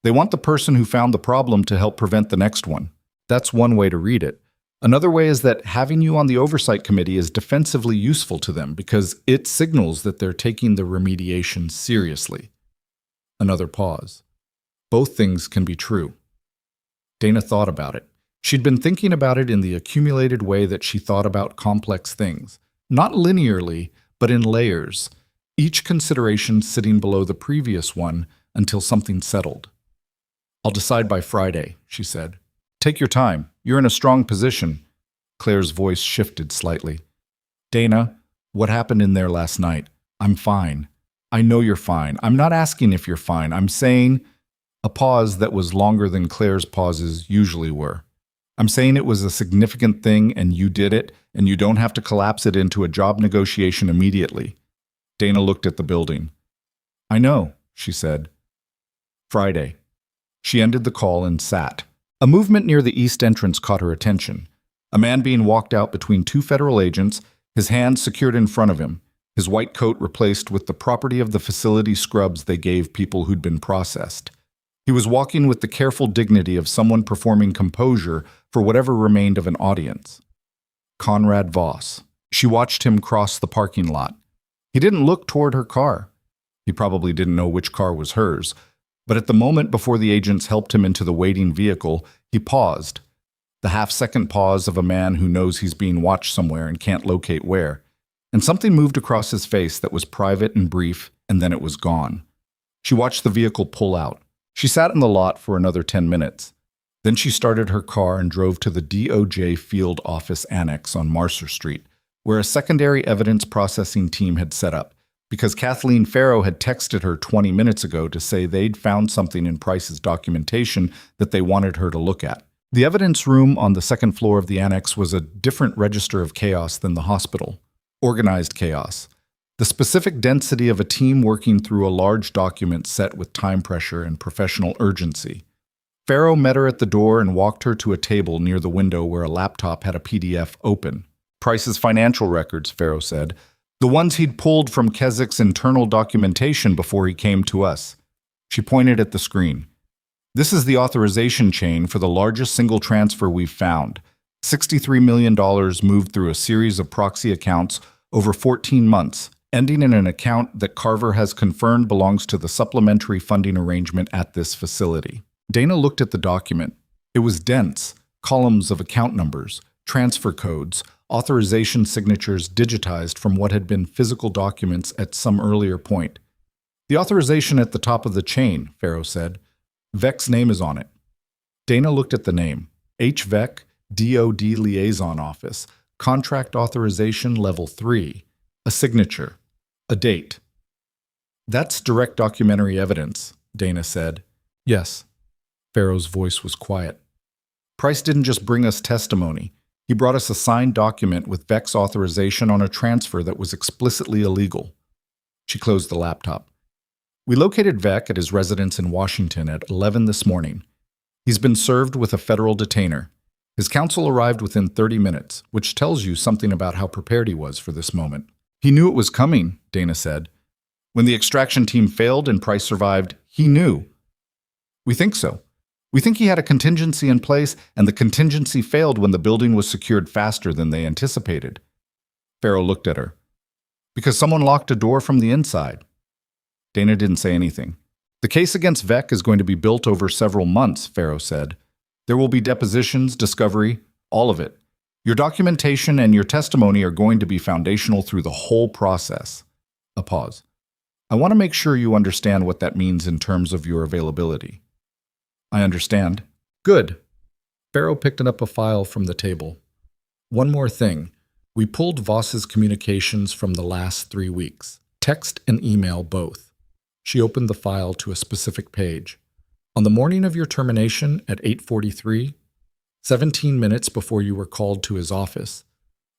They want the person who found the problem to help prevent the next one. That's one way to read it. Another way is that having you on the oversight committee is defensively useful to them because it signals that they're taking the remediation seriously. Another pause. Both things can be true. Dana thought about it. She'd been thinking about it in the accumulated way that she thought about complex things, not linearly, but in layers, each consideration sitting below the previous one until something settled. "I'll decide by Friday," she said. "Take your time. You're in a strong position." Claire's voice shifted slightly. "Dana, what happened in there last night? I'm fine. I know you're fine. I'm not asking if you're fine. I'm saying—" A pause that was longer than Claire's pauses usually were. "I'm saying it was a significant thing and you did it, and you don't have to collapse it into a job negotiation immediately." Dana looked at the building. "I know," she said. Friday. She ended the call and sat. A movement near the east entrance caught her attention. A man being walked out between two federal agents, his hands secured in front of him, his white coat replaced with the property of the facility scrubs they gave people who'd been processed. He was walking with the careful dignity of someone performing composure for whatever remained of an audience. Conrad Voss. She watched him cross the parking lot. He didn't look toward her car. He probably didn't know which car was hers, but at the moment before the agents helped him into the waiting vehicle, he paused. The half-second pause of a man who knows he's being watched somewhere and can't locate where. And something moved across his face that was private and brief, and then it was gone. She watched the vehicle pull out. She sat in the lot for another 10 minutes. Then she started her car and drove to the DOJ Field Office Annex on Marcer Street, where a secondary evidence processing team had set up, because Kathleen Farrow had texted her 20 minutes ago to say they'd found something in Price's documentation that they wanted her to look at. The evidence room on the second floor of the annex was a different register of chaos than the hospital. Organized chaos. The specific density of a team working through a large document set with time pressure and professional urgency. Farrow met her at the door and walked her to a table near the window where a laptop had a PDF open. Price's financial records, Farrow said. The ones he'd pulled from Kesik's internal documentation before he came to us. She pointed at the screen. "This is the authorization chain for the largest single transfer we've found. $63 million moved through a series of proxy accounts over 14 months, ending in an account that Carver has confirmed belongs to the supplementary funding arrangement at this facility." Dana looked at the document. It was dense, columns of account numbers, transfer codes, authorization signatures digitized from what had been physical documents at some earlier point. "The authorization at the top of the chain," Farrow said. "Vec's name is on it." Dana looked at the name. H. Vec, DOD Liaison Office, Contract Authorization Level 3, a signature, a date. "That's direct documentary evidence," Dana said. "Yes." Farrow's voice was quiet. "Price didn't just bring us testimony. He brought us a signed document with Vec's authorization on a transfer that was explicitly illegal." She closed the laptop. "We located Vec at his residence in Washington at 11 this morning. He's been served with a federal detainer. His counsel arrived within 30 minutes, which tells you something about how prepared he was for this moment." "He knew it was coming," Dana said. "When the extraction team failed and Price survived, he knew." "We think so. We think he had a contingency in place, and the contingency failed when the building was secured faster than they anticipated." Farrow looked at her. "Because someone locked a door from the inside." Dana didn't say anything. "The case against Vec is going to be built over several months," Farrow said. "There will be depositions, discovery, all of it. Your documentation and your testimony are going to be foundational through the whole process." A pause. "I want to make sure you understand what that means in terms of your availability." "I understand." "Good." Farrow picked up a file from the table. "One more thing. We pulled Voss's communications from the last 3 weeks. Text and email both." She opened the file to a specific page. "On the morning of your termination at 8:43, 17 minutes before you were called to his office,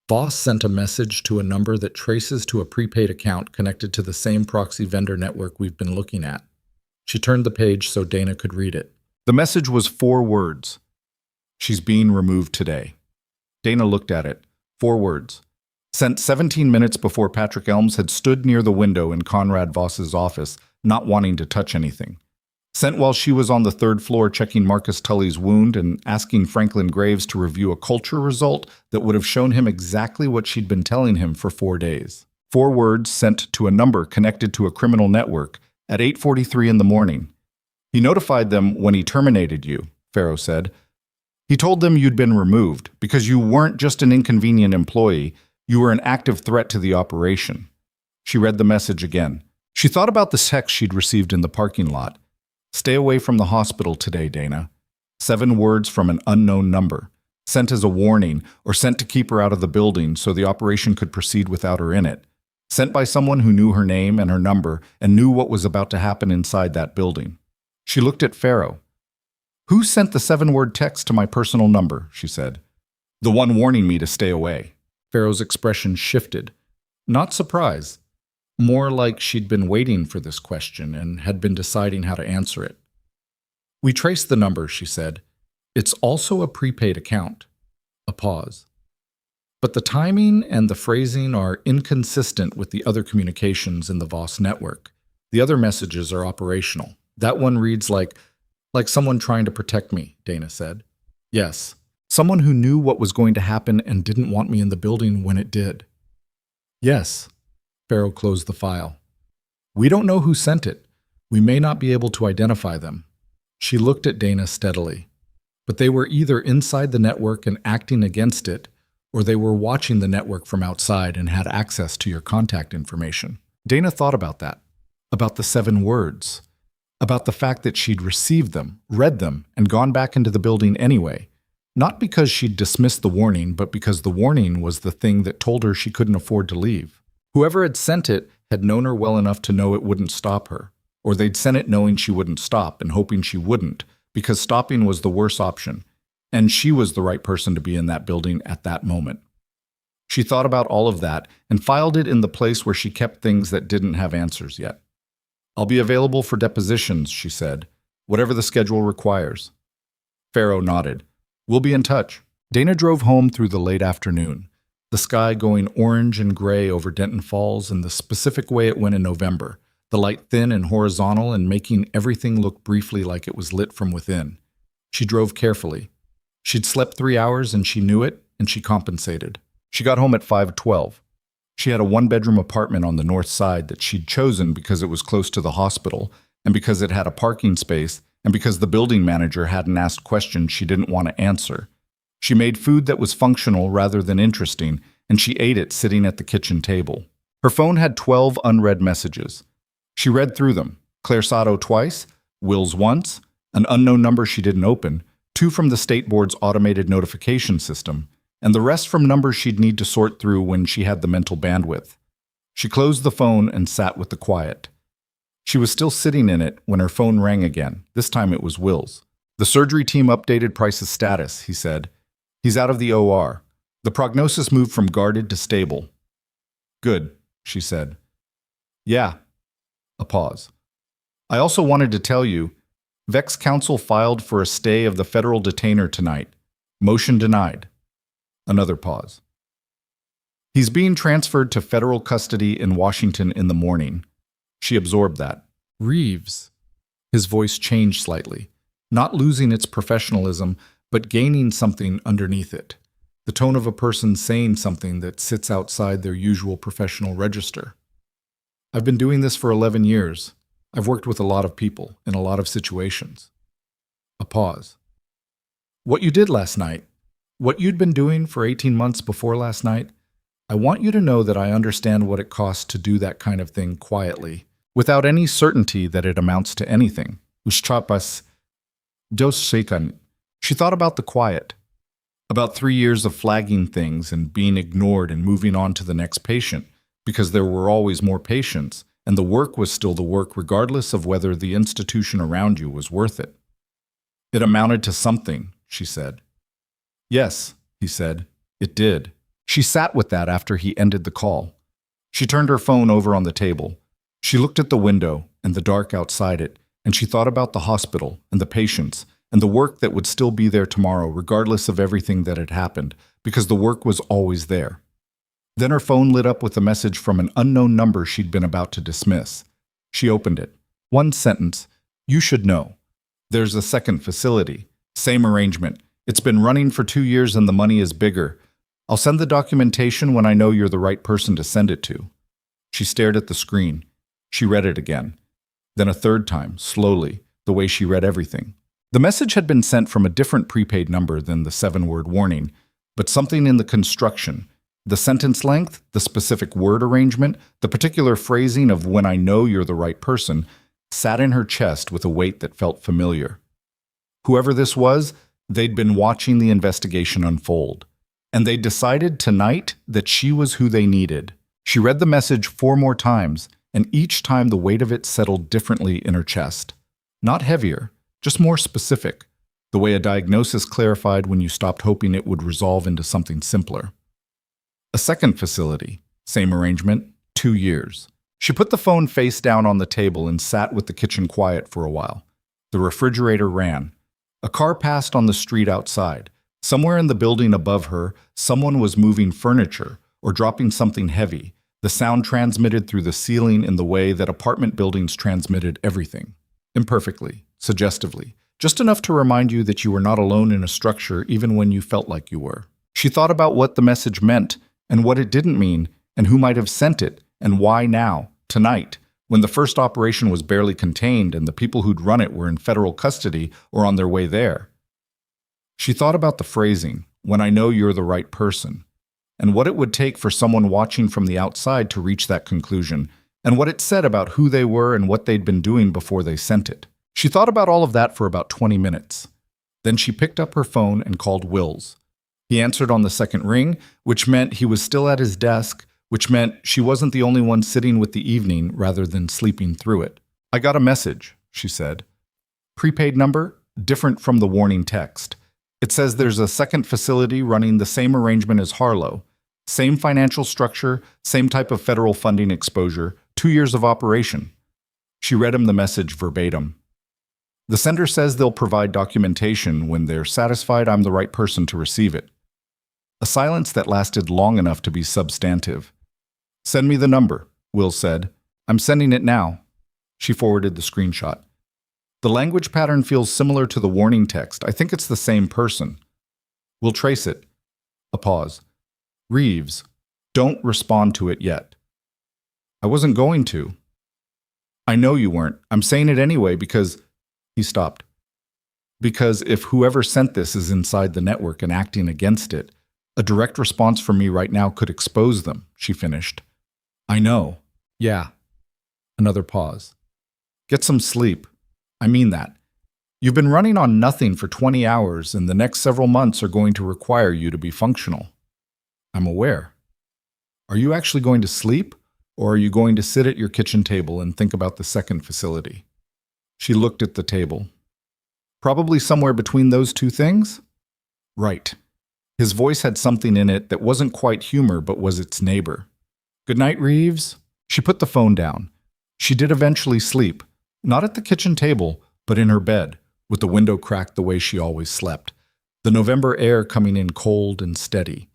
Voss sent a message to a number that traces to a prepaid account connected to the same proxy vendor network we've been looking at." She turned the page so Dana could read it. The message was 4 words. "She's being removed today." Dana looked at it. 4 words. Sent 17 minutes before Patrick Elms had stood near the window in Conrad Voss's office, not wanting to touch anything. Sent while she was on the third floor checking Marcus Tully's wound and asking Franklin Graves to review a culture result that would have shown him exactly what she'd been telling him for 4 days. 4 words sent to a number connected to a criminal network at 8:43 in the morning. He notified them when he terminated you, Farrow said. He told them you'd been removed because you weren't just an inconvenient employee, you were an active threat to the operation. She read the message again. She thought about the text she'd received in the parking lot. Stay away from the hospital today, Dana. 7 words from an unknown number, sent as a warning or sent to keep her out of the building so the operation could proceed without her in it. Sent by someone who knew her name and her number and knew what was about to happen inside that building. She looked at Farrow. Who sent the 7-word text to my personal number? She said. The one warning me to stay away. Farrow's expression shifted. Not surprise. More like she'd been waiting for this question and had been deciding how to answer it. We traced the number, she said. It's also a prepaid account. A pause. But the timing and the phrasing are inconsistent with the other communications in the Voss network. The other messages are operational. That one reads like someone trying to protect me, Dana said. Yes, someone who knew what was going to happen and didn't want me in the building when it did. Yes. Farrow closed the file. We don't know who sent it. We may not be able to identify them. She looked at Dana steadily. But they were either inside the network and acting against it, or they were watching the network from outside and had access to your contact information. Dana thought about that, about the 7 words, about the fact that she'd received them, read them, and gone back into the building anyway, not because she'd dismissed the warning, but because the warning was the thing that told her she couldn't afford to leave. Whoever had sent it had known her well enough to know it wouldn't stop her, or they'd sent it knowing she wouldn't stop and hoping she wouldn't, because stopping was the worst option, and she was the right person to be in that building at that moment. She thought about all of that and filed it in the place where she kept things that didn't have answers yet. I'll be available for depositions, she said, whatever the schedule requires. Farrow nodded. We'll be in touch. Dana drove home through the late afternoon, the sky going orange and gray over Denton Falls in the specific way it went in November, the light thin and horizontal and making everything look briefly like it was lit from within. She drove carefully. She'd slept 3 hours and she knew it, and she compensated. She got home at 5:12. She had a 1-bedroom apartment on the north side that she'd chosen because it was close to the hospital, and because it had a parking space, and because the building manager hadn't asked questions she didn't want to answer. She made food that was functional rather than interesting, and she ate it sitting at the kitchen table. Her phone had 12 unread messages. She read through them. Claire Sato twice, Wills once, an unknown number she didn't open, 2 from the state board's automated notification system, and the rest from numbers she'd need to sort through when she had the mental bandwidth. She closed the phone and sat with the quiet. She was still sitting in it when her phone rang again. This time it was Will's. The surgery team updated Price's status, he said. He's out of the OR. The prognosis moved from guarded to stable. Good, she said. Yeah. A pause. I also wanted to tell you, Vex counsel filed for a stay of the federal detainer tonight. Motion denied. Another pause. He's being transferred to federal custody in Washington in the morning. She absorbed that. Reeves. His voice changed slightly, not losing its professionalism, but gaining something underneath it. The tone of a person saying something that sits outside their usual professional register. I've been doing this for 11 years. I've worked with a lot of people in a lot of situations. A pause. What you did last night, what you'd been doing for 18 months before last night, I want you to know that I understand what it costs to do that kind of thing quietly, without any certainty that it amounts to anything. Uschapas dos sekan. She thought about the quiet, about 3 years of flagging things and being ignored and moving on to the next patient, because there were always more patients, and the work was still the work regardless of whether the institution around you was worth it. It amounted to something, she said. Yes, he said. It did. She sat with that after he ended the call. She turned her phone over on the table. She looked at the window and the dark outside it, and she thought about the hospital and the patients and the work that would still be there tomorrow regardless of everything that had happened, because the work was always there. Then her phone lit up with a message from an unknown number she'd been about to dismiss. She opened it. One sentence. You should know. There's a second facility. Same arrangement. It's been running for 2 years and the money is bigger. I'll send the documentation when I know you're the right person to send it to. She stared at the screen. She read it again. Then a third time, slowly, the way she read everything. The message had been sent from a different prepaid number than the 7-word warning, but something in the construction, the sentence length, the specific word arrangement, the particular phrasing of when I know you're the right person, sat in her chest with a weight that felt familiar. Whoever this was, they'd been watching the investigation unfold, and they decided tonight that she was who they needed. She read the message 4 more times, and each time the weight of it settled differently in her chest. Not heavier, just more specific, the way a diagnosis clarified when you stopped hoping it would resolve into something simpler. A second facility, same arrangement, 2 years. She put the phone face down on the table and sat with the kitchen quiet for a while. The refrigerator ran. A car passed on the street outside. Somewhere in the building above her, someone was moving furniture or dropping something heavy. The sound transmitted through the ceiling in the way that apartment buildings transmitted everything. Imperfectly, suggestively, just enough to remind you that you were not alone in a structure even when you felt like you were. She thought about what the message meant and what it didn't mean and who might have sent it and why now, tonight, when the first operation was barely contained and the people who'd run it were in federal custody or on their way there. She thought about the phrasing, when I know you're the right person, and what it would take for someone watching from the outside to reach that conclusion, and what it said about who they were and what they'd been doing before they sent it. She thought about all of that for about 20 minutes. Then she picked up her phone and called Wills. He answered on the second ring, which meant he was still at his desk, which meant she wasn't the only one sitting with the evening rather than sleeping through it. I got a message, she said. Prepaid number, different from the warning text. It says there's a second facility running the same arrangement as Harlow. Same financial structure, same type of federal funding exposure, 2 years of operation. She read him the message verbatim. The sender says they'll provide documentation when they're satisfied I'm the right person to receive it. A silence that lasted long enough to be substantive. Send me the number, Will said. I'm sending it now. She forwarded the screenshot. The language pattern feels similar to the warning text. I think it's the same person. We'll trace it. A pause. Reeves, don't respond to it yet. I wasn't going to. I know you weren't. I'm saying it anyway because... He stopped. Because if whoever sent this is inside the network and acting against it, a direct response from me right now could expose them, she finished. I know. Yeah. Another pause. Get some sleep. I mean that. You've been running on nothing for 20 hours, and the next several months are going to require you to be functional. I'm aware. Are you actually going to sleep, or are you going to sit at your kitchen table and think about the second facility? She looked at the table. Probably somewhere between those two things? Right. His voice had something in it that wasn't quite humor but was its neighbor. Good night, Reeves. She put the phone down. She did eventually sleep, not at the kitchen table, but in her bed, with the window cracked the way she always slept, the November air coming in cold and steady.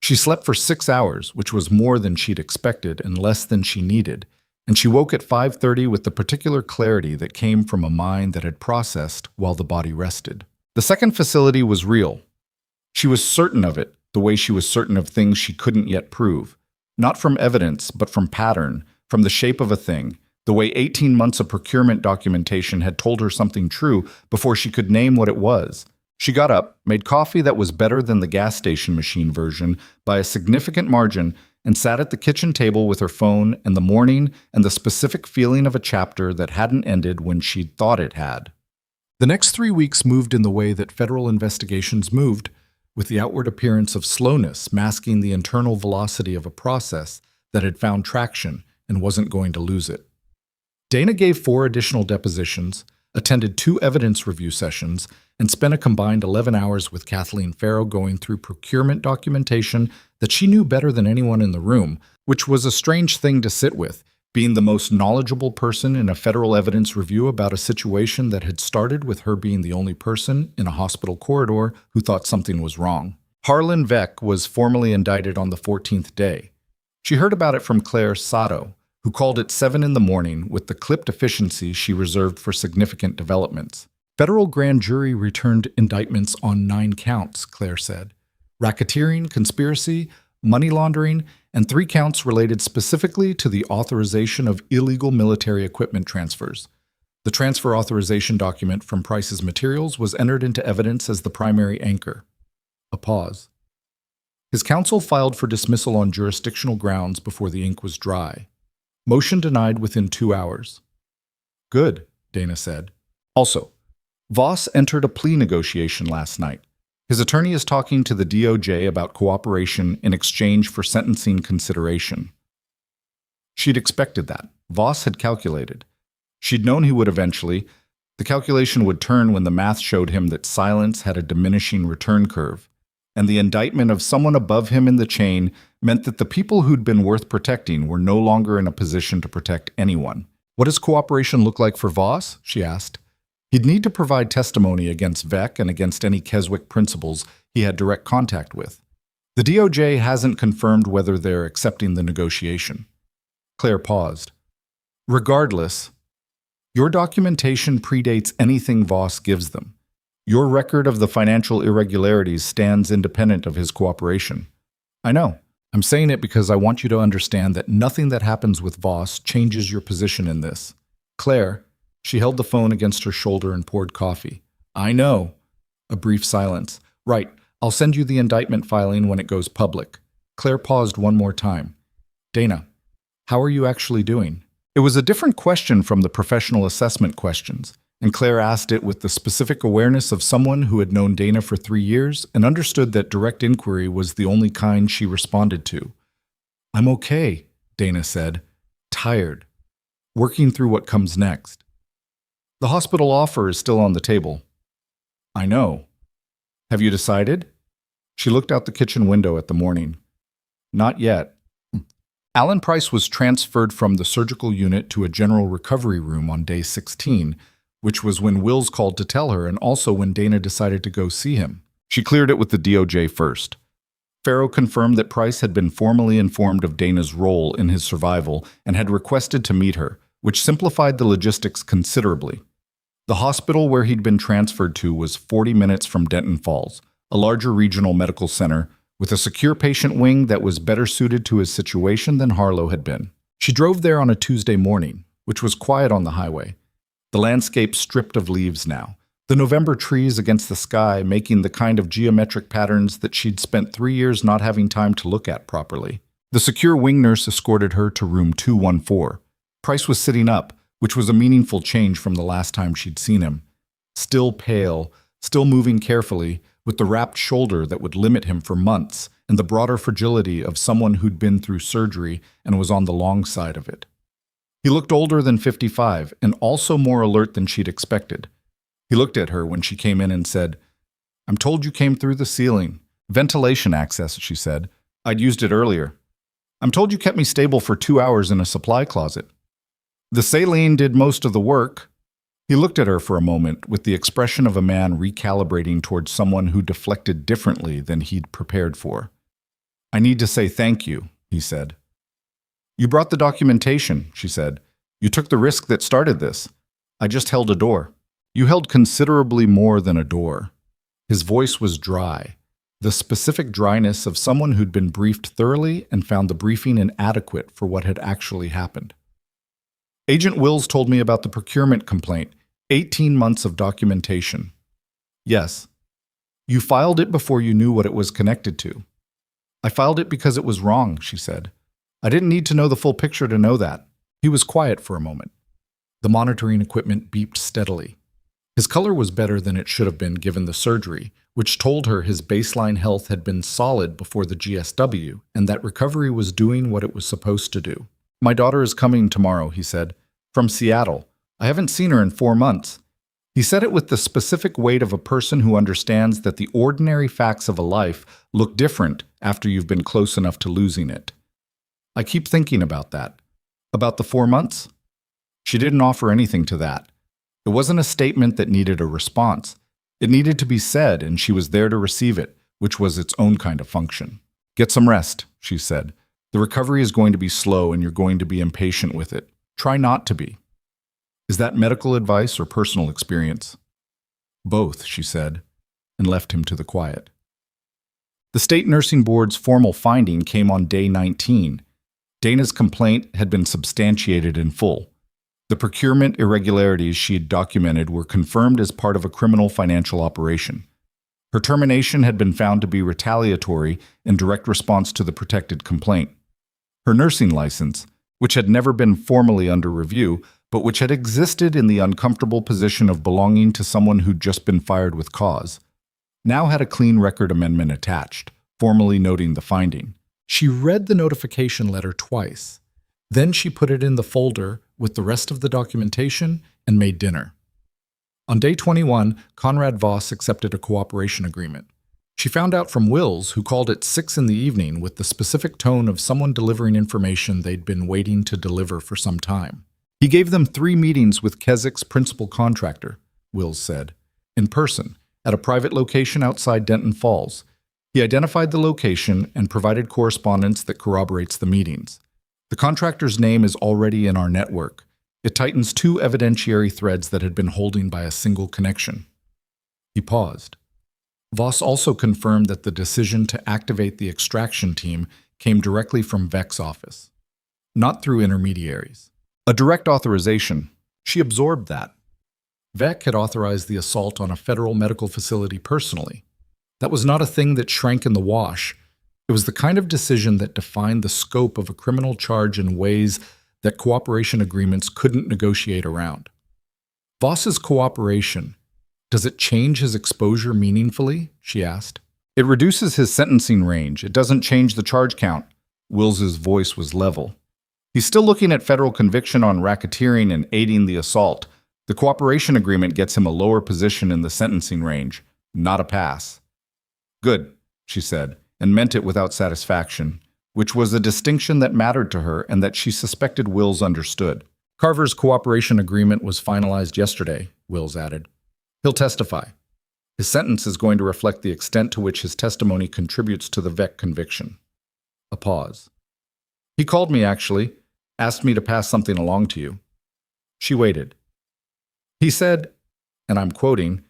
She slept for 6 hours, which was more than she'd expected and less than she needed, and she woke at 5:30 with the particular clarity that came from a mind that had processed while the body rested. The second facility was real. She was certain of it, the way she was certain of things she couldn't yet prove. Not from evidence, but from pattern, from the shape of a thing, the way 18 months of procurement documentation had told her something true before she could name what it was. She got up, made coffee that was better than the gas station machine version by a significant margin, and sat at the kitchen table with her phone and the morning and the specific feeling of a chapter that hadn't ended when she'd thought it had. The next 3 weeks moved in the way that federal investigations moved, with the outward appearance of slowness masking the internal velocity of a process that had found traction and wasn't going to lose it. Dana gave 4 additional depositions, attended 2 evidence review sessions, and spent a combined 11 hours with Kathleen Farrow going through procurement documentation that she knew better than anyone in the room, which was a strange thing to sit with, being the most knowledgeable person in a federal evidence review about a situation that had started with her being the only person in a hospital corridor who thought something was wrong. Harlan Veck was formally indicted on the 14th day. She heard about it from Claire Sato, who called at 7 in the morning with the clipped efficiency she reserved for significant developments. Federal grand jury returned indictments on 9 counts, Claire said. Racketeering, conspiracy, money laundering, and 3 counts related specifically to the authorization of illegal military equipment transfers. The transfer authorization document from Price's materials was entered into evidence as the primary anchor. A pause. His counsel filed for dismissal on jurisdictional grounds before the ink was dry. Motion denied within 2 hours. Good, Dana said. Also, Voss entered a plea negotiation last night. His attorney is talking to the DOJ about cooperation in exchange for sentencing consideration. She'd expected that. Voss had calculated. She'd known he would eventually. The calculation would turn when the math showed him that silence had a diminishing return curve, and the indictment of someone above him in the chain meant that the people who'd been worth protecting were no longer in a position to protect anyone. What does cooperation look like for Voss? She asked. He'd need to provide testimony against Vec and against any Keswick principals he had direct contact with. The DOJ hasn't confirmed whether they're accepting the negotiation. Claire paused. Regardless, your documentation predates anything Voss gives them. Your record of the financial irregularities stands independent of his cooperation. I know. I'm saying it because I want you to understand that nothing that happens with Voss changes your position in this. Claire, she held the phone against her shoulder and poured coffee. I know. A brief silence. Right. I'll send you the indictment filing when it goes public. Claire paused one more time. Dana, how are you actually doing? It was a different question from the professional assessment questions, and Claire asked it with the specific awareness of someone who had known Dana for 3 years and understood that direct inquiry was the only kind she responded to. I'm okay, Dana said, tired, working through what comes next. The hospital offer is still on the table. I know. Have you decided? She looked out the kitchen window at the morning. Not yet. Alan Price was transferred from the surgical unit to a general recovery room on day 16, which was when Wills called to tell her and also when Dana decided to go see him. She cleared it with the DOJ first. Farrow confirmed that Price had been formally informed of Dana's role in his survival and had requested to meet her, which simplified the logistics considerably. The hospital where he'd been transferred to was 40 minutes from Denton Falls, a larger regional medical center with a secure patient wing that was better suited to his situation than Harlow had been. She drove there on a Tuesday morning, which was quiet on the highway. The landscape stripped of leaves now, the November trees against the sky making the kind of geometric patterns that she'd spent 3 years not having time to look at properly. The secure wing nurse escorted her to room 214. Price was sitting up, which was a meaningful change from the last time she'd seen him. Still pale, still moving carefully, with the wrapped shoulder that would limit him for months, and the broader fragility of someone who'd been through surgery and was on the long side of it. He looked older than 55, and also more alert than she'd expected. He looked at her when she came in and said, I'm told you came through the ceiling. Ventilation access, she said. I'd used it earlier. I'm told you kept me stable for 2 hours in a supply closet. The saline did most of the work. He looked at her for a moment with the expression of a man recalibrating towards someone who deflected differently than he'd prepared for. I need to say thank you, he said. You brought the documentation, she said. You took the risk that started this. I just held a door. You held considerably more than a door. His voice was dry, the specific dryness of someone who'd been briefed thoroughly and found the briefing inadequate for what had actually happened. Agent Wills told me about the procurement complaint, 18 months of documentation. Yes. You filed it before you knew what it was connected to. I filed it because it was wrong, she said. I didn't need to know the full picture to know that. He was quiet for a moment. The monitoring equipment beeped steadily. His color was better than it should have been given the surgery, which told her his baseline health had been solid before the GSW and that recovery was doing what it was supposed to do. My daughter is coming tomorrow, he said, from Seattle. I haven't seen her in 4 months. He said it with the specific weight of a person who understands that the ordinary facts of a life look different after you've been close enough to losing it. I keep thinking about that. About the 4 months? She didn't offer anything to that. It wasn't a statement that needed a response. It needed to be said, and she was there to receive it, which was its own kind of function. Get some rest, she said. The recovery is going to be slow and you're going to be impatient with it. Try not to be. Is that medical advice or personal experience? Both, she said, and left him to the quiet. The state nursing board's formal finding came on day 19. Dana's complaint had been substantiated in full. The procurement irregularities she had documented were confirmed as part of a criminal financial operation. Her termination had been found to be retaliatory in direct response to the protected complaint. Her nursing license, which had never been formally under review, but which had existed in the uncomfortable position of belonging to someone who'd just been fired with cause, now had a clean record amendment attached, formally noting the finding. She read the notification letter twice. Then she put it in the folder with the rest of the documentation and made dinner. On day 21, Conrad Voss accepted a cooperation agreement. She found out from Wills, who called at 6 in the evening with the specific tone of someone delivering information they'd been waiting to deliver for some time. He gave them 3 meetings with Kesik's principal contractor, Wills said, in person, at a private location outside Denton Falls. He identified the location and provided correspondence that corroborates the meetings. The contractor's name is already in our network. It tightens 2 evidentiary threads that had been holding by a single connection. He paused. Voss also confirmed that the decision to activate the extraction team came directly from Vec's office, not through intermediaries. A direct authorization. She absorbed that. Vec had authorized the assault on a federal medical facility personally. That was not a thing that shrank in the wash. It was the kind of decision that defined the scope of a criminal charge in ways that cooperation agreements couldn't negotiate around. Voss's cooperation, does it change his exposure meaningfully? She asked. It reduces his sentencing range. It doesn't change the charge count. Wills's voice was level. He's still looking at federal conviction on racketeering and aiding the assault. The cooperation agreement gets him a lower position in the sentencing range, not a pass. Good, she said, and meant it without satisfaction, which was a distinction that mattered to her and that she suspected Wills understood. Carver's cooperation agreement was finalized yesterday, Wills added. He'll testify. His sentence is going to reflect the extent to which his testimony contributes to the Vec conviction. A pause. He called me, actually, asked me to pass something along to you. She waited. He said, and I'm quoting,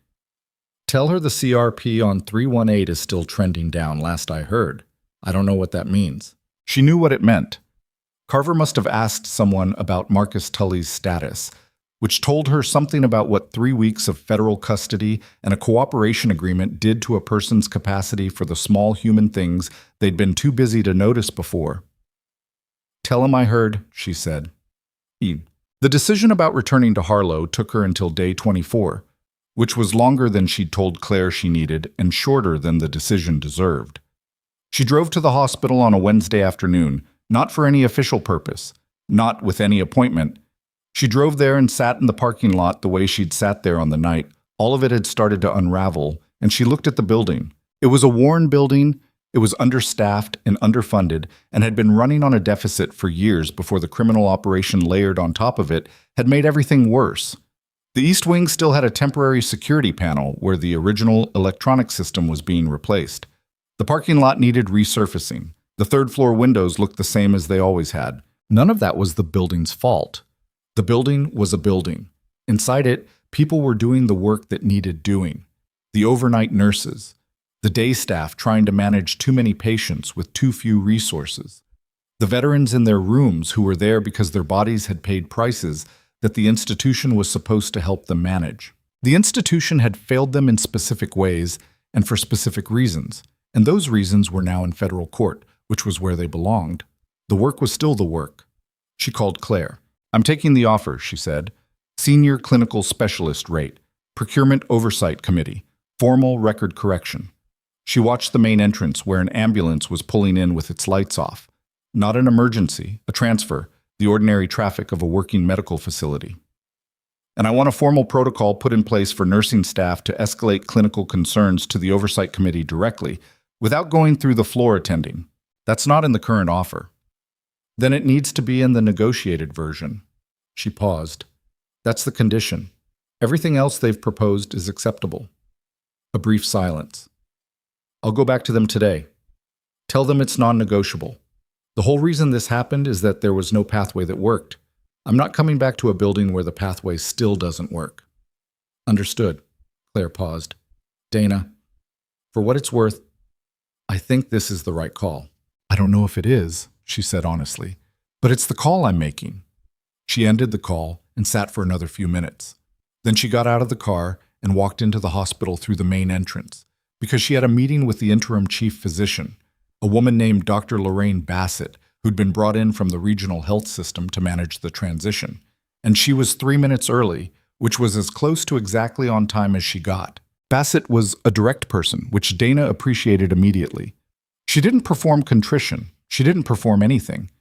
"Tell her the CRP on 318 is still trending down, last I heard. I don't know what that means." She knew what it meant. Carver must have asked someone about Marcus Tully's status, which told her something about what 3 weeks of federal custody and a cooperation agreement did to a person's capacity for the small human things they'd been too busy to notice before. "Tell him I heard," she said. The decision about returning to Harlow took her until day 24, which was longer than she'd told Claire she needed and shorter than the decision deserved. She drove to the hospital on a Wednesday afternoon, not for any official purpose, not with any appointment. She drove there and sat in the parking lot the way she'd sat there on the night. All of it had started to unravel, and she looked at the building. It was a worn building. It was understaffed and underfunded and had been running on a deficit for years before the criminal operation layered on top of it had made everything worse. The East Wing still had a temporary security panel where the original electronic system was being replaced. The parking lot needed resurfacing. The third-floor windows looked the same as they always had. None of that was the building's fault. The building was a building. Inside it, people were doing the work that needed doing. The overnight nurses, the day staff trying to manage too many patients with too few resources, the veterans in their rooms who were there because their bodies had paid prices that the institution was supposed to help them manage. The institution had failed them in specific ways and for specific reasons, and those reasons were now in federal court, which was where they belonged. The work was still the work. She called Claire. "I'm taking the offer," she said. "Senior clinical specialist rate, procurement oversight committee, formal record correction." She watched the main entrance where an ambulance was pulling in with its lights off. Not an emergency, a transfer, the ordinary traffic of a working medical facility. "And I want a formal protocol put in place for nursing staff to escalate clinical concerns to the oversight committee directly, without going through the floor attending. That's not in the current offer." "Then it needs to be in the negotiated version." She paused. "That's the condition. Everything else they've proposed is acceptable." A brief silence. "I'll go back to them today. Tell them it's non-negotiable." The whole reason this happened is that there was no pathway that worked. I'm not coming back to a building where the pathway still doesn't work. Understood. Claire paused. Dana, for what it's worth, I think this is the right call. I don't know if it is, she said honestly, but it's the call I'm making. She ended the call and sat for another few minutes. Then she got out of the car and walked into the hospital through the main entrance because she had a meeting with the interim chief physician, a woman named Dr. Lorraine Bassett, who'd been brought in from the regional health system to manage the transition. And she was 3 minutes early, which was as close to exactly on time as she got. Bassett was a direct person, which Dana appreciated immediately. She didn't perform contrition. She didn't perform anything.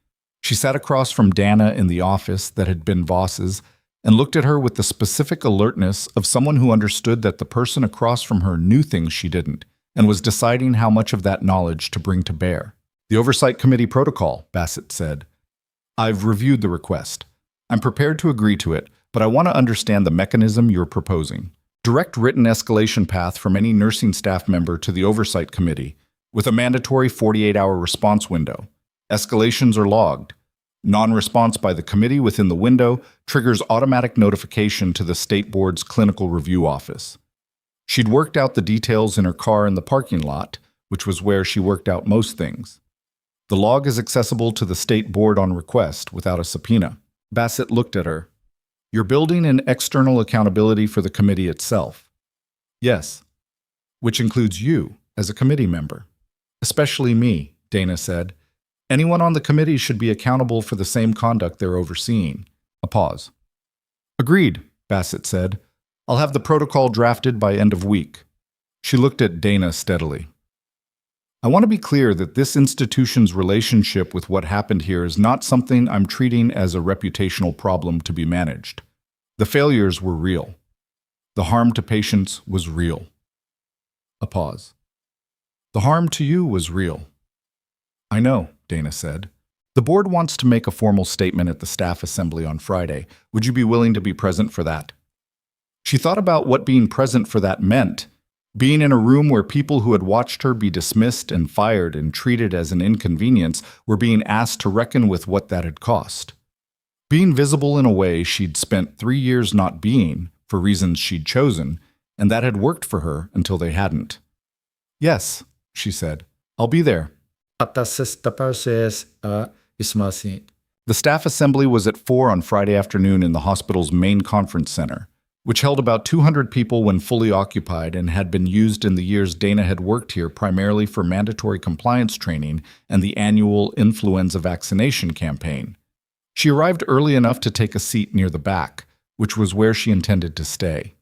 She sat across from Dana in the office that had been Voss's and looked at her with the specific alertness of someone who understood that the person across from her knew things she didn't and was deciding how much of that knowledge to bring to bear. The Oversight Committee protocol, Bassett said. I've reviewed the request. I'm prepared to agree to it, but I want to understand the mechanism you're proposing. Direct written escalation path from any nursing staff member to the Oversight Committee, with a mandatory 48-hour response window. Escalations are logged. Non-response by the committee within the window triggers automatic notification to the State Board's Clinical Review Office. She'd worked out the details in her car in the parking lot, which was where she worked out most things. The log is accessible to the State Board on request without a subpoena. Bassett looked at her. You're building an external accountability for the committee itself. Yes, which includes you as a committee member. Especially me, Dana said. Anyone on the committee should be accountable for the same conduct they're overseeing. A pause. Agreed, Bassett said. I'll have the protocol drafted by end of week. She looked at Dana steadily. I want to be clear that this institution's relationship with what happened here is not something I'm treating as a reputational problem to be managed. The failures were real. The harm to patients was real. A pause. The harm to you was real. I know, Dana said. The board wants to make a formal statement at the staff assembly on Friday. Would you be willing to be present for that? She thought about what being present for that meant. Being in a room where people who had watched her be dismissed and fired and treated as an inconvenience were being asked to reckon with what that had cost. Being visible in a way she'd spent 3 years not being, for reasons she'd chosen, and that had worked for her until they hadn't. Yes, she said. I'll be there. The staff assembly was at 4 on Friday afternoon in the hospital's main conference center, which held about 200 people when fully occupied and had been used in the years Dana had worked here primarily for mandatory compliance training and the annual influenza vaccination campaign. She arrived early enough to take a seat near the back, which was where she intended to stay.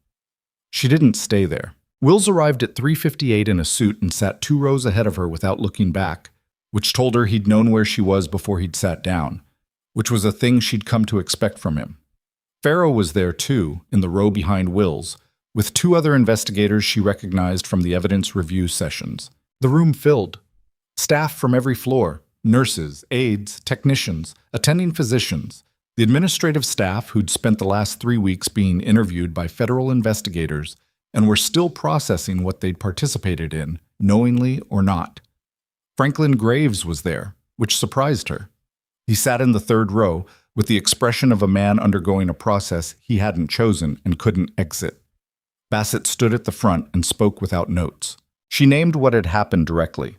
She didn't stay there. Wills arrived at 3:58 in a suit and sat 2 rows ahead of her without looking back, which told her he'd known where she was before he'd sat down, which was a thing she'd come to expect from him. Farrow was there too, in the row behind Wills, with 2 other investigators she recognized from the evidence review sessions. The room filled. Staff from every floor, nurses, aides, technicians, attending physicians, the administrative staff who'd spent the last 3 weeks being interviewed by federal investigators and were still processing what they'd participated in, knowingly or not. Franklin Graves was there, which surprised her. He sat in the 3rd row, with the expression of a man undergoing a process he hadn't chosen and couldn't exit. Bassett stood at the front and spoke without notes. She named what had happened directly.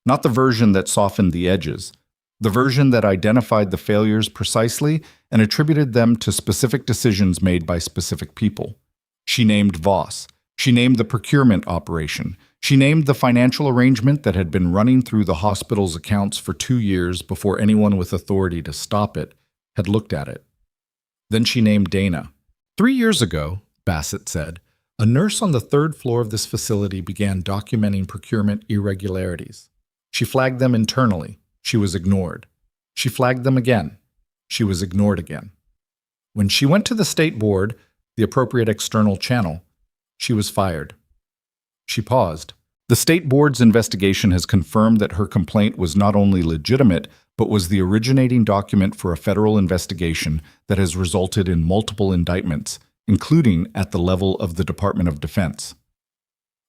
Not the version that softened the edges, the version that identified the failures precisely and attributed them to specific decisions made by specific people. She named Voss. She named the procurement operation. She named the financial arrangement that had been running through the hospital's accounts for 2 years before anyone with authority to stop it had looked at it. Then she named Dana. 3 years ago, Bassett said, a nurse on the 3rd floor of this facility began documenting procurement irregularities. She flagged them internally. She was ignored. She flagged them again. She was ignored again. When she went to the State Board, the appropriate external channel, she was fired. She paused. The State Board's investigation has confirmed that her complaint was not only legitimate, but was the originating document for a federal investigation that has resulted in multiple indictments, including at the level of the Department of Defense.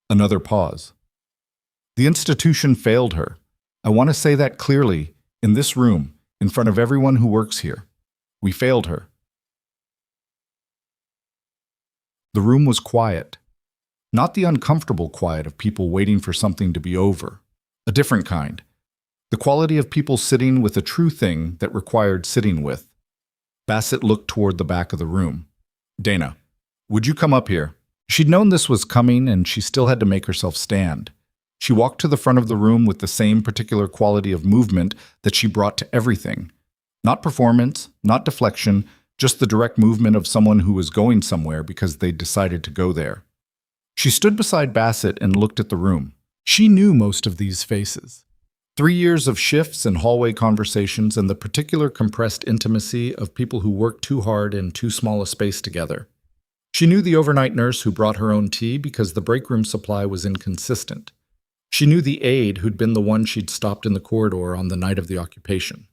Another pause. The institution failed her. I want to say that clearly, In this room, in front of everyone who works here. We failed her. The room was quiet. Not the uncomfortable quiet of people waiting for something to be over. A different kind. The quality of people sitting with a true thing that required sitting with. Bassett looked toward the back of the room. Dana, would you come up here? She'd known this was coming, and she still had to make herself stand. She walked to the front of the room with the same particular quality of movement that she brought to everything. Not performance, not deflection, just the direct movement of someone who was going somewhere because they'd decided to go there. She stood beside Bassett and looked at the room. She knew most of these faces. 3 years of shifts and hallway conversations and the particular compressed intimacy of people who worked too hard in too small a space together. She knew the overnight nurse who brought her own tea because the break room supply was inconsistent. She knew the aide who'd been the one she'd stopped in the corridor on the night of the occupation.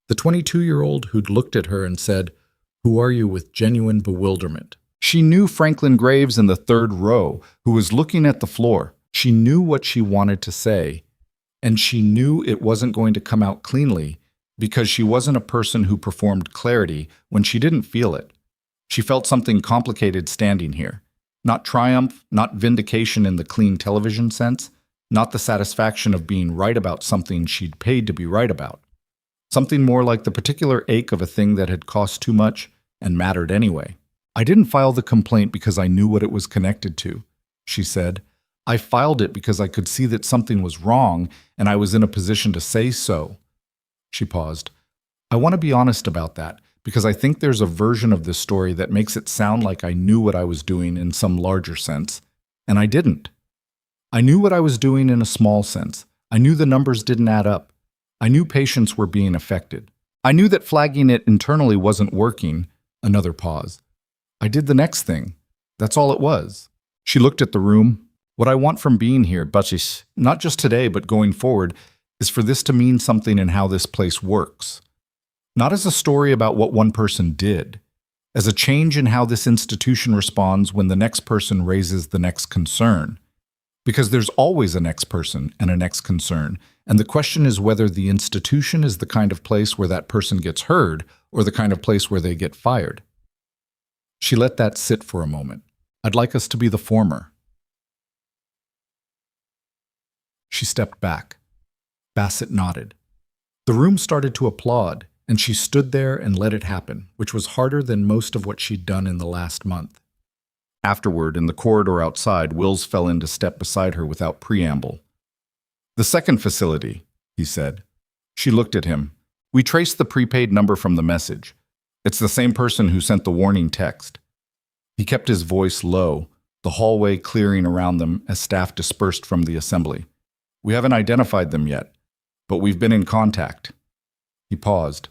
The 22-year-old who'd looked at her and said, "Who are you?" with genuine bewilderment. She knew Franklin Graves in the third row, who was looking at the floor. She knew what she wanted to say, and she knew it wasn't going to come out cleanly because she wasn't a person who performed clarity when she didn't feel it. She felt something complicated standing here. Not triumph, not vindication in the clean television sense, not the satisfaction of being right about something she'd paid to be right about. Something more like the particular ache of a thing that had cost too much and mattered anyway. "I didn't file the complaint because I knew what it was connected to," she said. "I filed it because I could see that something was wrong and I was in a position to say so." She paused. "I want to be honest about that because I think there's a version of this story that makes it sound like I knew what I was doing in some larger sense, and I didn't. I knew what I was doing in a small sense. I knew the numbers didn't add up. I knew patients were being affected. I knew that flagging it internally wasn't working." Another pause. "I did the next thing. That's all it was." She looked at the room. "What I want from being here, Butchis, not just today but going forward, is for this to mean something in how this place works. Not as a story about what one person did, as a change in how this institution responds when the next person raises the next concern. Because there's always a next person and a next concern, and the question is whether the institution is the kind of place where that person gets heard or the kind of place where they get fired." She let that sit for a moment. "I'd like us to be the former." She stepped back. Bassett nodded. The room started to applaud, and she stood there and let it happen, which was harder than most of what she'd done in the last month. Afterward, in the corridor outside, Wills fell in to step beside her without preamble. "The second facility," he said. She looked at him. "We traced the prepaid number from the message. It's the same person who sent the warning text." He kept his voice low, the hallway clearing around them as staff dispersed from the assembly. "We haven't identified them yet, but we've been in contact." He paused.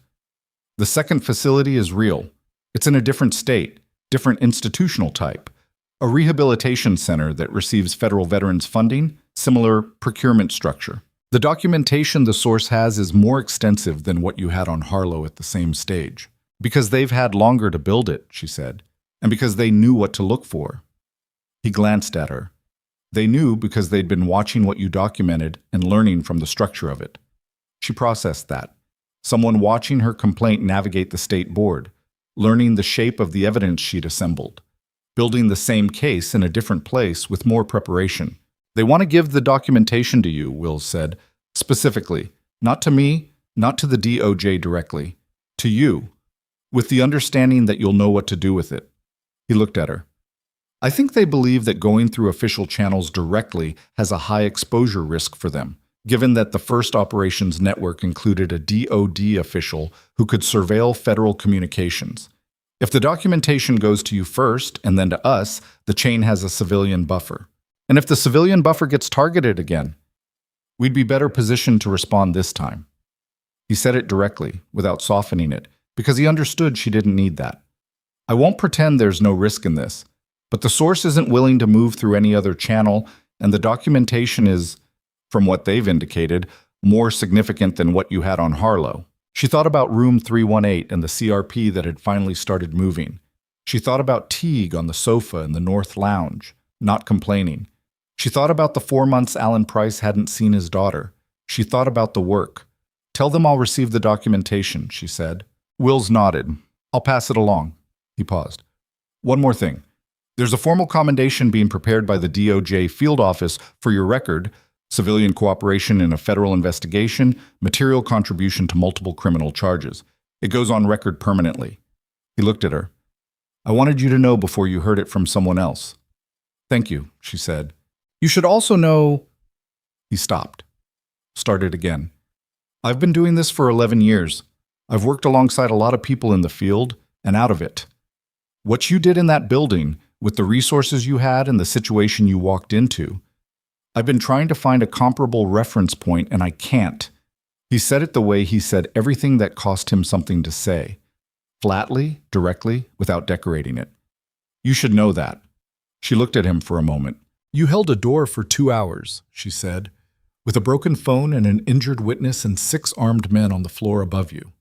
"The second facility is real. It's in a different state, different institutional type. A rehabilitation center that receives federal veterans funding, similar procurement structure. The documentation the source has is more extensive than what you had on Harlow at the same stage. Because they've had longer to build it," she said, "and because they knew what to look for." He glanced at her. "They knew because they'd been watching what you documented and learning from the structure of it." She processed that. Someone watching her complaint navigate the state board, learning the shape of the evidence she'd assembled, building the same case in a different place with more preparation. "They want to give the documentation to you," Wills said, "specifically. Not to me, not to the DOJ directly. To you, with the understanding that you'll know what to do with it." He looked at her. "I think they believe that going through official channels directly has a high exposure risk for them, given that the first operations network included a DOD official who could surveil federal communications. If the documentation goes to you first and then to us, the chain has a civilian buffer. And if the civilian buffer gets targeted again, we'd be better positioned to respond this time." He said it directly, without softening it, because he understood she didn't need that. "I won't pretend there's no risk in this, but the source isn't willing to move through any other channel, and the documentation is, from what they've indicated, more significant than what you had on Harlow." She thought about room 318 and the CRP that had finally started moving. She thought about Teague on the sofa in the North Lounge, not complaining. She thought about the 4 months Alan Price hadn't seen his daughter. She thought about the work. Tell them I'll receive the documentation, she said. Wills nodded. I'll pass it along. He paused. One more thing. There's a formal commendation being prepared by the DOJ field office for your record, civilian cooperation in a federal investigation, material contribution to multiple criminal charges. It goes on record permanently. He looked at her. I wanted you to know before you heard it from someone else. Thank you, she said. You should also know... He stopped. Started again. I've been doing this for 11 years. I've worked alongside a lot of people in the field and out of it. What you did in that building, with the resources you had and the situation you walked into, I've been trying to find a comparable reference point and I can't. He said it the way he said everything that cost him something to say. Flatly, directly, without decorating it. You should know that. She looked at him for a moment. You held a door for 2 hours, she said, with a broken phone and an injured witness and 6 armed men on the floor above you.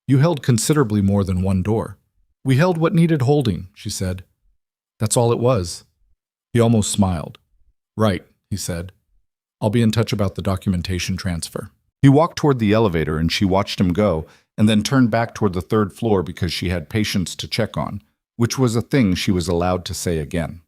You held considerably more than one door. We held what needed holding, she said. That's all it was. He almost smiled. Right, he said. I'll be in touch about the documentation transfer. He walked toward the elevator and she watched him go, and then turned back toward the 3rd floor because she had patients to check on, which was a thing she was allowed to say again.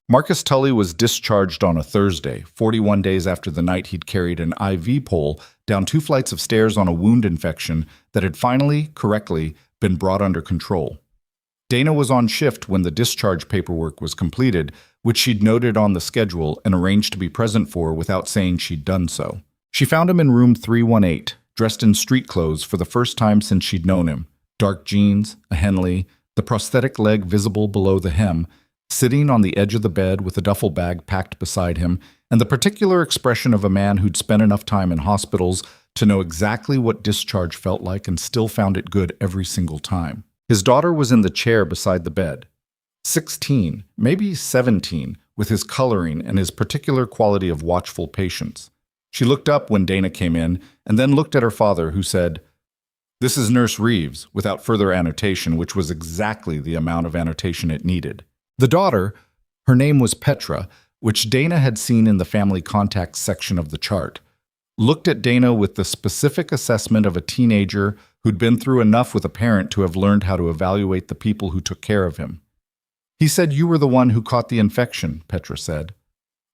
Marcus Tully was discharged on a Thursday, 41 days after the night he'd carried an IV pole down 2 flights of stairs on a wound infection that had finally, correctly, been brought under control. Dana was on shift when the discharge paperwork was completed, which she'd noted on the schedule and arranged to be present for without saying she'd done so. She found him in room 318, dressed in street clothes for the first time since she'd known him. Dark jeans, a Henley, the prosthetic leg visible below the hem, sitting on the edge of the bed with a duffel bag packed beside him, and the particular expression of a man who'd spent enough time in hospitals to know exactly what discharge felt like and still found it good every single time. His daughter was in the chair beside the bed. 16, maybe 17, with his coloring and his particular quality of watchful patience. She looked up when Dana came in, and then looked at her father, who said, "This is Nurse Reeves," without further annotation, which was exactly the amount of annotation it needed. The daughter, her name was Petra, which Dana had seen in the family contacts section of the chart, looked at Dana with the specific assessment of a teenager who'd been through enough with a parent to have learned how to evaluate the people who took care of him. He said you were the one who caught the infection, Petra said.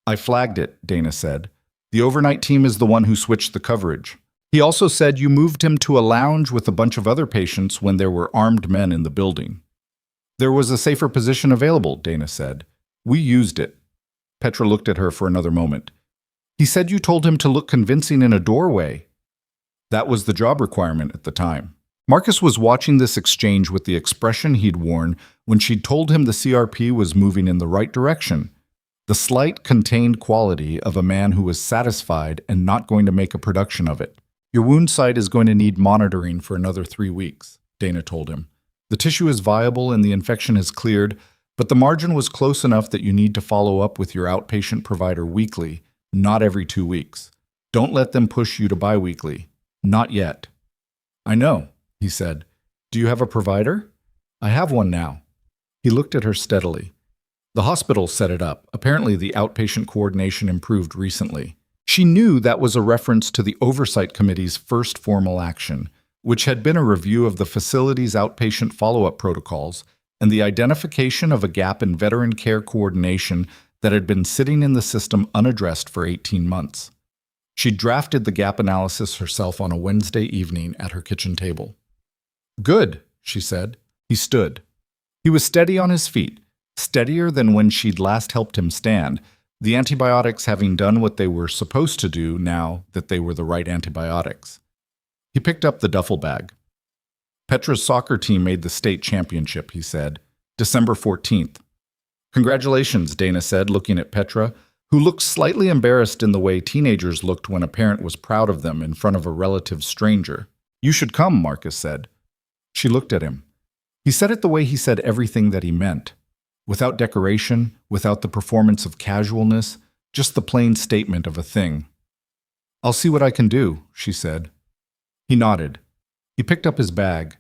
I flagged it, Dana said. The overnight team is the one who switched the coverage. He also said you moved him to a lounge with a bunch of other patients when there were armed men in the building. There was a safer position available, Dana said. We used it. Petra looked at her for another moment. He said you told him to look convincing in a doorway. That was the job requirement at the time. Marcus was watching this exchange with the expression he'd worn when she'd told him the CRP was moving in the right direction. The slight, contained quality of a man who was satisfied and not going to make a production of it. Your wound site is going to need monitoring for another 3 weeks, Dana told him. The tissue is viable and the infection has cleared, but the margin was close enough that you need to follow up with your outpatient provider weekly, not every 2 weeks. Don't let them push you to biweekly. Not yet. I know, he said. Do you have a provider? I have one now. He looked at her steadily. The hospital set it up. Apparently the outpatient coordination improved recently. She knew that was a reference to the Oversight Committee's first formal action, which had been a review of the facility's outpatient follow-up protocols and the identification of a gap in veteran care coordination that had been sitting in the system unaddressed for 18 months. She drafted the gap analysis herself on a Wednesday evening at her kitchen table. Good, she said. He stood. He was steady on his feet, steadier than when she'd last helped him stand, the antibiotics having done what they were supposed to do now that they were the right antibiotics. He picked up the duffel bag. Petra's soccer team made the state championship, he said. December 14th. Congratulations, Dana said, looking at Petra, who looked slightly embarrassed in the way teenagers looked when a parent was proud of them in front of a relative stranger. You should come, Marcus said. She looked at him. He said it the way he said everything that he meant. Without decoration, without the performance of casualness, just the plain statement of a thing. I'll see what I can do, she said. He nodded. He picked up his bag.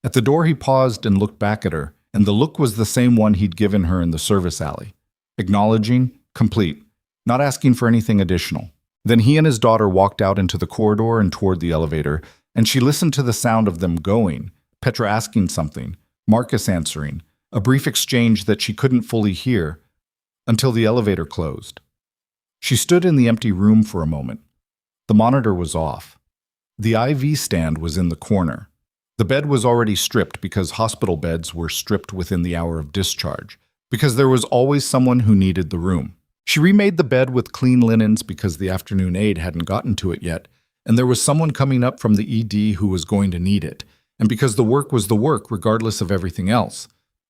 At the door he paused and looked back at her, and the look was the same one he'd given her in the service alley. Acknowledging, complete, not asking for anything additional. Then he and his daughter walked out into the corridor and toward the elevator, and she listened to the sound of them going, Petra asking something, Marcus answering, a brief exchange that she couldn't fully hear, until the elevator closed. She stood in the empty room for a moment. The monitor was off. The IV stand was in the corner. The bed was already stripped because hospital beds were stripped within the hour of discharge, because there was always someone who needed the room. She remade the bed with clean linens because the afternoon aide hadn't gotten to it yet, and there was someone coming up from the ED who was going to need it, and because the work was the work regardless of everything else,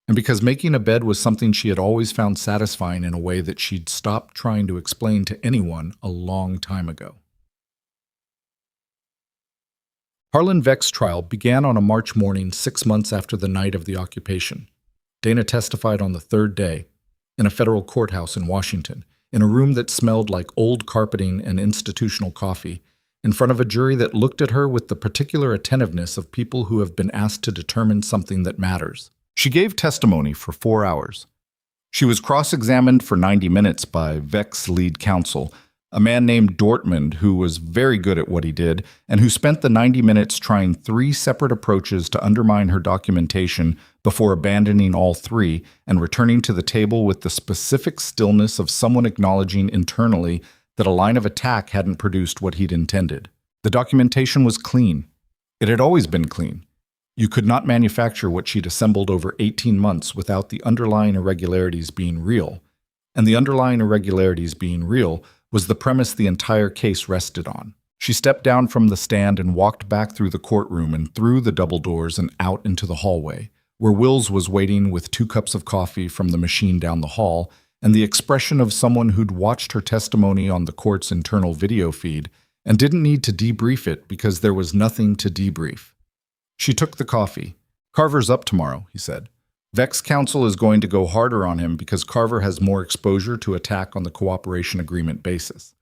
and because making a bed was something she had always found satisfying in a way that she'd stopped trying to explain to anyone a long time ago. Harlan Veck's trial began on a March morning 6 months after the night of the occupation. Dana testified on the third day, in a federal courthouse in Washington, in a room that smelled like old carpeting and institutional coffee, in front of a jury that looked at her with the particular attentiveness of people who have been asked to determine something that matters. She gave testimony for 4 hours. She was cross-examined for 90 minutes by Veck's lead counsel, a man named Dortmund who was very good at what he did and who spent the 90 minutes trying 3 separate approaches to undermine her documentation before abandoning all 3 and returning to the table with the specific stillness of someone acknowledging internally that a line of attack hadn't produced what he'd intended. The documentation was clean. It had always been clean. You could not manufacture what she'd assembled over 18 months without the underlying irregularities being real. And the underlying irregularities being real was the premise the entire case rested on. She stepped down from the stand and walked back through the courtroom and through the double doors and out into the hallway, where Wills was waiting with 2 cups of coffee from the machine down the hall and the expression of someone who'd watched her testimony on the court's internal video feed and didn't need to debrief it because there was nothing to debrief. She took the coffee. "Carver's up tomorrow," he said. "Veck's counsel is going to go harder on him because Carver has more exposure to attack on the cooperation agreement basis.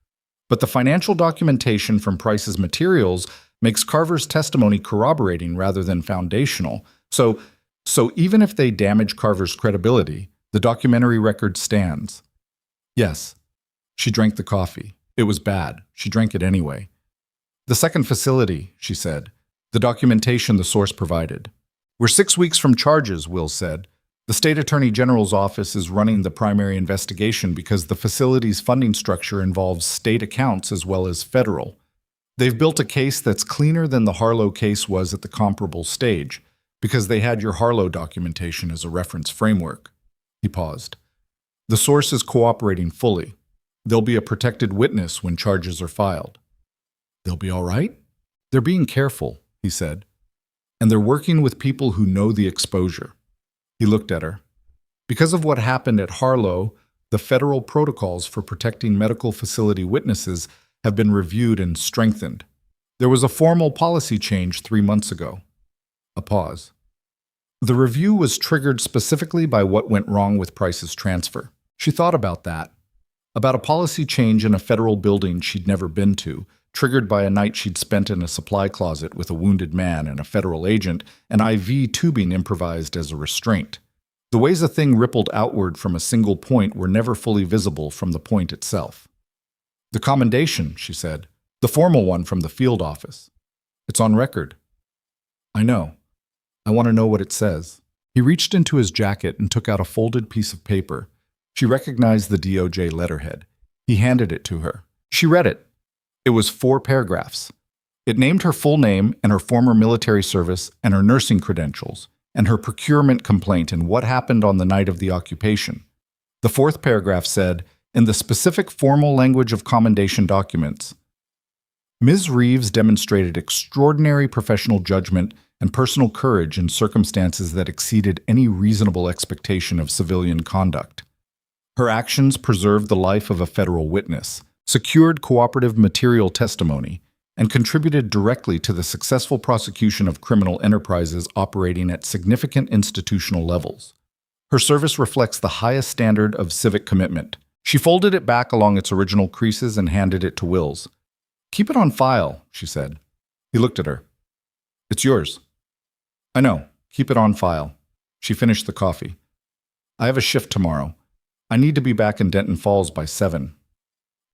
But the financial documentation from Price's materials makes Carver's testimony corroborating rather than foundational. So even if they damage Carver's credibility, the documentary record stands." Yes. She drank the coffee. It was bad. She drank it anyway. "The second facility," she said. "The documentation the source provided. We're 6 weeks from charges," Will said. "The state attorney general's office is running the primary investigation because the facility's funding structure involves state accounts as well as federal. They've built a case that's cleaner than the Harlow case was at the comparable stage because they had your Harlow documentation as a reference framework." He paused. "The source is cooperating fully. There'll be a protected witness when charges are filed." "They'll be all right?" "They're being careful," he said. "And they're working with people who know the exposure." He looked at her. "Because of what happened at Harlow, the federal protocols for protecting medical facility witnesses have been reviewed and strengthened. There was a formal policy change 3 months ago." A pause. "The review was triggered specifically by what went wrong with Price's transfer." She thought about that. About a policy change in a federal building she'd never been to, triggered by a night she'd spent in a supply closet with a wounded man and a federal agent, and IV tubing improvised as a restraint. The ways a thing rippled outward from a single point were never fully visible from the point itself. "The commendation," she said. "The formal one from the field office. It's on record." "I know. I want to know what it says." He reached into his jacket and took out a folded piece of paper. She recognized the DOJ letterhead. He handed it to her. She read it. It was 4 paragraphs. It named her full name and her former military service and her nursing credentials and her procurement complaint and what happened on the night of the occupation. The 4th paragraph said, in the specific formal language of commendation documents, "Ms. Reeves demonstrated extraordinary professional judgment and personal courage in circumstances that exceeded any reasonable expectation of civilian conduct. Her actions preserved the life of a federal witness, secured cooperative material testimony, and contributed directly to the successful prosecution of criminal enterprises operating at significant institutional levels. Her service reflects the highest standard of civic commitment." She folded it back along its original creases and handed it to Wills. "Keep it on file," she said. He looked at her. "It's yours." "I know. Keep it on file." She finished the coffee. "I have a shift tomorrow. I need to be back in Denton Falls by 7.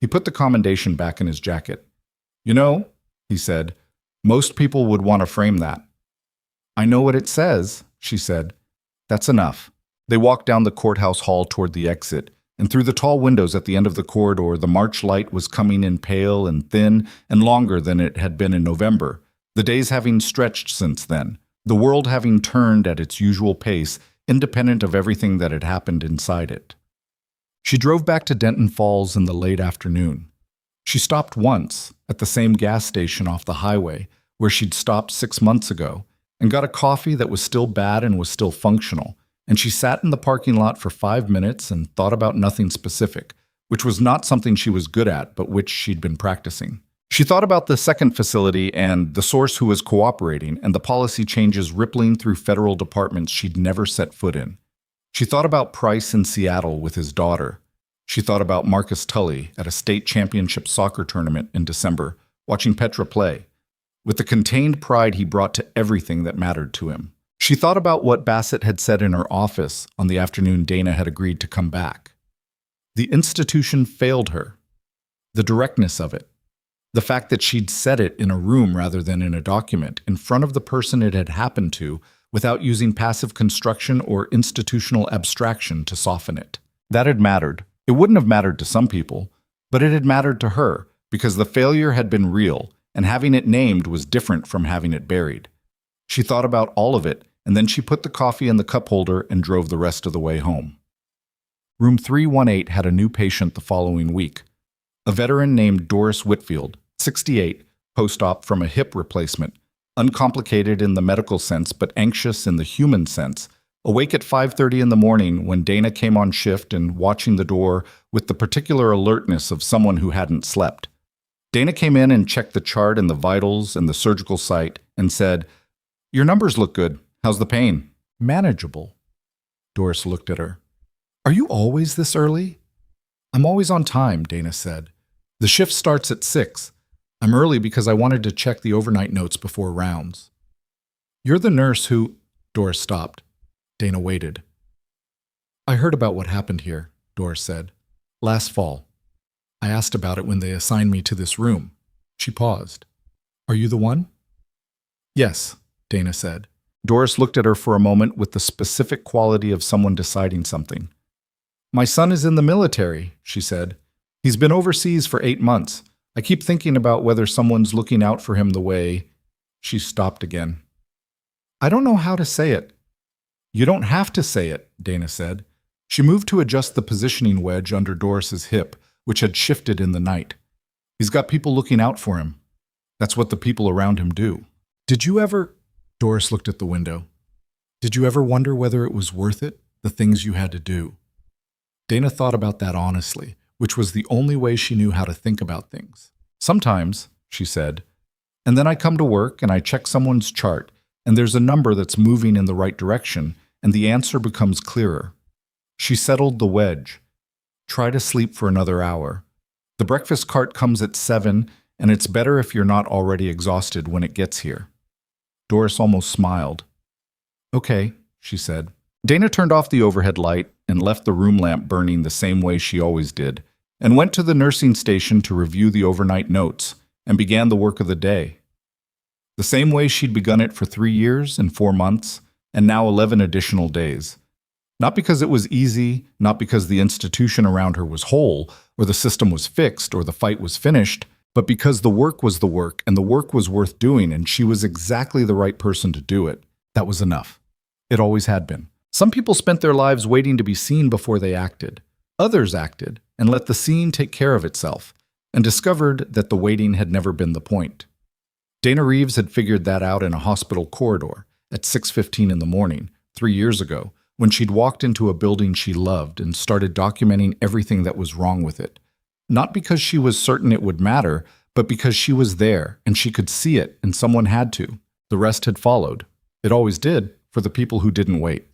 He put the commendation back in his jacket. "You know," he said, "most people would want to frame that." "I know what it says," she said. "That's enough." They walked down the courthouse hall toward the exit, and through the tall windows at the end of the corridor, the March light was coming in pale and thin and longer than it had been in November, the days having stretched since then, the world having turned at its usual pace, independent of everything that had happened inside it. She drove back to Denton Falls in the late afternoon. She stopped once, at the same gas station off the highway, where she'd stopped 6 months ago, and got a coffee that was still bad and was still functional, and she sat in the parking lot for 5 minutes and thought about nothing specific, which was not something she was good at, but which she'd been practicing. She thought about the second facility and the source who was cooperating and the policy changes rippling through federal departments she'd never set foot in. She thought about Price in Seattle with his daughter. She thought about Marcus Tully at a state championship soccer tournament in December, watching Petra play, with the contained pride he brought to everything that mattered to him. She thought about what Bassett had said in her office on the afternoon Dana had agreed to come back. The institution failed her. The directness of it. The fact that she'd said it in a room rather than in a document, in front of the person it had happened to, without using passive construction or institutional abstraction to soften it. That had mattered. It wouldn't have mattered to some people, but it had mattered to her, because the failure had been real, and having it named was different from having it buried. She thought about all of it, and then she put the coffee in the cup holder and drove the rest of the way home. Room 318 had a new patient the following week. A veteran named Doris Whitfield, 68, post-op from a hip replacement, uncomplicated in the medical sense but anxious in the human sense, awake at 5:30 in the morning when Dana came on shift and watching the door with the particular alertness of someone who hadn't slept. Dana came in and checked the chart and the vitals and the surgical site and said, "Your numbers look good. How's the pain?" "Manageable." Doris looked at her. "Are you always this early?" "I'm always on time," Dana said. "The shift starts at 6. I'm early because I wanted to check the overnight notes before rounds." "You're the nurse who—" Doris stopped. Dana waited. "I heard about what happened here," Doris said. "Last fall. I asked about it when they assigned me to this room." She paused. "Are you the one?" "Yes," Dana said. Doris looked at her for a moment with the specific quality of someone deciding something. "My son is in the military," she said. "He's been overseas for 8 months. I keep thinking about whether someone's looking out for him the way—" She stopped again. "I don't know how to say it." "You don't have to say it," Dana said. She moved to adjust the positioning wedge under Doris's hip, which had shifted in the night. "He's got people looking out for him. That's what the people around him do." "Did you ever—" Doris looked at the window. "Did you ever wonder whether it was worth it, the things you had to do?" Dana thought about that honestly, which was the only way she knew how to think about things. "Sometimes," she said, "and then I come to work and I check someone's chart, and there's a number that's moving in the right direction, and the answer becomes clearer." She settled the wedge. "Try to sleep for another hour. The breakfast cart comes at 7, and it's better if you're not already exhausted when it gets here." Doris almost smiled. "Okay," she said. Dana turned off the overhead light and left the room lamp burning the same way she always did, and went to the nursing station to review the overnight notes, and began the work of the day. The same way she'd begun it for 3 years and 4 months, and now 11 additional days. Not because it was easy, not because the institution around her was whole, or the system was fixed, or the fight was finished, but because the work was the work, and the work was worth doing, and she was exactly the right person to do it. That was enough. It always had been. Some people spent their lives waiting to be seen before they acted. Others acted, and let the scene take care of itself, and discovered that the waiting had never been the point. Dana Reeves had figured that out in a hospital corridor at 6:15 in the morning, 3 years ago, when she'd walked into a building she loved and started documenting everything that was wrong with it. Not because she was certain it would matter, but because she was there and she could see it and someone had to. The rest had followed. It always did for the people who didn't wait.